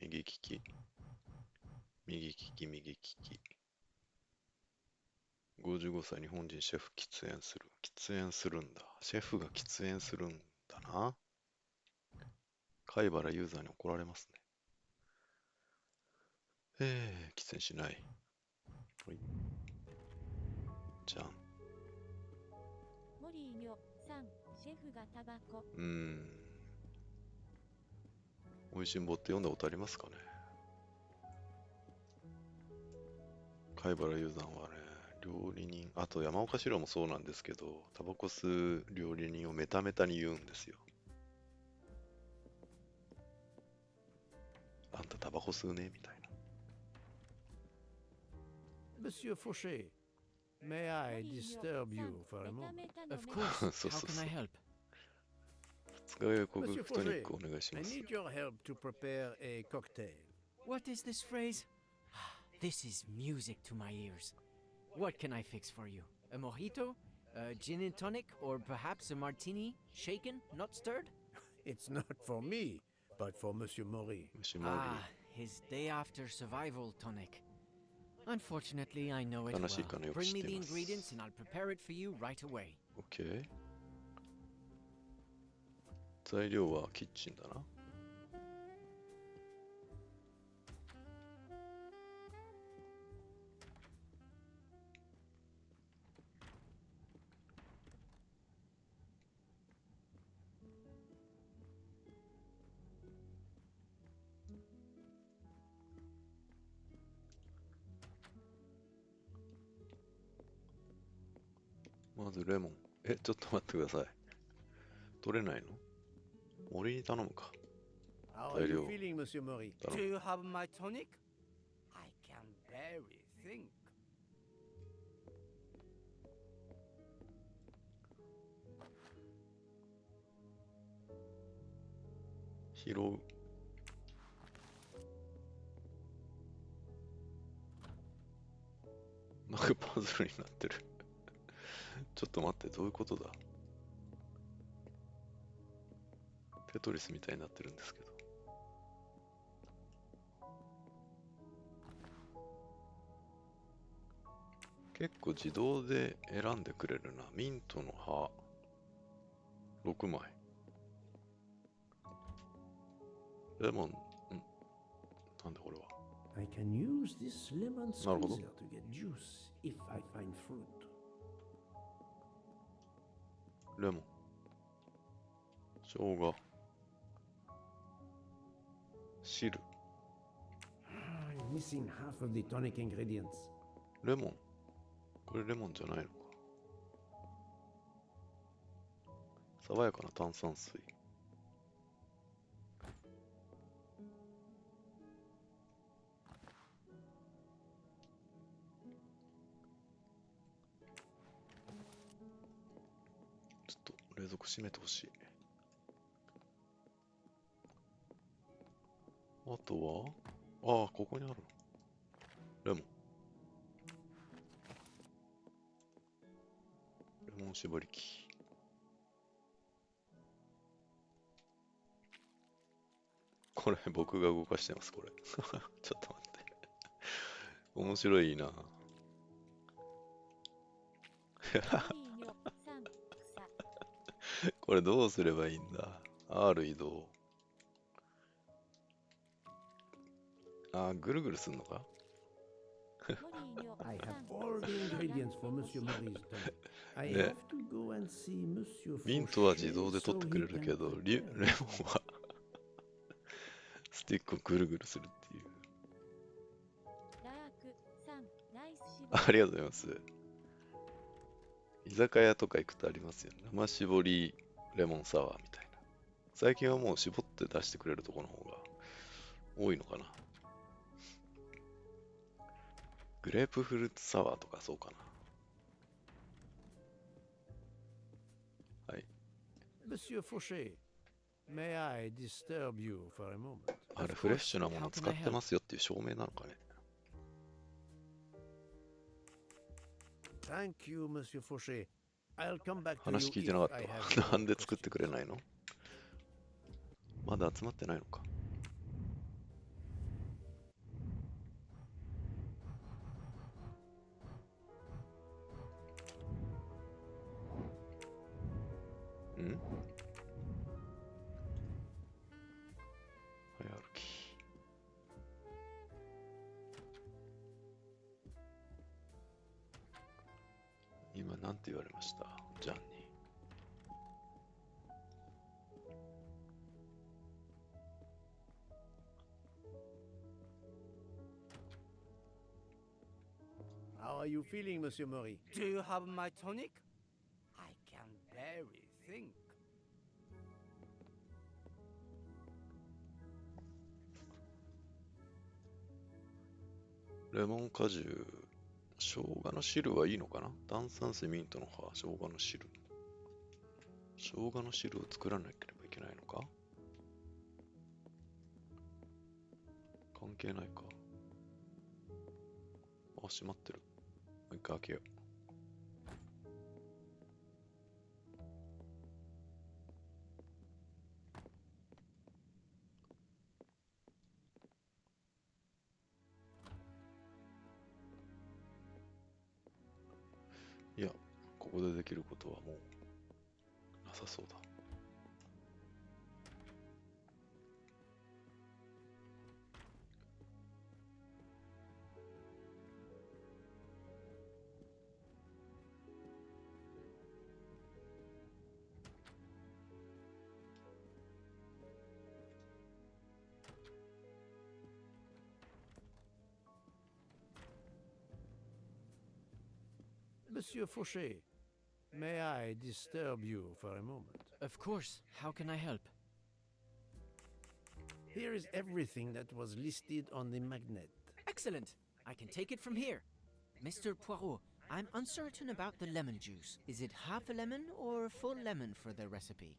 右右利き。右利き、右利き。55歳日本人シェフ喫煙する。喫煙するんだ。シェフが喫煙するんだな。貝原ユーザーに怒られますね。喫煙しない。はい。じゃん。森井魚さん、シェフがタバコ。おいしんぼって読んだことありますかね。貝原雄山はね、料理人、あと山岡四郎もそうなんですけど、タバコ吸う料理人をメタメタに言うんですよ。あんたタバコ吸うねみたいな。Monsieur Fauché, may I disturb you for a moment? Of course. How can I help? 二日酔い克服トニックお願いしま I す。 need your help to prepare a cocktail. What is this phrase? This is music to my ears. What can I fix for you? A mojito? A gin and tonic? Or perhaps a martini? Shaken, not stirred? It's not for me, but for Monsieur Mori. Monsieur Mori. His day after survival tonic. Unfortunately, I know it well. 悲しいかな、よく Bring 知っ me て the います。 ingredients and I'll prepare it for you right away. OK。材料はキッチンだな。まずレモン。ちょっと待ってください。取れないの？森に頼むか。 How are you feeling, Monsieur Mori? Do you have my tonic? I can barely think. 拾う。なんかパズルになってる。ちょっと待って、どういうことだ？テトリスみたいになってるんですけど。結構自動で選んでくれるな。ミントの葉6枚。レモン、なんでこれは。I can use this lemon squeezer to get juice if I find fruit. レモン、生姜、汁。I'm missing half of the tonic ingredients. レモン、これレモンじゃないのか。爽やかな炭酸水。冷蔵庫閉めてほしい。あとは、ここにあるの。レモン。レモン絞り器。これ僕が動かしてます、これ。ちょっと待って。面白いな。これどうすればいいんだ？ R 移動。ぐるぐるすんのか？ I have all the ingredients for Monsieur Mori's tonic. I have to go and see Monsieur Fauché. ミントは自動で取ってくれるけど、レモンはスティックをぐるぐるするっていう。ありがとうございます。居酒屋とか行くとありますよね。生搾りレモンサワーみたいな。最近はもう絞って出してくれるところの方が多いのかな。グレープフルーツサワーとかそうかな。はい。Monsieur Fauché, may I disturb you for a moment? あれフレッシュなもの使ってますよっていう証明なのかね。Thank you, Monsieur Fauché. I'll come back to you 話聞いてなかったわ。なんで作ってくれないの？まだ集まってないのか。ん？早歩き。今なんて言われました？ジャンに。How are you feeling, Monsieur Mori? Do you have my tonic? I can barely think. レモン果汁、生姜の汁はいいのかな？炭酸水ミントの葉、生姜の汁。生姜の汁を作らなければいけないのか？関係ないか。あ、閉まってる。もう一回開けよう。いや、ここでできることはもうなさそうだ。Monsieur Fauché, may I disturb you for a moment? Of course. How can I help? Here is everything that was listed on the magnet. Excellent. I can take it from here. Mr. Poirot, I'm uncertain about the lemon juice. Is it half a lemon or full lemon for the recipe?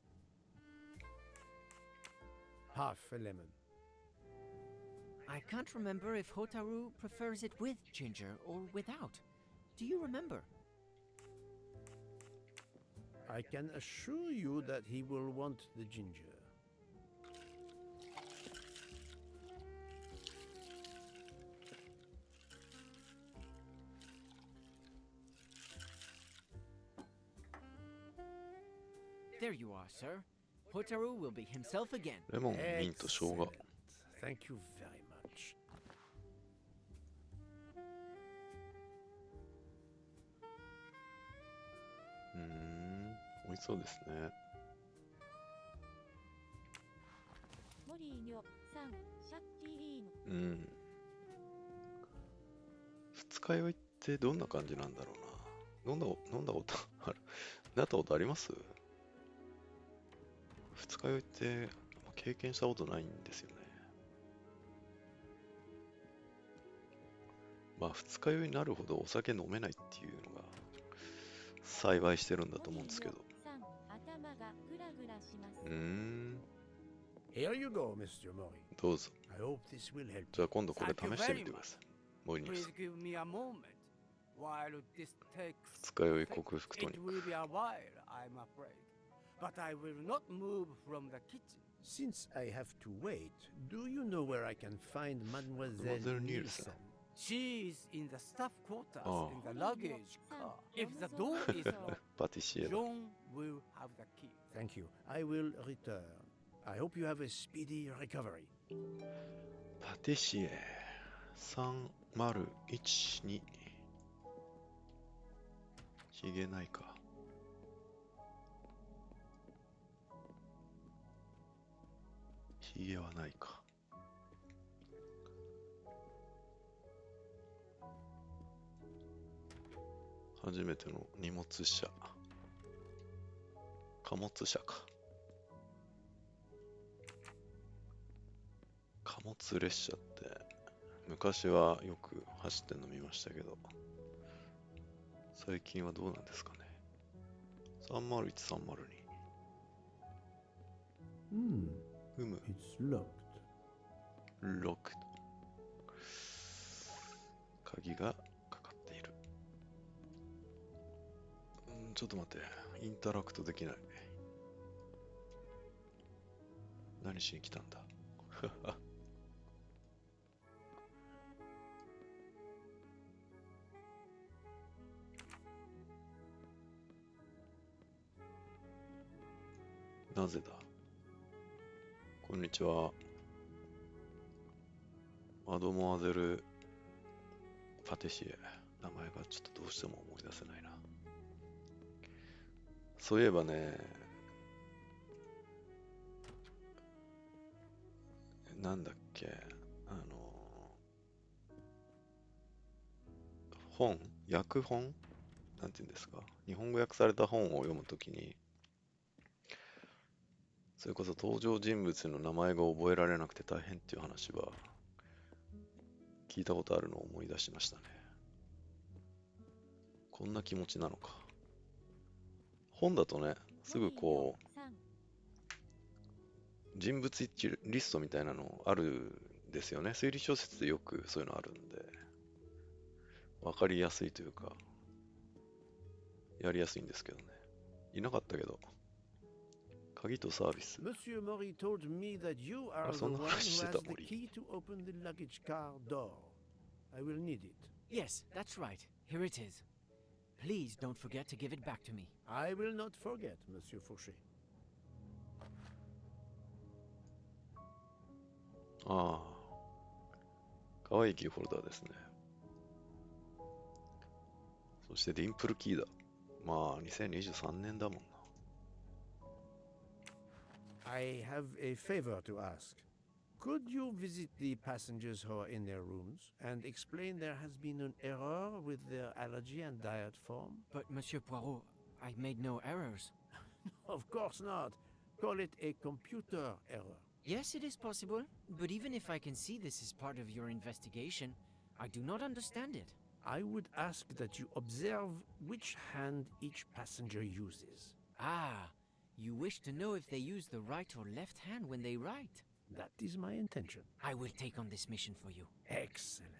Half a lemon. I can't remember if Hotaru prefers it with ginger or without. Do you remember? I can assure you that he will want the ginger. There you are, sir. Hotaru will be himself again. レモン、ミント、生姜。Thank you very much. 美味しそうですね。モリーニョさん、シャッティーノ。二日酔いってどんな感じなんだろうな。飲んだことある？なったことあります？二日酔いって経験したことないんですよね。まあ二日酔いになるほどお酒飲めないっていうのが幸いしてるんだと思うんですけど。Here you go, Mr. Mori. どうぞ。 I hope this will help. じゃあ今度これ試してみてください。モリニューさん。 Please give me a moment while this takes 二日酔い克服トニ It ック。 will be a while, I'm afraid. But I will not move from the kitchen. Since I have to wait, do you know where I can find Mademoiselle Nielsen? She is in the staff quarters Oh. in the luggage car. If the door is locked, パティシエだ。 John will have the key. Thank you. I will return. I hope you have a speedy recovery. パティシエ3012。ひげないか。ひげはないか。初めての荷物車。貨物車か。貨物列車って昔はよく走ってんの見ましたけど、最近はどうなんですかね。301、302。うむ。 It's locked. ロック。鍵がかかっている。ちょっと待って。インタラクトできない。何しに来たんだ。なぜだ。こんにちは。マドモアゼル・パティシエ。名前がちょっとどうしても思い出せないな。そういえばね、なんだっけ、訳本なんていうんですか。日本語訳された本を読むときに、それこそ登場人物の名前が覚えられなくて大変っていう話は聞いたことあるのを思い出しましたね。こんな気持ちなのか。本だとね、すぐこう、人物一致リストみたいなのあるんですよね。推理小説でよくそういうのあるんで、わかりやすいというか、やりやすいんですけどね。いなかったけど。鍵とサービス。Monsieur Mori told me that you are the one who has the key to open the luggage car door. I will need it. Yes, that's right. Here it is. Please don't forget to give it back to me. I will not forget, Monsieur Fauché. ああ。かわいいキーホルダーですね。そしてディンプルキーだ。まあ、2023年だもんな。I have a favor to ask. Could you visit the passengers who are in their rooms and explain there has been an error with their allergy and diet form? But, Monsieur Poirot, I made no errors. Of course not. Call it a computer error. Yes, it is possible, but even if I can see this is part of your investigation, I do not understand it. I would ask that you observe which hand each passenger uses. Ah, you wish to know if they use the right or left hand when they write? That is my intention. I will take on this mission for you. Excellent.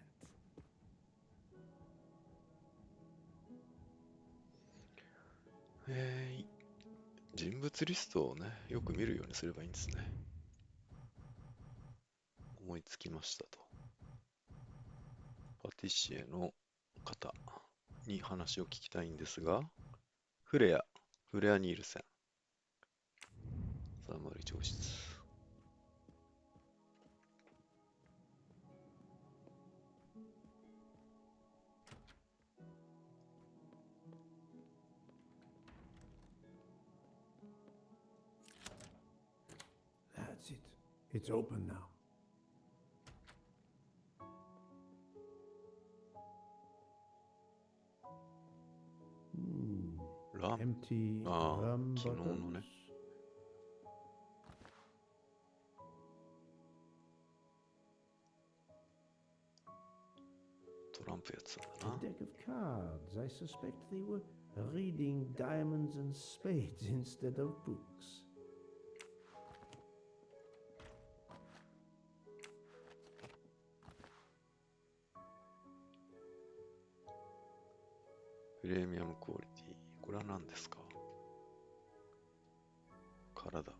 人物リストをね、よく見るようにすればいいんですね。思いつきましたと。パティシエの方に話を聞きたいんですが、フレアニールセン。3割上質。That's it. It's open now. Empty rum bottles. A deck of cards. I suspect they were reading diamonds and spades instead of books. Premium quality. これは何ですか？体。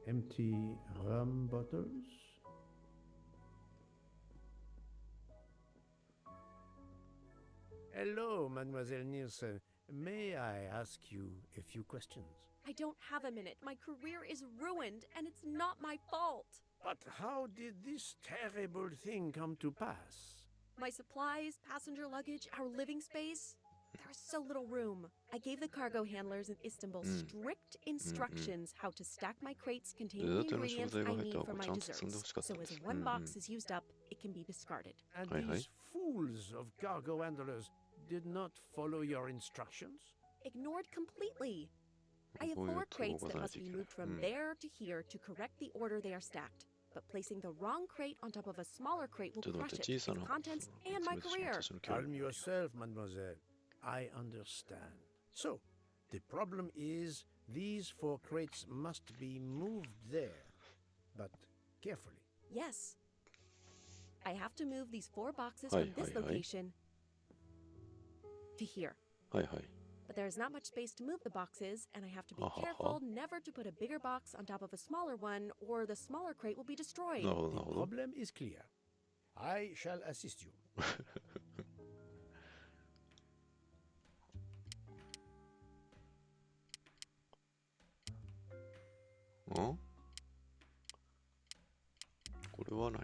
Empty rum bottles. Hello, Mademoiselle Nielsen. May I ask you a few questions? I don't have a minute. My career is ruined, and it's not my fault. But how did this terrible thing come to pass? My supplies, passenger luggage, our living space. There's so little room. I gave the cargo handlers in Istanbul strict instructions how to stack my crates containing the ingredients I need for my desserts. So as one box is used up, it can be discarded. And these fools of cargo handlers did not follow your instructions? Ignored completely. I have 4 crates that must be moved from there to here to correct the order they are stacked. But placing the wrong crate on top of a smaller crate will crush it, its contents, and my career. Calm yourself, mademoiselle. I understand. So, the problem is these 4 crates must be moved there, but carefully. Yes. I have to move these 4 boxes from this location to here. But there is not much space to move the boxes, and I have to be careful never to put a bigger box on top of a smaller one, or the smaller crate will be destroyed. The problem is clear. I shall assist you. これは何？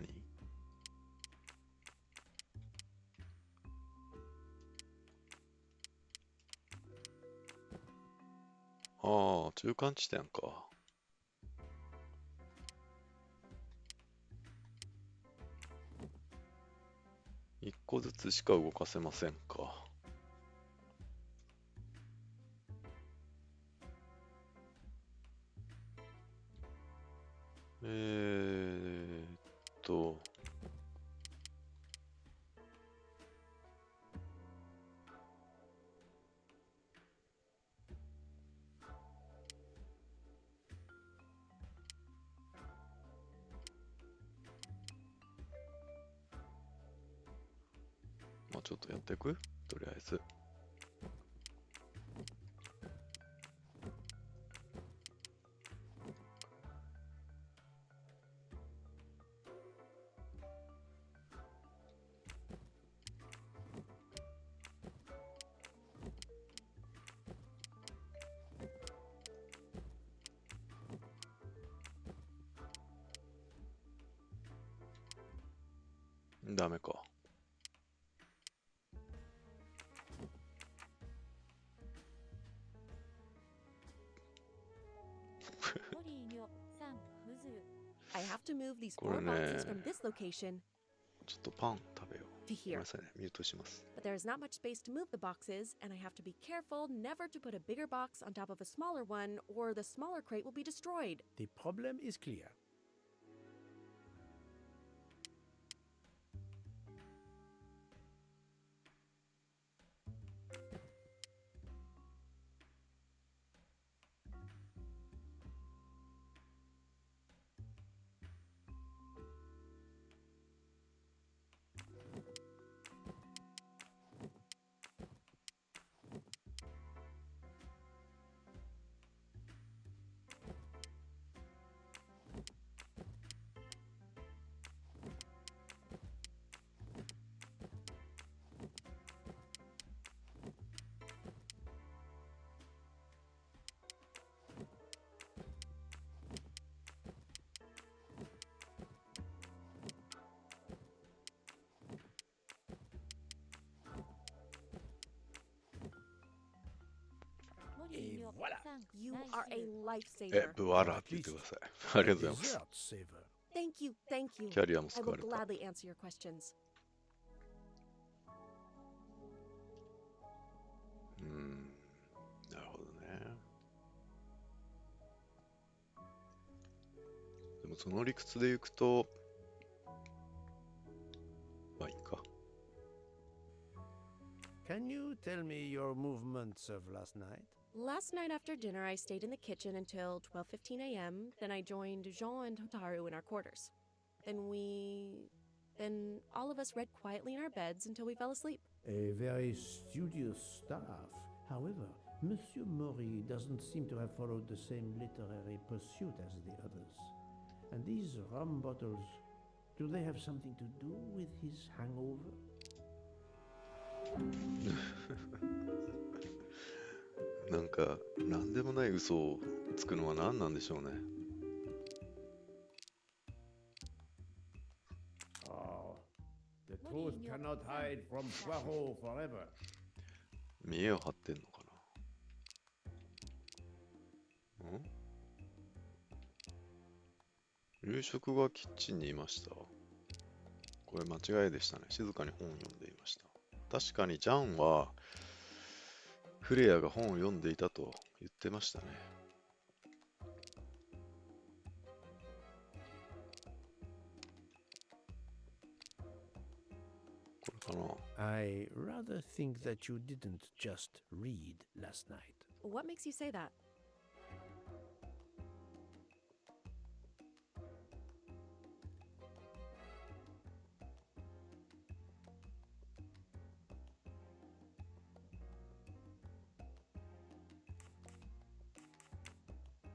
ああ、中間地点か。一個ずつしか動かせませんか。まあちょっとやっていく？とりあえず。ダメか。I have to move these 4 boxes from this location ちょっとパン食べよう。 to ごめん here. なさいね、ミュートします。 But there is not much space to move the boxes, and I have to be careful never to put a bigger box on top of a smaller one, or the smaller crate will be destroyed. The problem is clear. Voilà. You are a lifesaver. ブワラって言ってください。ありがとうございます。 Thank you, thank you. キャリアも I 救わ will れた。 gladly answer your questions. なるほどね。でもその理屈でいくと、まあいいか。Can you tell me your movements of last night? Last night after dinner, I stayed in the kitchen until 12:15 a.m. Then I joined Jean and Hotaru in our quarters. Then all of us read quietly in our beds until we fell asleep. A very studious staff. However, Monsieur Mori doesn't seem to have followed the same literary pursuit as the others. And these rum bottles, do they have something to do with his hangover? なんか、なんでもない嘘をつくのは何なんでしょうね。Oh, the truth cannot hide from Poirot forever. 見栄を張ってんのかな。夕食がキッチンにいました。これ間違いでしたね。静かに本を読んでいました。確かにジャンはフレアが本を読んでいたと言ってましたね。これかな。I rather think that you didn't just read last night. What makes you say that?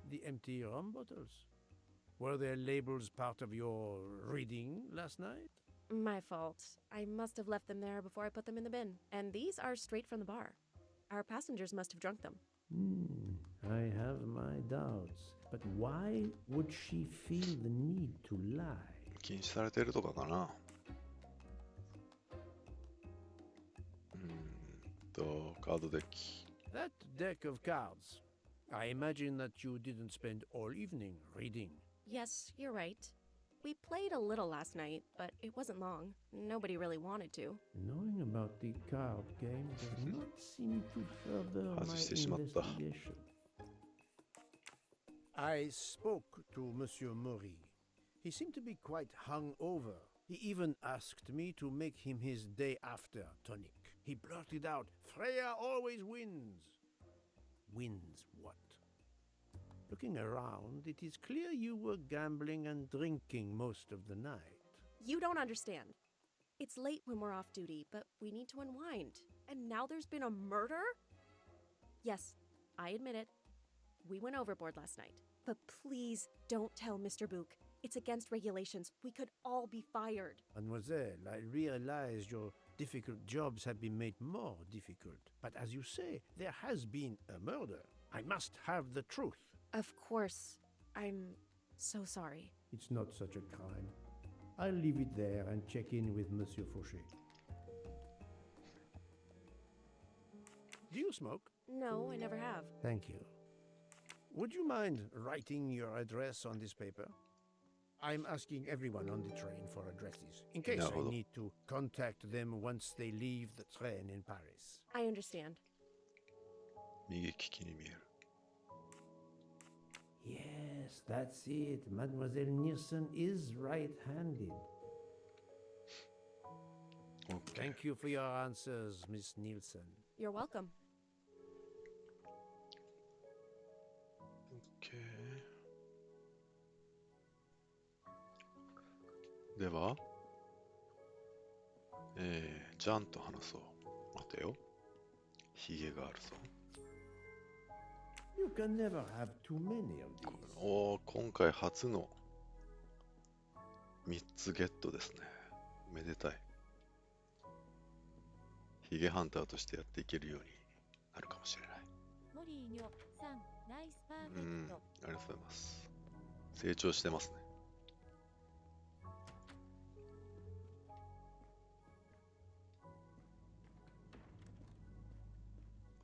The empty rum bottles. Were their labels part of your reading last night? My fault. I must have left them there before I put them in the bin. And these are straight from the bar. Our passengers must have drunk them. I have my doubts. But why would she feel the need to lie? 禁止されてるとかかな。カードデッキ。That deck of cards. I imagine that you didn't spend all evening reading. Yes, you're right. We played a little last night, but it wasn't long. Nobody really wanted to. Knowing about the card game does not seem to further my investigation. I spoke to Monsieur Maury. He seemed to be quite hungover. He even asked me to make him his day after tonic. He blurted out, "Freya always wins." Wins what? Looking around, it is clear you were gambling and drinking most of the night. You don't understand. It's late when we're off duty, but we need to unwind. And now there's been a murder? Yes, I admit it. We went overboard last night. But please don't tell Mr. Book. It's against regulations. We could all be fired. Mademoiselle, I realize your difficult jobs have been made more difficult. But as you say, there has been a murder. I must have the truth. Of course. I'm so sorry. It's not such a crime. I'll leave it there and check in with Monsieur Fauché. Do you smoke? No, I never have. Thank you. Would you mind writing your address on this paper? I'm asking everyone on the train for addresses, in case I need to contact them once they leave the train in Paris. I understand. 右利きに見える。Yes, that's it. Mademoiselle Nielsen is right-handed. Okay. Thank you for your answers, Miss Nielsen. You're welcome. Okay. では、ジャンと話そう。待てよ。ヒゲがあるぞ。You can never have too many of these. おー、今回初の3つゲットですね。めでたい。ヒゲハンターとしてやっていけるようになるかもしれない。モリーニョさん、ナイスパーフェクト。ありがとうございます。成長してますね。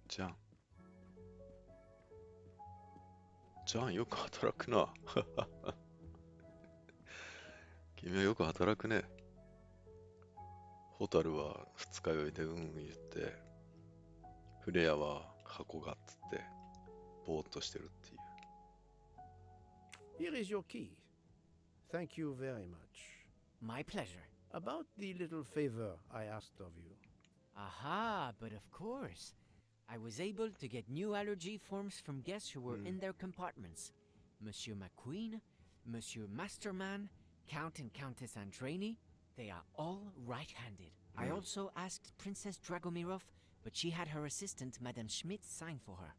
じゃん。じゃん、よく働くな。君はよく働くね。ホタルは二日酔いで言って、フレアは箱がっつって、ぼーっとしてるっていう。Here is your key. Thank you very much. My pleasure. About the little favor I asked of you. Aha, but of course. I was able to get new allergy forms from guests who were in their compartments. Monsieur McQueen, Monsieur Masterman, Count and Countess Andreni, they are all right-handed. I also asked Princess Dragomirov, but she had her assistant, Madame Schmidt, sign for her.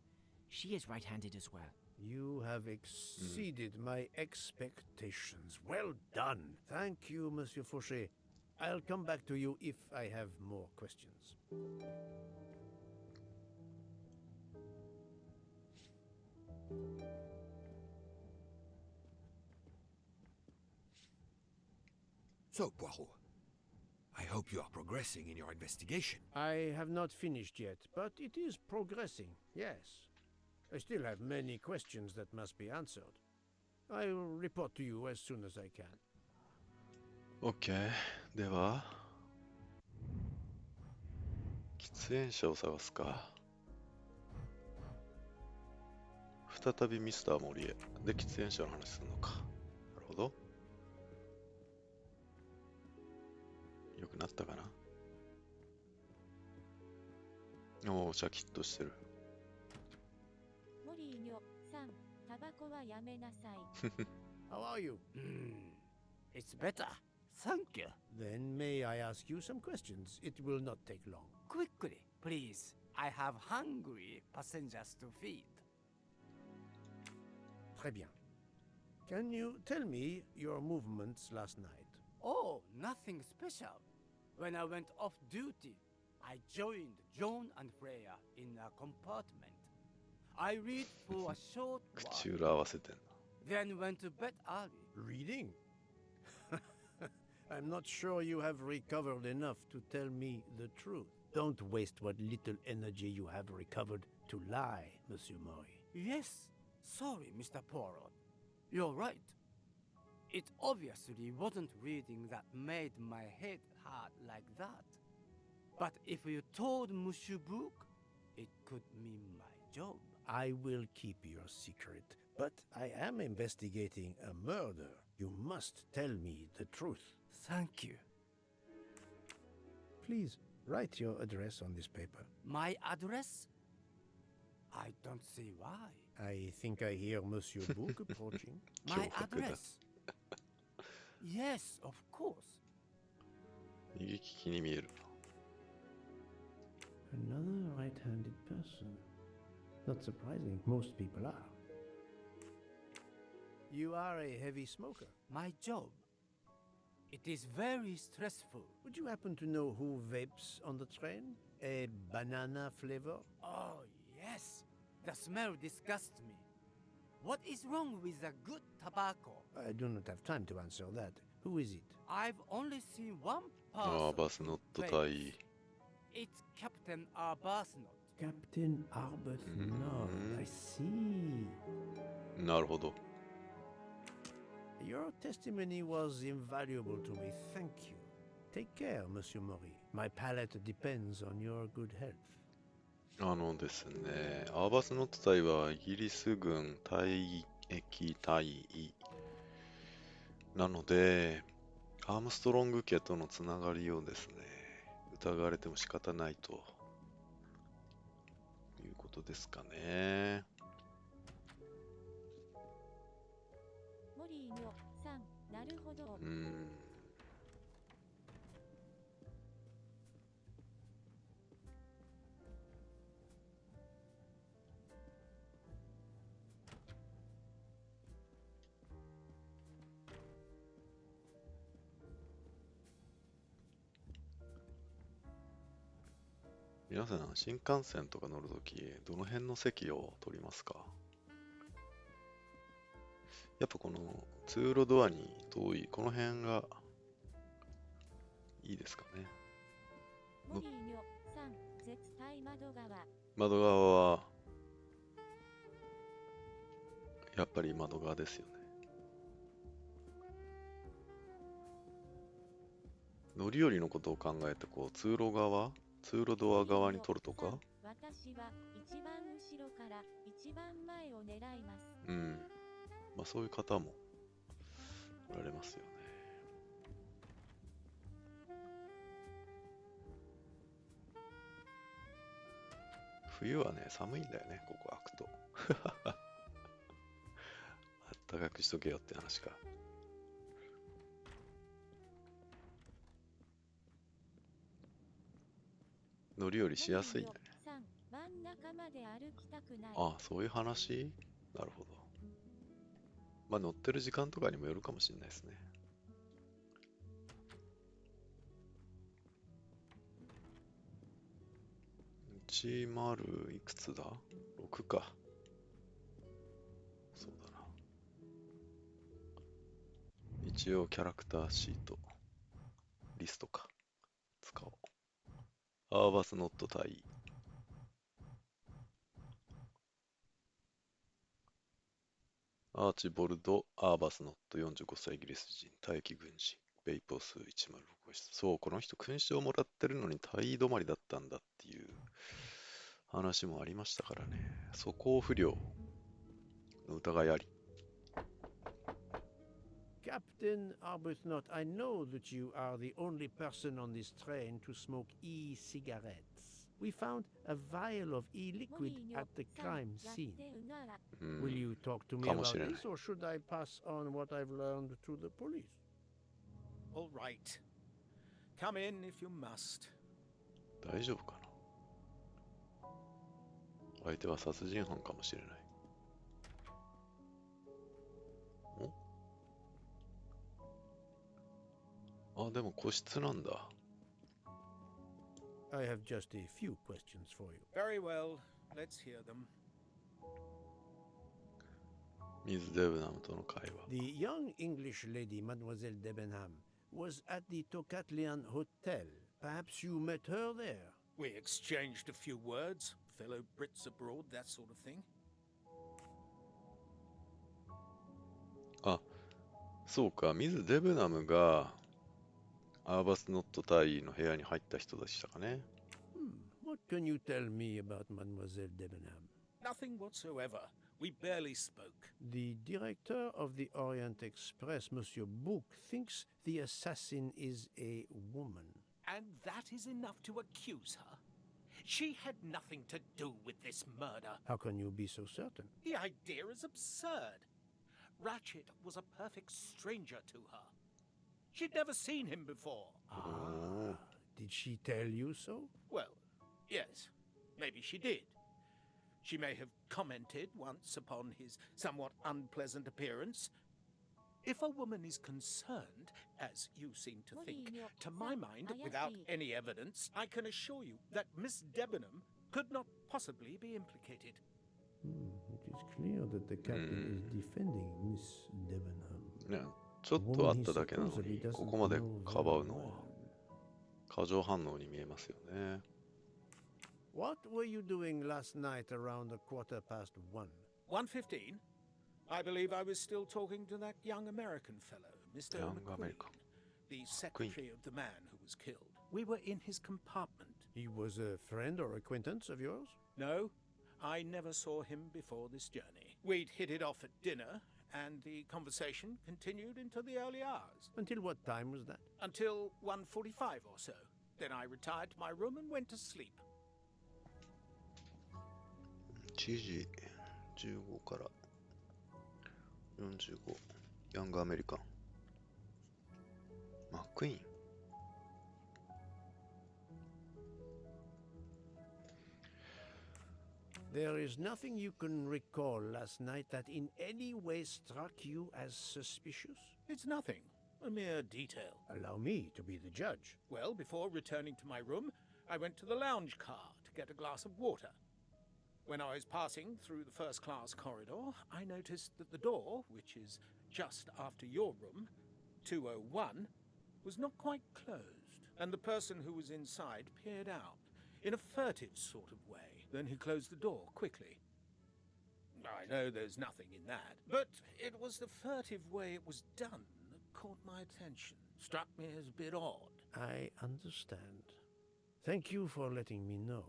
She is right-handed as well. You have exceeded my expectations. Well done. Thank you, Monsieur Fauché. I'll come back to you if I have more questions. So, Poirot, I hope you are progressing in your investigation. I have not finished yet, but it is progressing, yes. I still have many questions that must be answered. I'll report to you as soon as I can. OK。では、喫煙者を探すか。再びミスターモリエで喫煙者の話するのか。なるほど。よくなったかな。おお、シャキッとしてる。モリーニョさん、タバコはやめなさい。How are you? It's better. Thank you. Then may I ask you some questions? It will not take long. Quickly, please. I have hungry passengers to feed. Très bien. Can you tell me your movements last night? Oh, nothing special. When I went off duty, I joined John and Freya in a compartment. I read for a short while. 口裏合わせてん then went to bed early. Reading? I'm not sure you have recovered enough to tell me the truth. Don't waste what little energy you have recovered to lie, Monsieur Mori. Yes, sorry, Mr. Poirot. You're right. It obviously wasn't reading that made my head hurt like that. But if you told Monsieur Book, it could mean my job. I will keep your secret, but I am investigating a murder. You must tell me the truth. Thank you. Please, write your address on this paper. My address? I don't see why. I think I hear Monsieur Book approaching. My address? Yes, of course. 右利きに見える。 Another right-handed person. Not surprising, most people are. You are a heavy smoker. My job. It is very stressful. Would you happen to know who vapes on the train? A banana flavor? Oh, yes. The smell disgusts me. What is wrong with the good tobacco? I do not have time to answer that. Who is it? I've only seen one person. Arbuthnot対 It's Captain Arbuthnot. Captain Arbuthnot. I see. なるほど。 Your testimony was invaluable to me. Thank you. Take care, Monsieur Mori. My palate depends on your good health. ですね、アーバスノット隊はイギリス軍退役隊員なので、アームストロング家とのつながりをですね、疑われても仕方ないということですかね。モリーのさん、なるほど。皆さん、新幹線とか乗るとき、どの辺の席を取りますか？やっぱこの通路ドアに遠い、この辺がいいですかね。モリーニョさん、絶対窓側。窓側は、やっぱり窓側ですよね。乗り降りのことを考えて、こう通路側、通路ドア側に取るとか。私は一番後ろから一番前を狙います。まあそういう方もおられますよね。冬はね、寒いんだよね、ここ開くと。あったかくしとけよって話か。乗り降りしやすいんだね。ああ、そういう話？なるほど。まあ乗ってる時間とかにもよるかもしれないですね。10いくつだ？ 6 か。そうだな。一応キャラクターシート、リストか。使おう。アーバスノット対アーチボルド・アーバスノット45歳イギリス人、退役軍人、ベイポ数106号室。そう、この人勲章をもらってるのに退位止まりだったんだっていう話もありましたからね。素行不良の疑いあり。Captain Arbuthnot, I know that you are the only person on this train to smoke e-cigarettes. We found a vial of e-liquid at the crime scene. Will you talk to me about this, or should I pass on what I've learned to the police? All right. Come in if you must. 大丈夫かな？相手は殺人犯かもしれない。あ、でも個室なんだ。I have just a few questions for you. Very well. Let's hear them. ミズ・デブナムとの会話。 The young English lady, Mademoiselle Debenham, was at the Tocatlian Hotel. Perhaps you met her there. We exchanged a few words, fellow Brits abroad, that sort of thing. あ、そうか、ミズ・デブナムがアーバスノット隊員の部屋に入った人でしたかね。What can you tell me about Mademoiselle Debenham? Nothing whatsoever. We barely spoke. The director of the Orient Express, Monsieur Bouc, thinks the assassin is a woman. And that is enough to accuse her? She had nothing to do with this murder. How can you be so certain? The idea is absurd. Ratchet was a perfect stranger to her. She'd never seen him before. Did she tell you so? Well, yes, maybe she did. She may have commented once upon his somewhat unpleasant appearance. If a woman is concerned, as you seem to think, to my mind, without any evidence, I can assure you that Miss Debenham could not possibly be implicated. It is clear that the captain is defending Miss Debenham. ね、ちょっとあっただけなのに、ここまでかばうのは過剰反応に見えますよね。What were you doing last night around 1:15? 1:15? I believe I was still talking to that young American fellow, Mr. Young McQueen, American. the secretary of the man who was killed. We were in his compartment. He was a friend or acquaintance of yours? No, I never saw him before this journey. We'd hit it off at dinner, and the conversation continued into the early hours. Until what time was that? Until 1:45 or so. Then I retired to my room and went to sleep. 1時15から45、ヤングアメリカン。マックイーン。There is nothing you can recall last night that in any way struck you as suspicious? It's nothing. A mere detail. Allow me to be the judge. Well, before returning to my room, I went to the lounge car to get a glass of water. When I was passing through the first-class corridor, I noticed that the door, which is just after your room, 201, was not quite closed, and the person who was inside peered out in a furtive sort of way. Then he closed the door quickly. I know there's nothing in that, but it was the furtive way it was done that caught my attention. Struck me as a bit odd. I understand. Thank you for letting me know.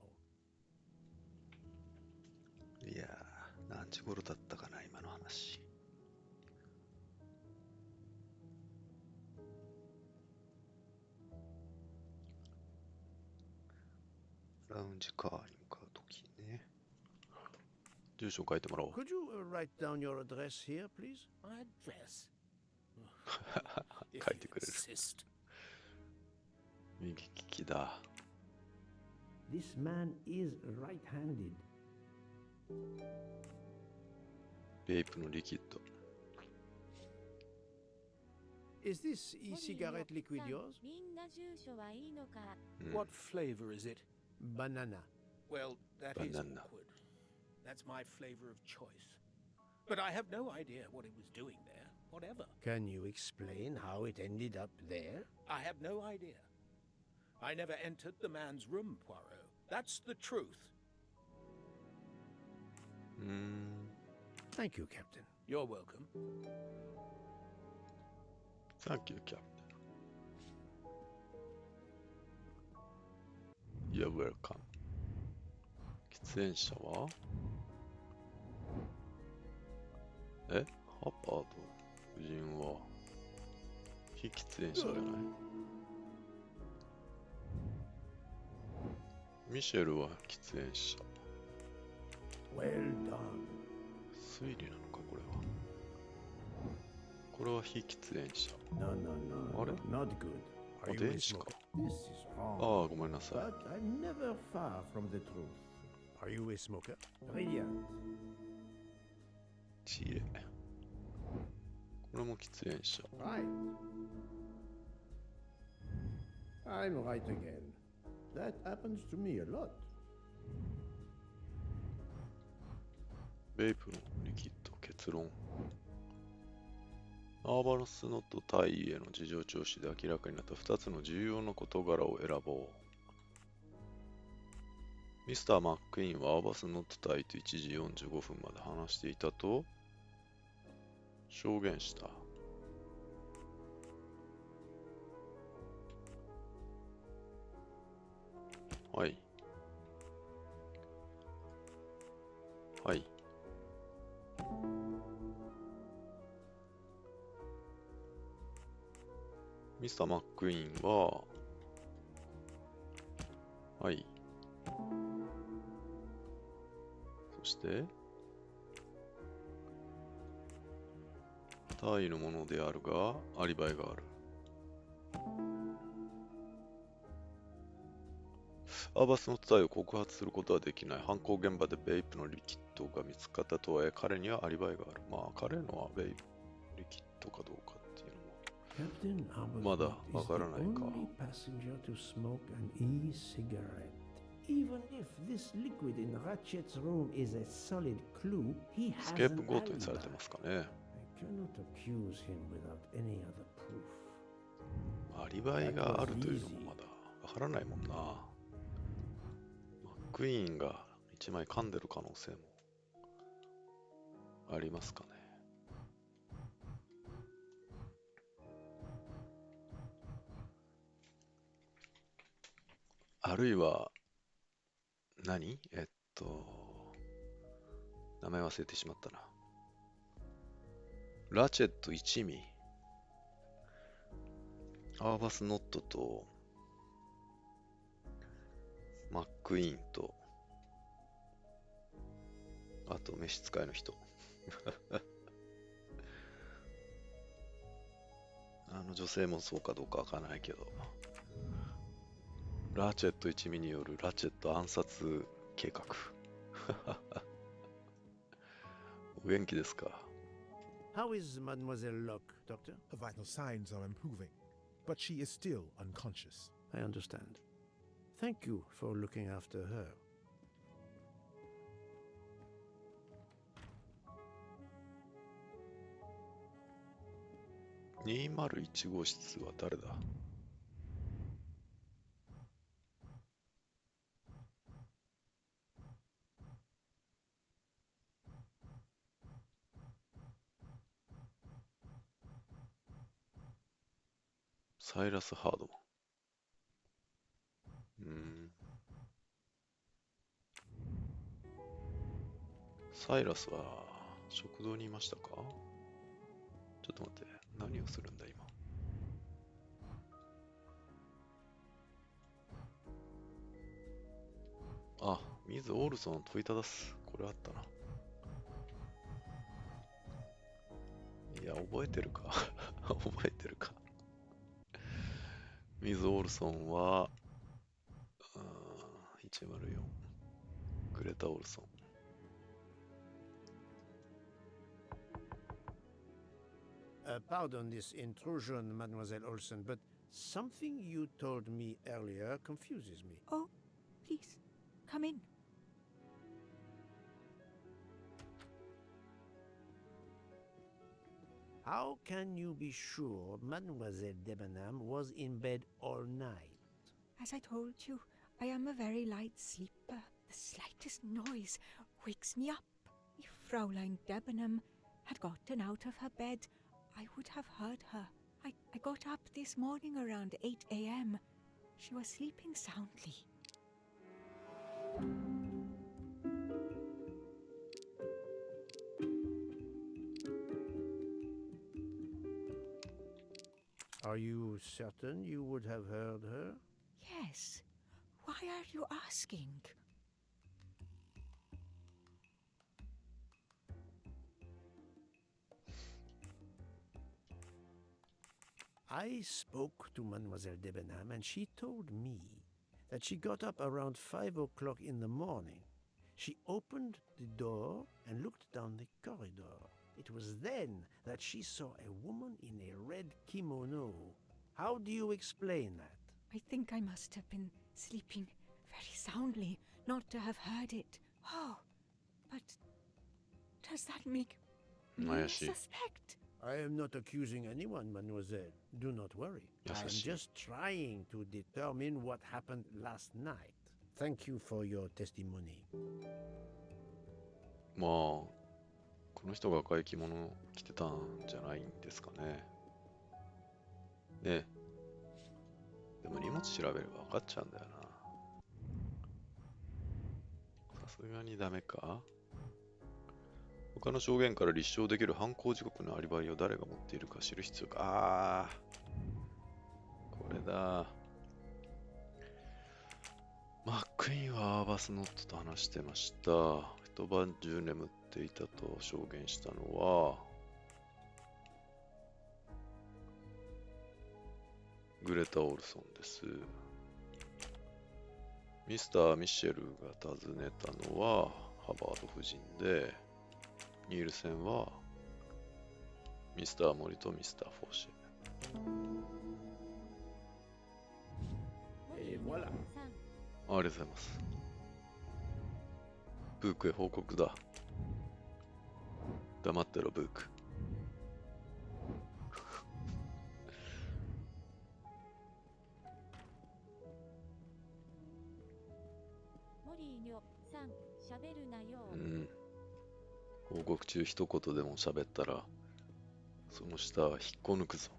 いやー、何時頃だったかな、今の話。ラウンジカーに向かうときね。住所を書いてもらおう。Could you write down your address here, please? My address? 書いてくれる。右利きだ。This man is right-handed. ベイプのリキッド。Is this e-cigarette liquid yours? みんな住所はいいのか? What flavor is it? Banana. Well, that is awkward. That's my flavor of choice. But I have no idea what it was doing there, whatever. Can you explain how it ended up there? I have no idea. I never entered the man's room, Poirot. That's the truth. Thank you, Captain. You're welcome. Thank you, Captain. You're welcome. 喫煙者はハッパーと夫人は非喫煙者じゃない。ミシェルは喫煙者。Well done. 推理なのか、これは。これは非喫煙者。No, no, no. あれ Not good. あ、電子か。 This is wrong. ああ、ごめんなさい。 But I'm never far from the truth. Are you a smoker? Brilliant. 知恵。これも喫煙者。Right. I'm right again. That happens to me a lot. ベイプのリキッド、結結論。アーバスノット大尉への事情聴取で明らかになった2つの重要な事柄を選ぼう。ミスター・マックイーンはアーバスノット大尉と1時45分まで話していたと証言した。はい。はい。ミスター・マックイーンは、はい。そして、大尉のものであるが、アリバイがある。アーバスの伝えを告発することはできない。犯行現場でベイプのリキッドが見つかったとはいえ、彼にはアリバイがある。まあ、彼のはベイプリキッドかどうかっていうのも、まだわからないか。スケープゴートにされてますかね。アリバイがあるというのもまだわからないもんな。マックイーンが一枚噛んでる可能性もありますかね。あるいは何？名前忘れてしまったな。ラチェット一味。アーバスノットとマックイーンとあと召使いの人あの女性もそうかどうかわからないけど、ラチェット一味によるラチェット暗殺計画お元気ですか？ How is Mademoiselle Locke, Doctor? Her vital signs are improving, but she is still unconscious. I understand. Thank you for looking after her. 201号室は誰だ？サイラス・ハードマン。サイラスは食堂にいましたか？ちょっと待って、何をするんだ今。あ、ミズ・オールソン問いただす。これあったな。いや、覚えてるか覚えてるかミズ・オールソンは、104。グレタ・オールソン。Pardon this intrusion, Mademoiselle Olsen, but something you told me earlier confuses me. Oh, please, come in. How can you be sure Mademoiselle Debenham was in bed all night? As I told you, I am a very light sleeper. The slightest noise wakes me up. If Fraulein Debenham had gotten out of her bed, I would have heard her. I got up this morning around 8 a.m. She was sleeping soundly. Are you certain you would have heard her? Yes. Why are you asking? I spoke to Mademoiselle Debenham and she told me that she got up around 5 o'clock in the morning. She opened the door and looked down the corridor. It was then that she saw a woman in a red kimono. How do you explain that? I think I must have been sleeping very soundly not to have heard it. Oh, but does that make 怪しい。 I am not accusing anyone, mademoiselle. Do not worry. I am 優しい。 just trying to determine what happened last night. Thank you for your testimony. まあ、この人が赤い着物着てたんじゃないんですかね。ねえ。でも荷物調べれば分かっちゃうんだよな。さすがにダメか。他の証言から立証できる犯行時刻のアリバイを誰が持っているか知る必要か。ああ、これだ。マックイーンはアーバスノットと話してました。一晩中眠っていたと証言したのは、グレタ・オルソンです。ミスター・ミシェルが訪ねたのはハバード夫人で、ニールセンはミスター・モリとミスター・フォーシェ。Voilà. ありがとうございます。ブークへ報告だ。黙ってろ、ブーク。モリーニョさん、喋るなよ。うん。報告中一言でも喋ったら、その下は引っこ抜くぞ。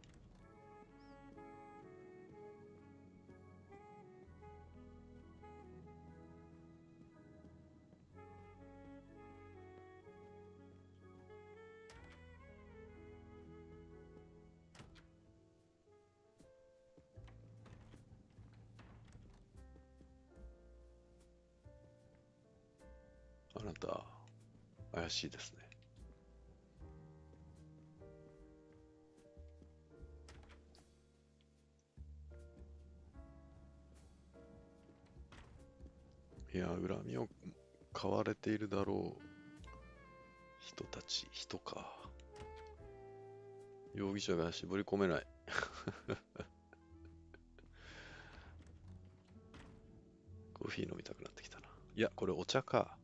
あなた、怪しいですね。いや、恨みを買われているだろう人たち、人か。容疑者が絞り込めない。コーヒー飲みたくなってきたな。いや、これお茶か。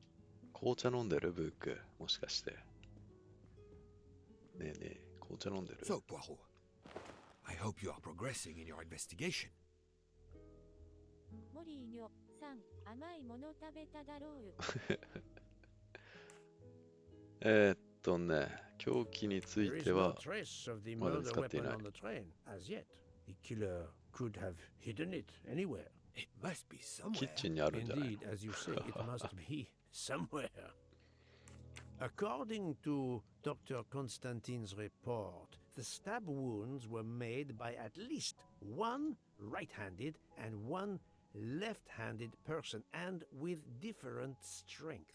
紅茶飲んでるブーク。もしかして。ねえねえ、紅茶飲んでる。So, Poirot, I hope you are progressing in your investigation. モリーニョさん、甘いもの食べただろう。凶器についてはまだ見つかっていない。The killer could have hidden it anywhere. It must be somewhere. キッチンにあるんじゃない Indeed, as you say, it must be somewhere. According to Dr. Constantine's report, the stab wounds were made by at least one right-handed and one left-handed person, and with different strength.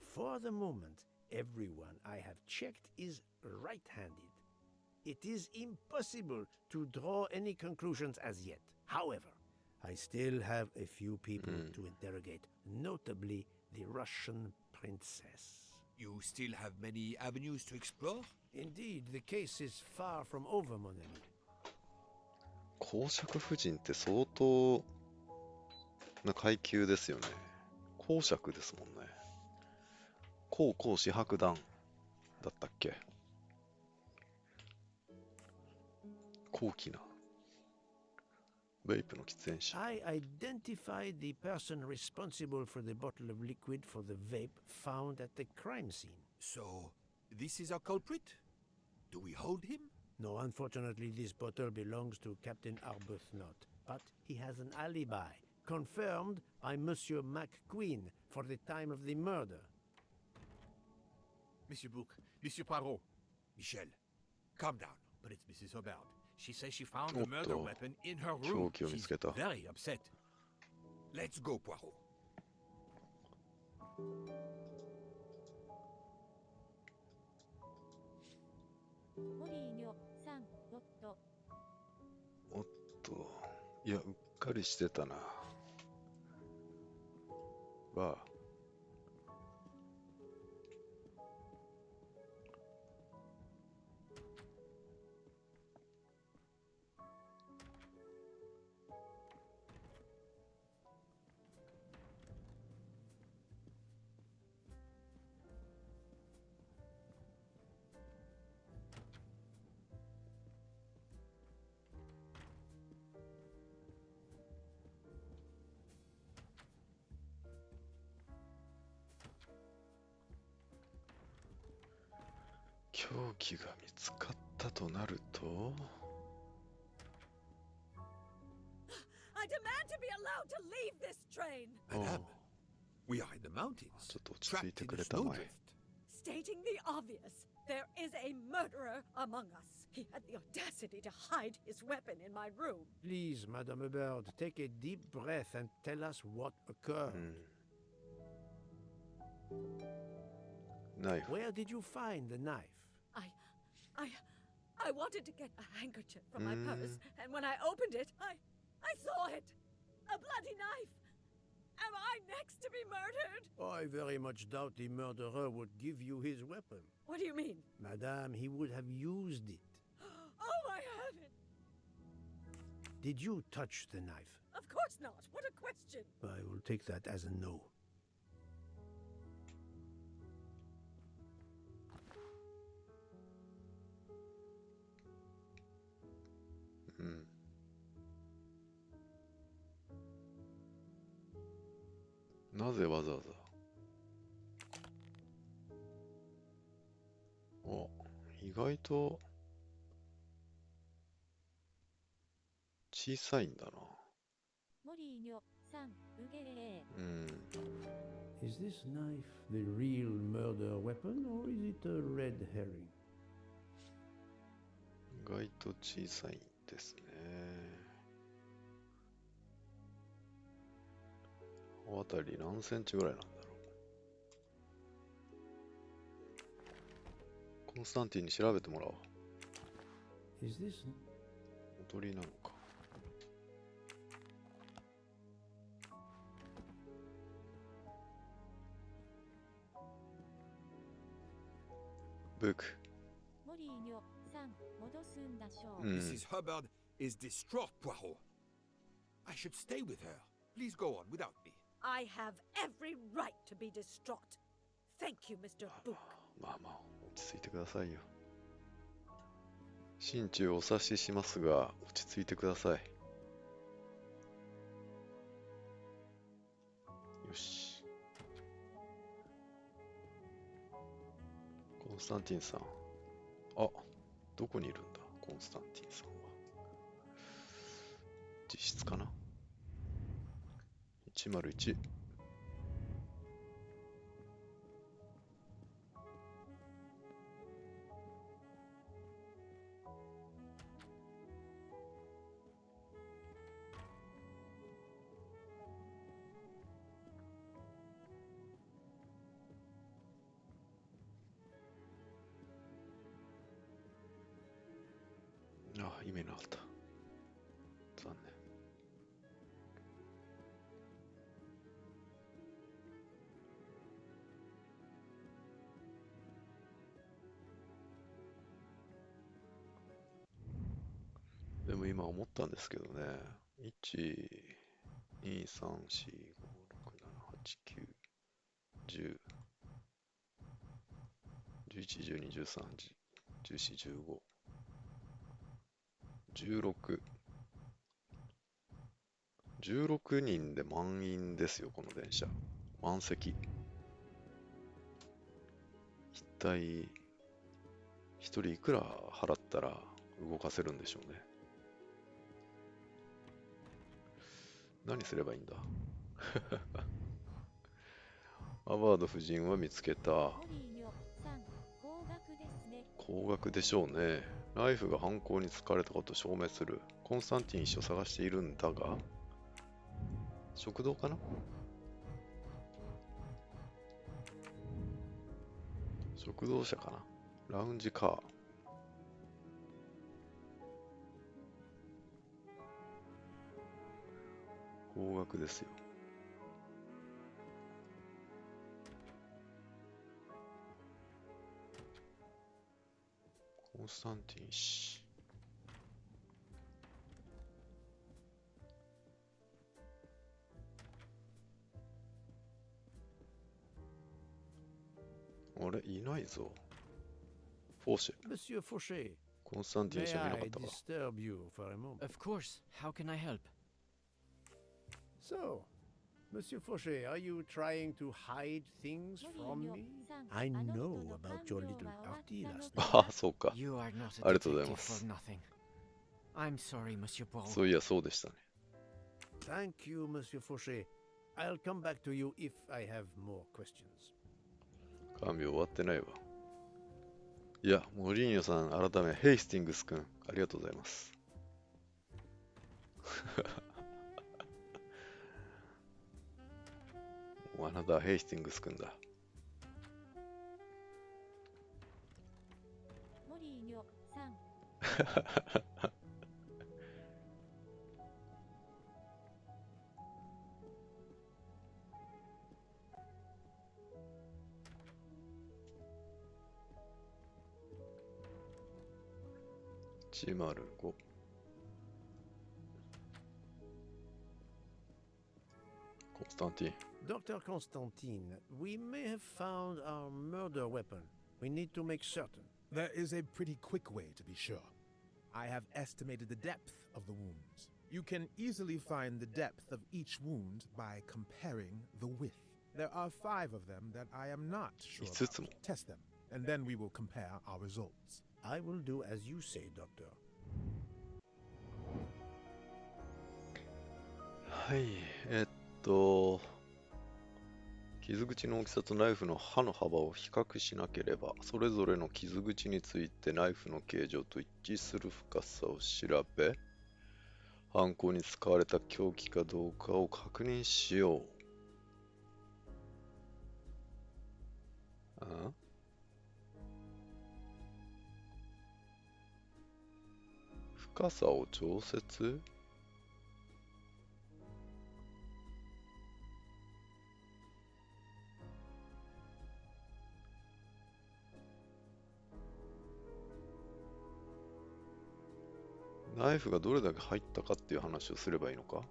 For the moment, everyone I have checked is right-handed. It is impossible to draw any conclusions as yet. However, I still have a few people to interrogate, notably the Russian princess. You still have many avenues to explore? Indeed, the case is far from over, mon ami. 公爵夫人って相当な階級ですよね。公爵ですもんね。公子伯団だったっけ。高貴なベイプの喫煙者。I identified the person responsible for the bottle of liquid for the vape found at the crime scene. So, this is our culprit? Do we hold him? No, unfortunately, this bottle belongs to Captain Arbuthnot, but he has an alibi, confirmed by Monsieur McQueen for the time of the murder. Monsieur Bouc, Monsieur Poirot. Michel, calm down. But it's Mrs. Hobart. She says she found the murder weapon in her room. 凶器を見つけた。 She's very upset. Let's go, Poirot. モリーニョさん、おっと。おっと、いや、うっかりしてたな。は、器が見つかったとなると、I demand to be allowed to leave this train. Madame, we are in the mountains, ちょっと落ち着い trapped て in く the れたまえ。 snowdrift. Stating the obvious, there is a murderer among us. He had the audacity to hide his weapon in my room. Please, Madame Bird, take a deep breath and tell us what occurred. Knife. Where did you find the knife? I wanted to get a handkerchief from my purse, and when I opened it, I saw it. A bloody knife. Am I next to be murdered? I very much doubt the murderer would give you his weapon. What do you mean? Madame, he would have used it. Oh, I haven't. Did you touch the knife? Of course not. What a question. I will take that as a no. Hmm. なぜわざわざ。あ、意外と小さいんだな。モリーニョさん、うげー。Is this knife the real murder weapon or is it a red herring? 意外と小さいんですね。刃渡り何センチぐらいなんだろう。コンスタンティンに調べてもらおう。Is this 踊りなのか。ブック。モリーニョさん、戻すんだしょう。Mrs. Hubbard is distraught, Poirot. I should stay with her. Please go on without me. I have every right to be distraught. Thank you, Mr. Book. まあまあ、落ち着いてくださいよ。心中お察ししますが、落ち着いてください。よし。コンスタンティンさん。あ、どこにいるんだ、コンスタンティンさんは。実質かな ?101。あ、意味なかった。残念。でも今思ったんですけどね。1、2、3、4、5、6、7、8、9、10、11、12、13、14、15。16人で満員ですよ、この電車。満席。一体、一人いくら払ったら動かせるんでしょうね。何すればいいんだアバード夫人は見つけた。高額でしょうね。ライフが犯行に使われたことを証明する。コンスタンティン医師を探しているんだが、食堂かな？食堂車かな？ラウンジカー。高額ですよ。コンスタンティン氏。あれ、いないぞ。フォーシェ。Monsieur Fauché, コンスタンティン氏は見な may か I ったか。 disturb you for a moment? Of course. How can I help? So, Monsieur Fauché, are you trying to hide things from me? I know about your little party last night. ああ、そうか。 You are not あ a りがとうござい detective ま for す。 nothing. I'm sorry, Monsieur Poirot. そういや、そうでしたね。Thank you, Monsieur Fauché. I'll come back to you if I have more questions. 看病終わってないわ。いや、モリーニョさん、改め、ヘイスティングス君、ありがとうございます。あなた、ヘイスティングス君だ。モリーニョさん。105。Constantine. Dr. Constantine, we may have found our murder weapon. We need to make certain. There is a pretty quick way to be sure. I have estimated the depth of the wounds. You can easily find the depth of each wound by comparing the width. There are 5 of them that I am not sure about. Test them, and then we will compare our results. I will do as you say, Doctor. はい、傷口の大きさとナイフの刃の幅を比較しなければ、それぞれの傷口についてナイフの形状と一致する深さを調べ、犯行に使われた凶器かどうかを確認しよう。深さを調節？ナイフがどれだけ入ったかっていう話をすればいいのか？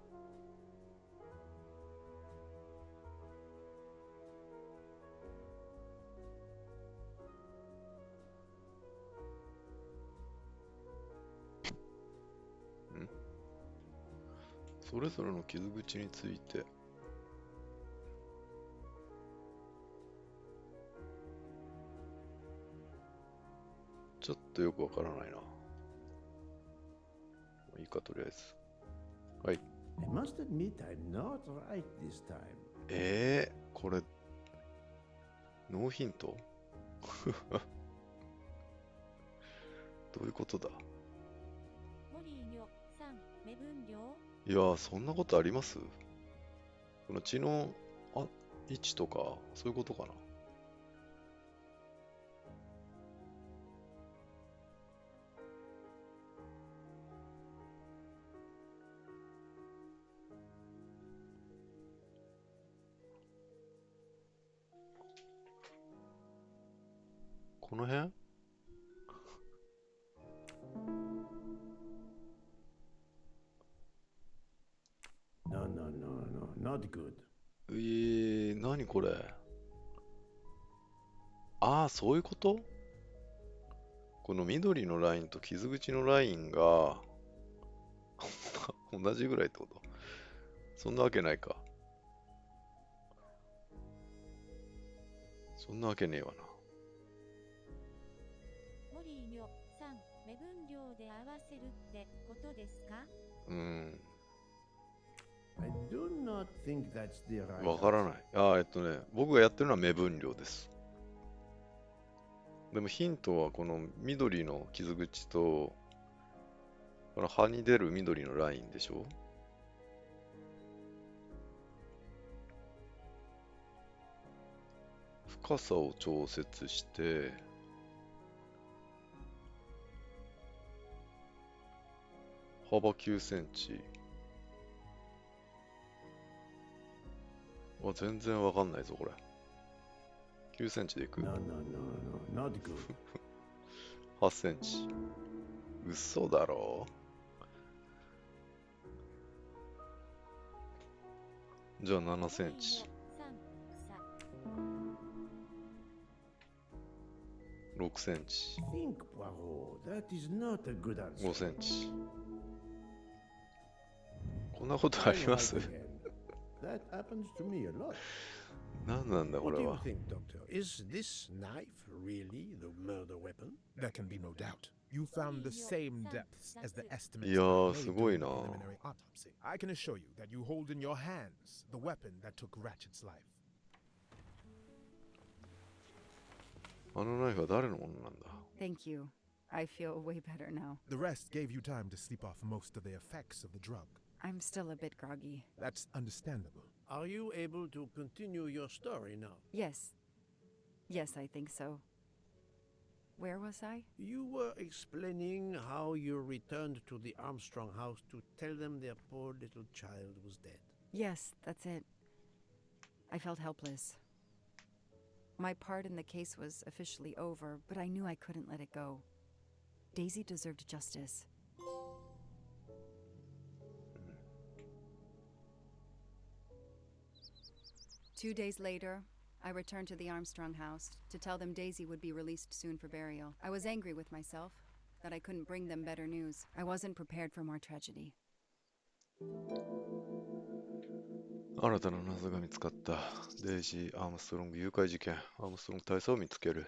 それぞれの傷口についてちょっとよくわからないな。いいか、とりあえず。はい。I must admit I'm not right this time. これ、ノーヒントどういうことだ？モリーニョさん、目分量？いやー、そんなことあります？この血の位置とか、そういうことかな。この辺？ No, not good. 何これ？ああ、そういうこと？この緑のラインと傷口のラインが同じぐらいってこと？そんなわけないか。そんなわけねえわな。モリーニョさん、目分量で合わせるってことですか？I do not think that's the right. わからない。僕がやってるのは目分量です。でもヒントはこの緑の傷口と、この葉に出る緑のラインでしょ？深さを調節して、幅9センチ。全然わかんないぞ、これ。9センチでいく？ No, not good. 8センチ。嘘だろ？じゃあ7センチ。6センチ。Think, Poirot. That is not a good answer. 5センチ。こんなことあります？That That happens to me a lot. 何なんだこ What れ do you は。 think, Doctor? Is this knife really the murder weapon? There can be no doubt. You found the same depths as the estimates いやー made すごい during な。 the preliminary autopsy. I can assure you that you hold in your hands the weapon that took Ratchet's life. あのナイフは誰のものなんだ。 Thank you. I feel way better now. The rest gave you time to sleep off most of the effects of the drug. I'm still a bit groggy. That's understandable. Are you able to continue your story now? Yes. Yes, I think so. Where was I? You were explaining how you returned to the Armstrong house to tell them their poor little child was dead. Yes, that's it. I felt helpless. My part in the case was officially over, but I knew I couldn't let it go. Daisy deserved justice. Two days later, I returned to the Armstrong house to tell them Daisy would be released soon for burial. I was angry with myself that I couldn't bring them better news. I wasn't prepared for more tragedy. 新たな謎が見つかった。デイジー・アームストロング誘拐事件。アームストロング大佐を見つける。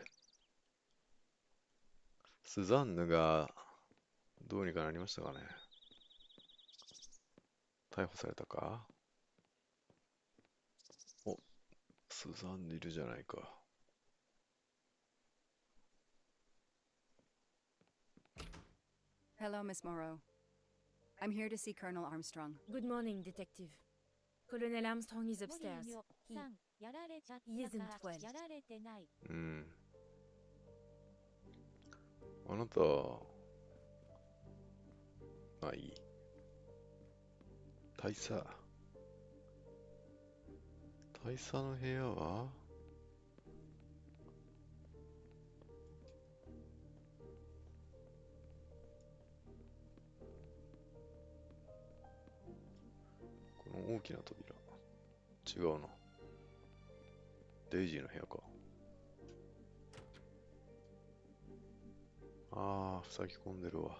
スザンヌがどうにかなりましたかね。逮捕されたか。お、スザンヌいるじゃないか。Hello, Miss Moreau. I'm here to see Colonel Armstrong. Good morning, Detective. Colonel Armstrong is upstairs. He isn't well. うん。あなた、まあいい。大佐。大佐の部屋はこの大きな扉。違うな。デイジーの部屋か。ああ、塞ぎ込んでるわ。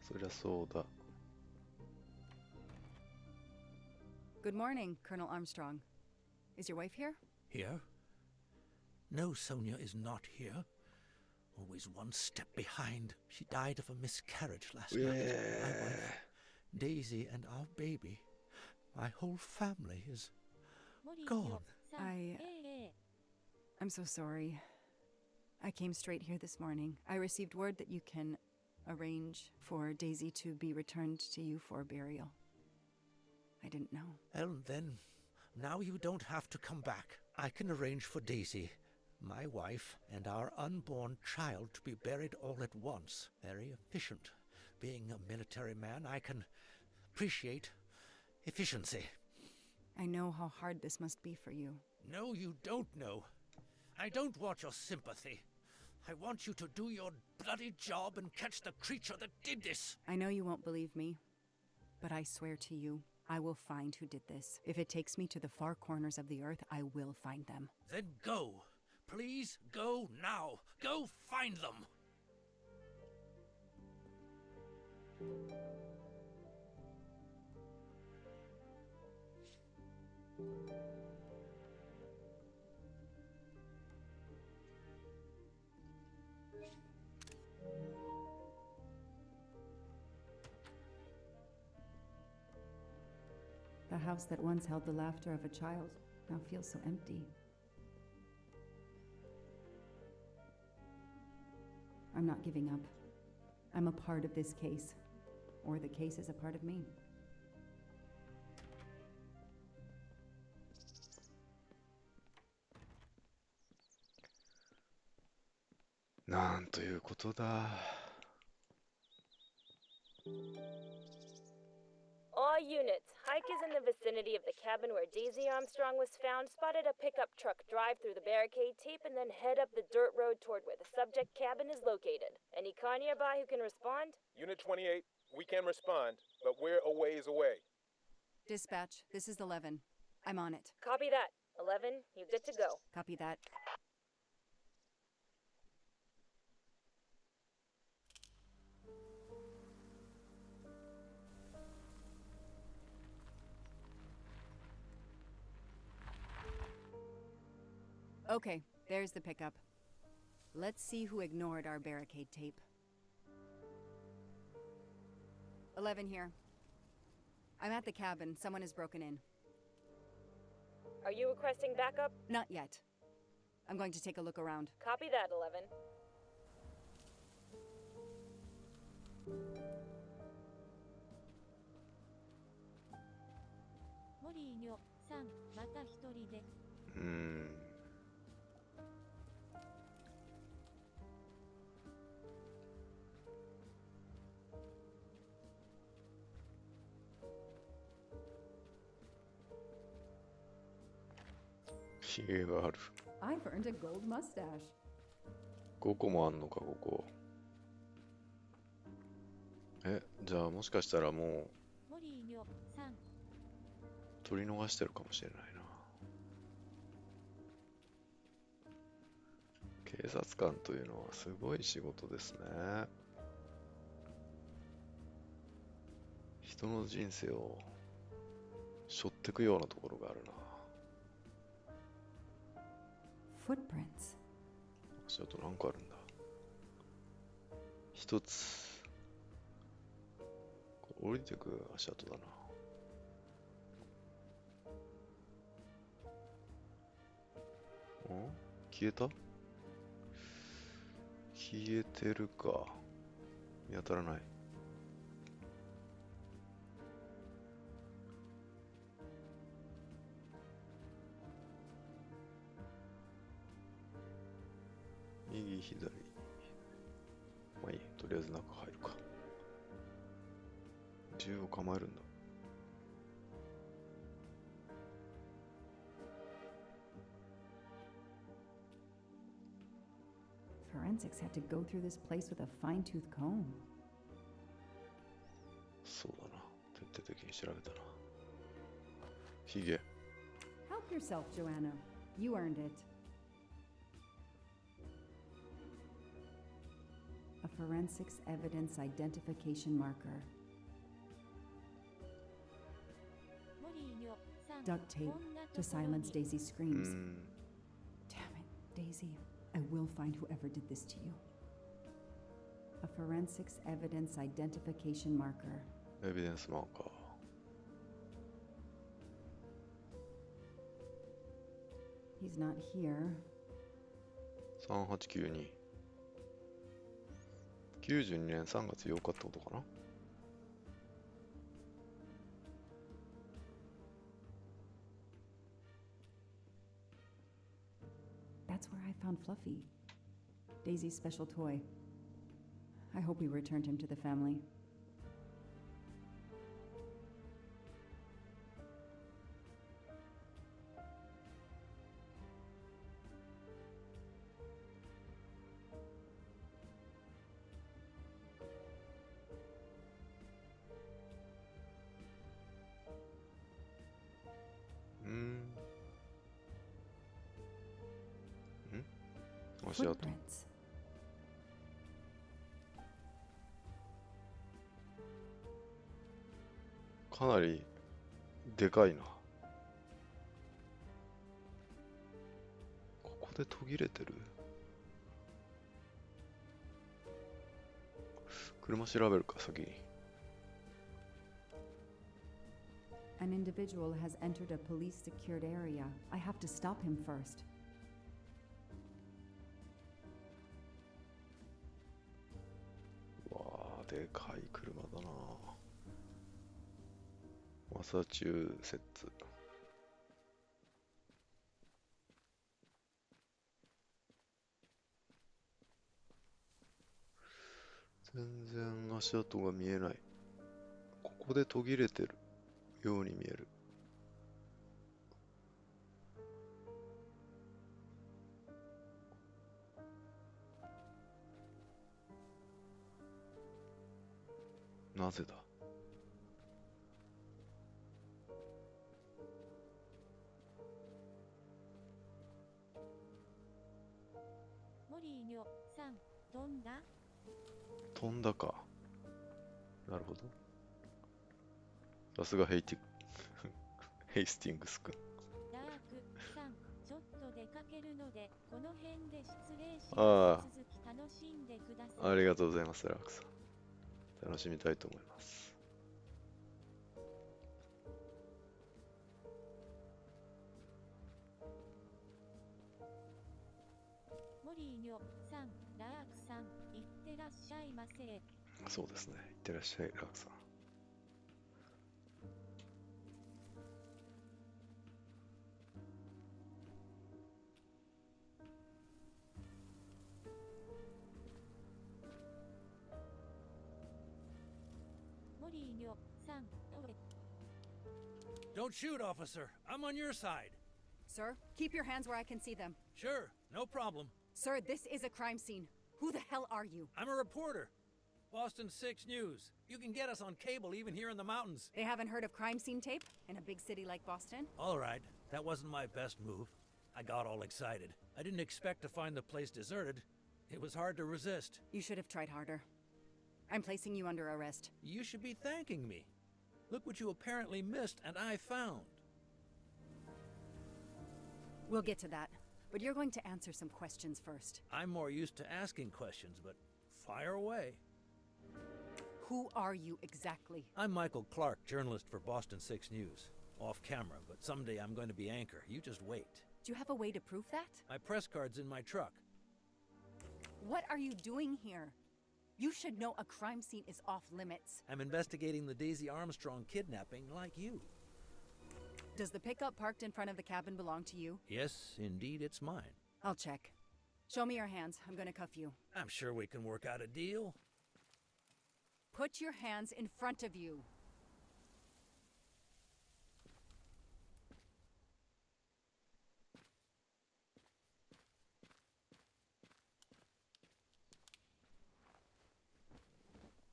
そりゃそうだ。Good morning, Colonel Armstrong. Is your wife here? Here? No, Sonia is not here. Always one step behind. She died of a miscarriage last night. My wife, Daisy, and our baby. My whole family is gone. I'm so sorry. I came straight here this morning. I received word that you can arrange for Daisy to be returned to you for burial. I didn't know. Well, then, now you don't have to come back. I can arrange for Daisy, my wife, and our unborn child to be buried all at once. Very efficient. Being a military man, I can appreciate efficiency. I know how hard this must be for you. No, you don't know. I don't want your sympathy. I want you to do your bloody job and catch the creature that did this. I know you won't believe me, but I swear to you, I will find who did this. If it takes me to the far corners of the earth, I will find them. Then go. Please go now. Go find them. The house that once held the laughter of a child now feels so empty. I'm not giving up. I'm a part of this case, or the case is a part of me. なんということだ。All units, hikers in the vicinity of the cabin where Daisy Armstrong was found spotted a pickup truck drive through the barricade tape and then head up the dirt road toward where the subject cabin is located. Any car nearby who can respond? Unit 28, we can respond, but we're a ways away. Dispatch, this is 11. I'm on it. Copy that. 11, you good to go. Copy that. Okay, there's the pickup. Let's see who ignored our barricade tape. 11 here. I'm at the cabin. Someone has broken in. Are you requesting backup? Not yet. I'm going to take a look around. Copy that, 11. モリーニョさん、また一人で。ひげがある。I've earned a gold mustache. 5個もあんのか、ここ。じゃあもしかしたらもうモリーニョさん。取り逃してるかもしれないな。警察官というのはすごい仕事ですね。人の人生を背負ってくようなところがあるな。Footprints. 足跡何個あるんだ。一つ。降りてく足跡だな。消えた？消えてるか。見当たらない。右、左。まあいい。とりあえず中入るか。銃を構えるんだ。Forensics had to go through this place with a fine-tooth comb. そうだな。徹底的に調べたな。ヒゲ。Help yourself, Joanna. You earned it. A forensics evidence identification marker. Duct tape to silence Daisy's screams. Damn it, Daisy. I will find whoever did this to you. A forensics evidence identification marker. Evidence marker. He's not here. 3892。92年3月8日ってことかな。That's where I found Fluffy, Daisy's special toy. I hope we returned him to the family. Footprints. かなりでかいな。ここで途切れてる。車調べるか、先に。An individual has entered a police secured area. I have to stop him first. でかい車だな。マサチューセッツ。全然足跡が見えない。ここで途切れてるように見える。なぜだ。モリーニョさん、飛んだ？飛んだか。なるほど。さすがヘイスティングス君。ダークさん、ちょっと出かけるので、この辺で失礼しあます。続き楽しんでください。ありがとうございます、ラークさん。楽しみたいと思います。モリーニョさん、ラークさん、いってらっしゃいませ。そうですね。いってらっしゃい、ラークさん。モリーニョさん、Don't shoot, officer. I'm on your side. Sir, keep your hands where I can see them. Sure, no problem. Sir, this is a crime scene. Who the hell are you? I'm a reporter. Boston 6 News. You can get us on cable even here in the mountains. They haven't heard of crime scene tape in a big city like Boston? All right, that wasn't my best move. I got all excited. I didn't expect to find the place deserted. It was hard to resist. You should have tried harder. I'm placing you under arrest. You should be thanking me. Look what you apparently missed and I found. We'll get to that, but you're going to answer some questions first. I'm more used to asking questions, but fire away. Who are you exactly? I'm Michael Clark, journalist for Boston 6 News. Off camera, but someday I'm going to be anchor. You just wait. Do you have a way to prove that? My press card's in my truck. What are you doing here? You should know a crime scene is off limits. I'm investigating the Daisy Armstrong kidnapping like you. Does the pickup parked in front of the cabin belong to you? Yes, indeed, it's mine. I'll check. Show me your hands. I'm going to cuff you. I'm sure we can work out a deal. Put your hands in front of you.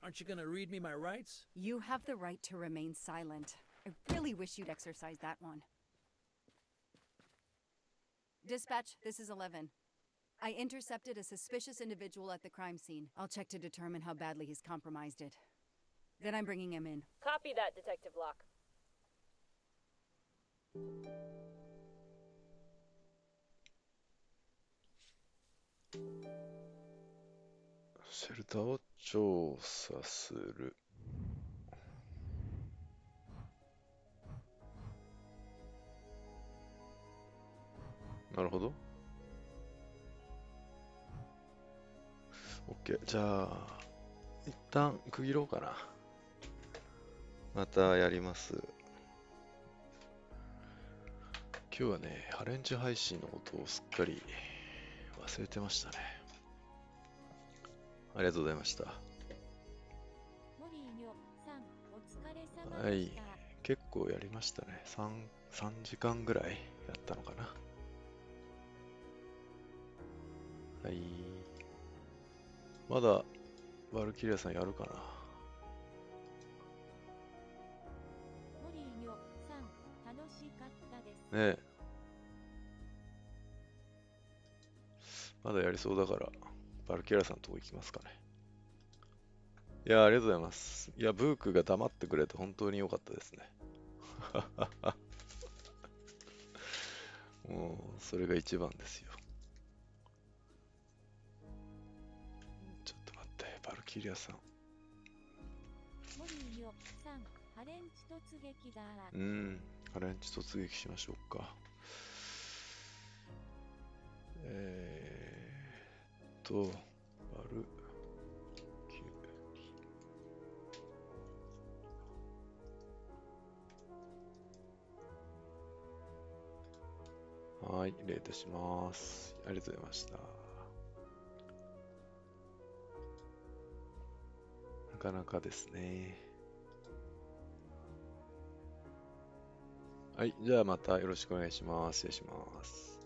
Aren't you going to read me my rights? You have the right to remain silent. I really wish you'd exercise that one. Dispatch, this is 11. I intercepted a suspicious individual at the crime scene. I'll check to determine how badly he's compromised it. Then I'm bringing him in. Copy that, Detective Locke. シェルターを調査する。なるほど。OK。じゃあ、一旦区切ろうかな。またやります。今日はね、ハレンチ配信のことをすっかり忘れてましたね。ありがとうございました。はい、結構やりましたね。3時間ぐらいやったのかな。はい。まだバルキリアさんやるかな。ねえ。まだやりそうだから、バルキリアさんのとこ行きますかね。いや、ありがとうございます。いや、ブークが黙ってくれて本当に良かったですね。もう、それが一番ですよ。ちょっと待って、バルキリアさん。ハレンチ突撃だ。ハレンチ突撃しましょうか。バルキュはい、礼いたします。ありがとうございました。なかなかですね。はい、じゃあまたよろしくお願いします。失礼します。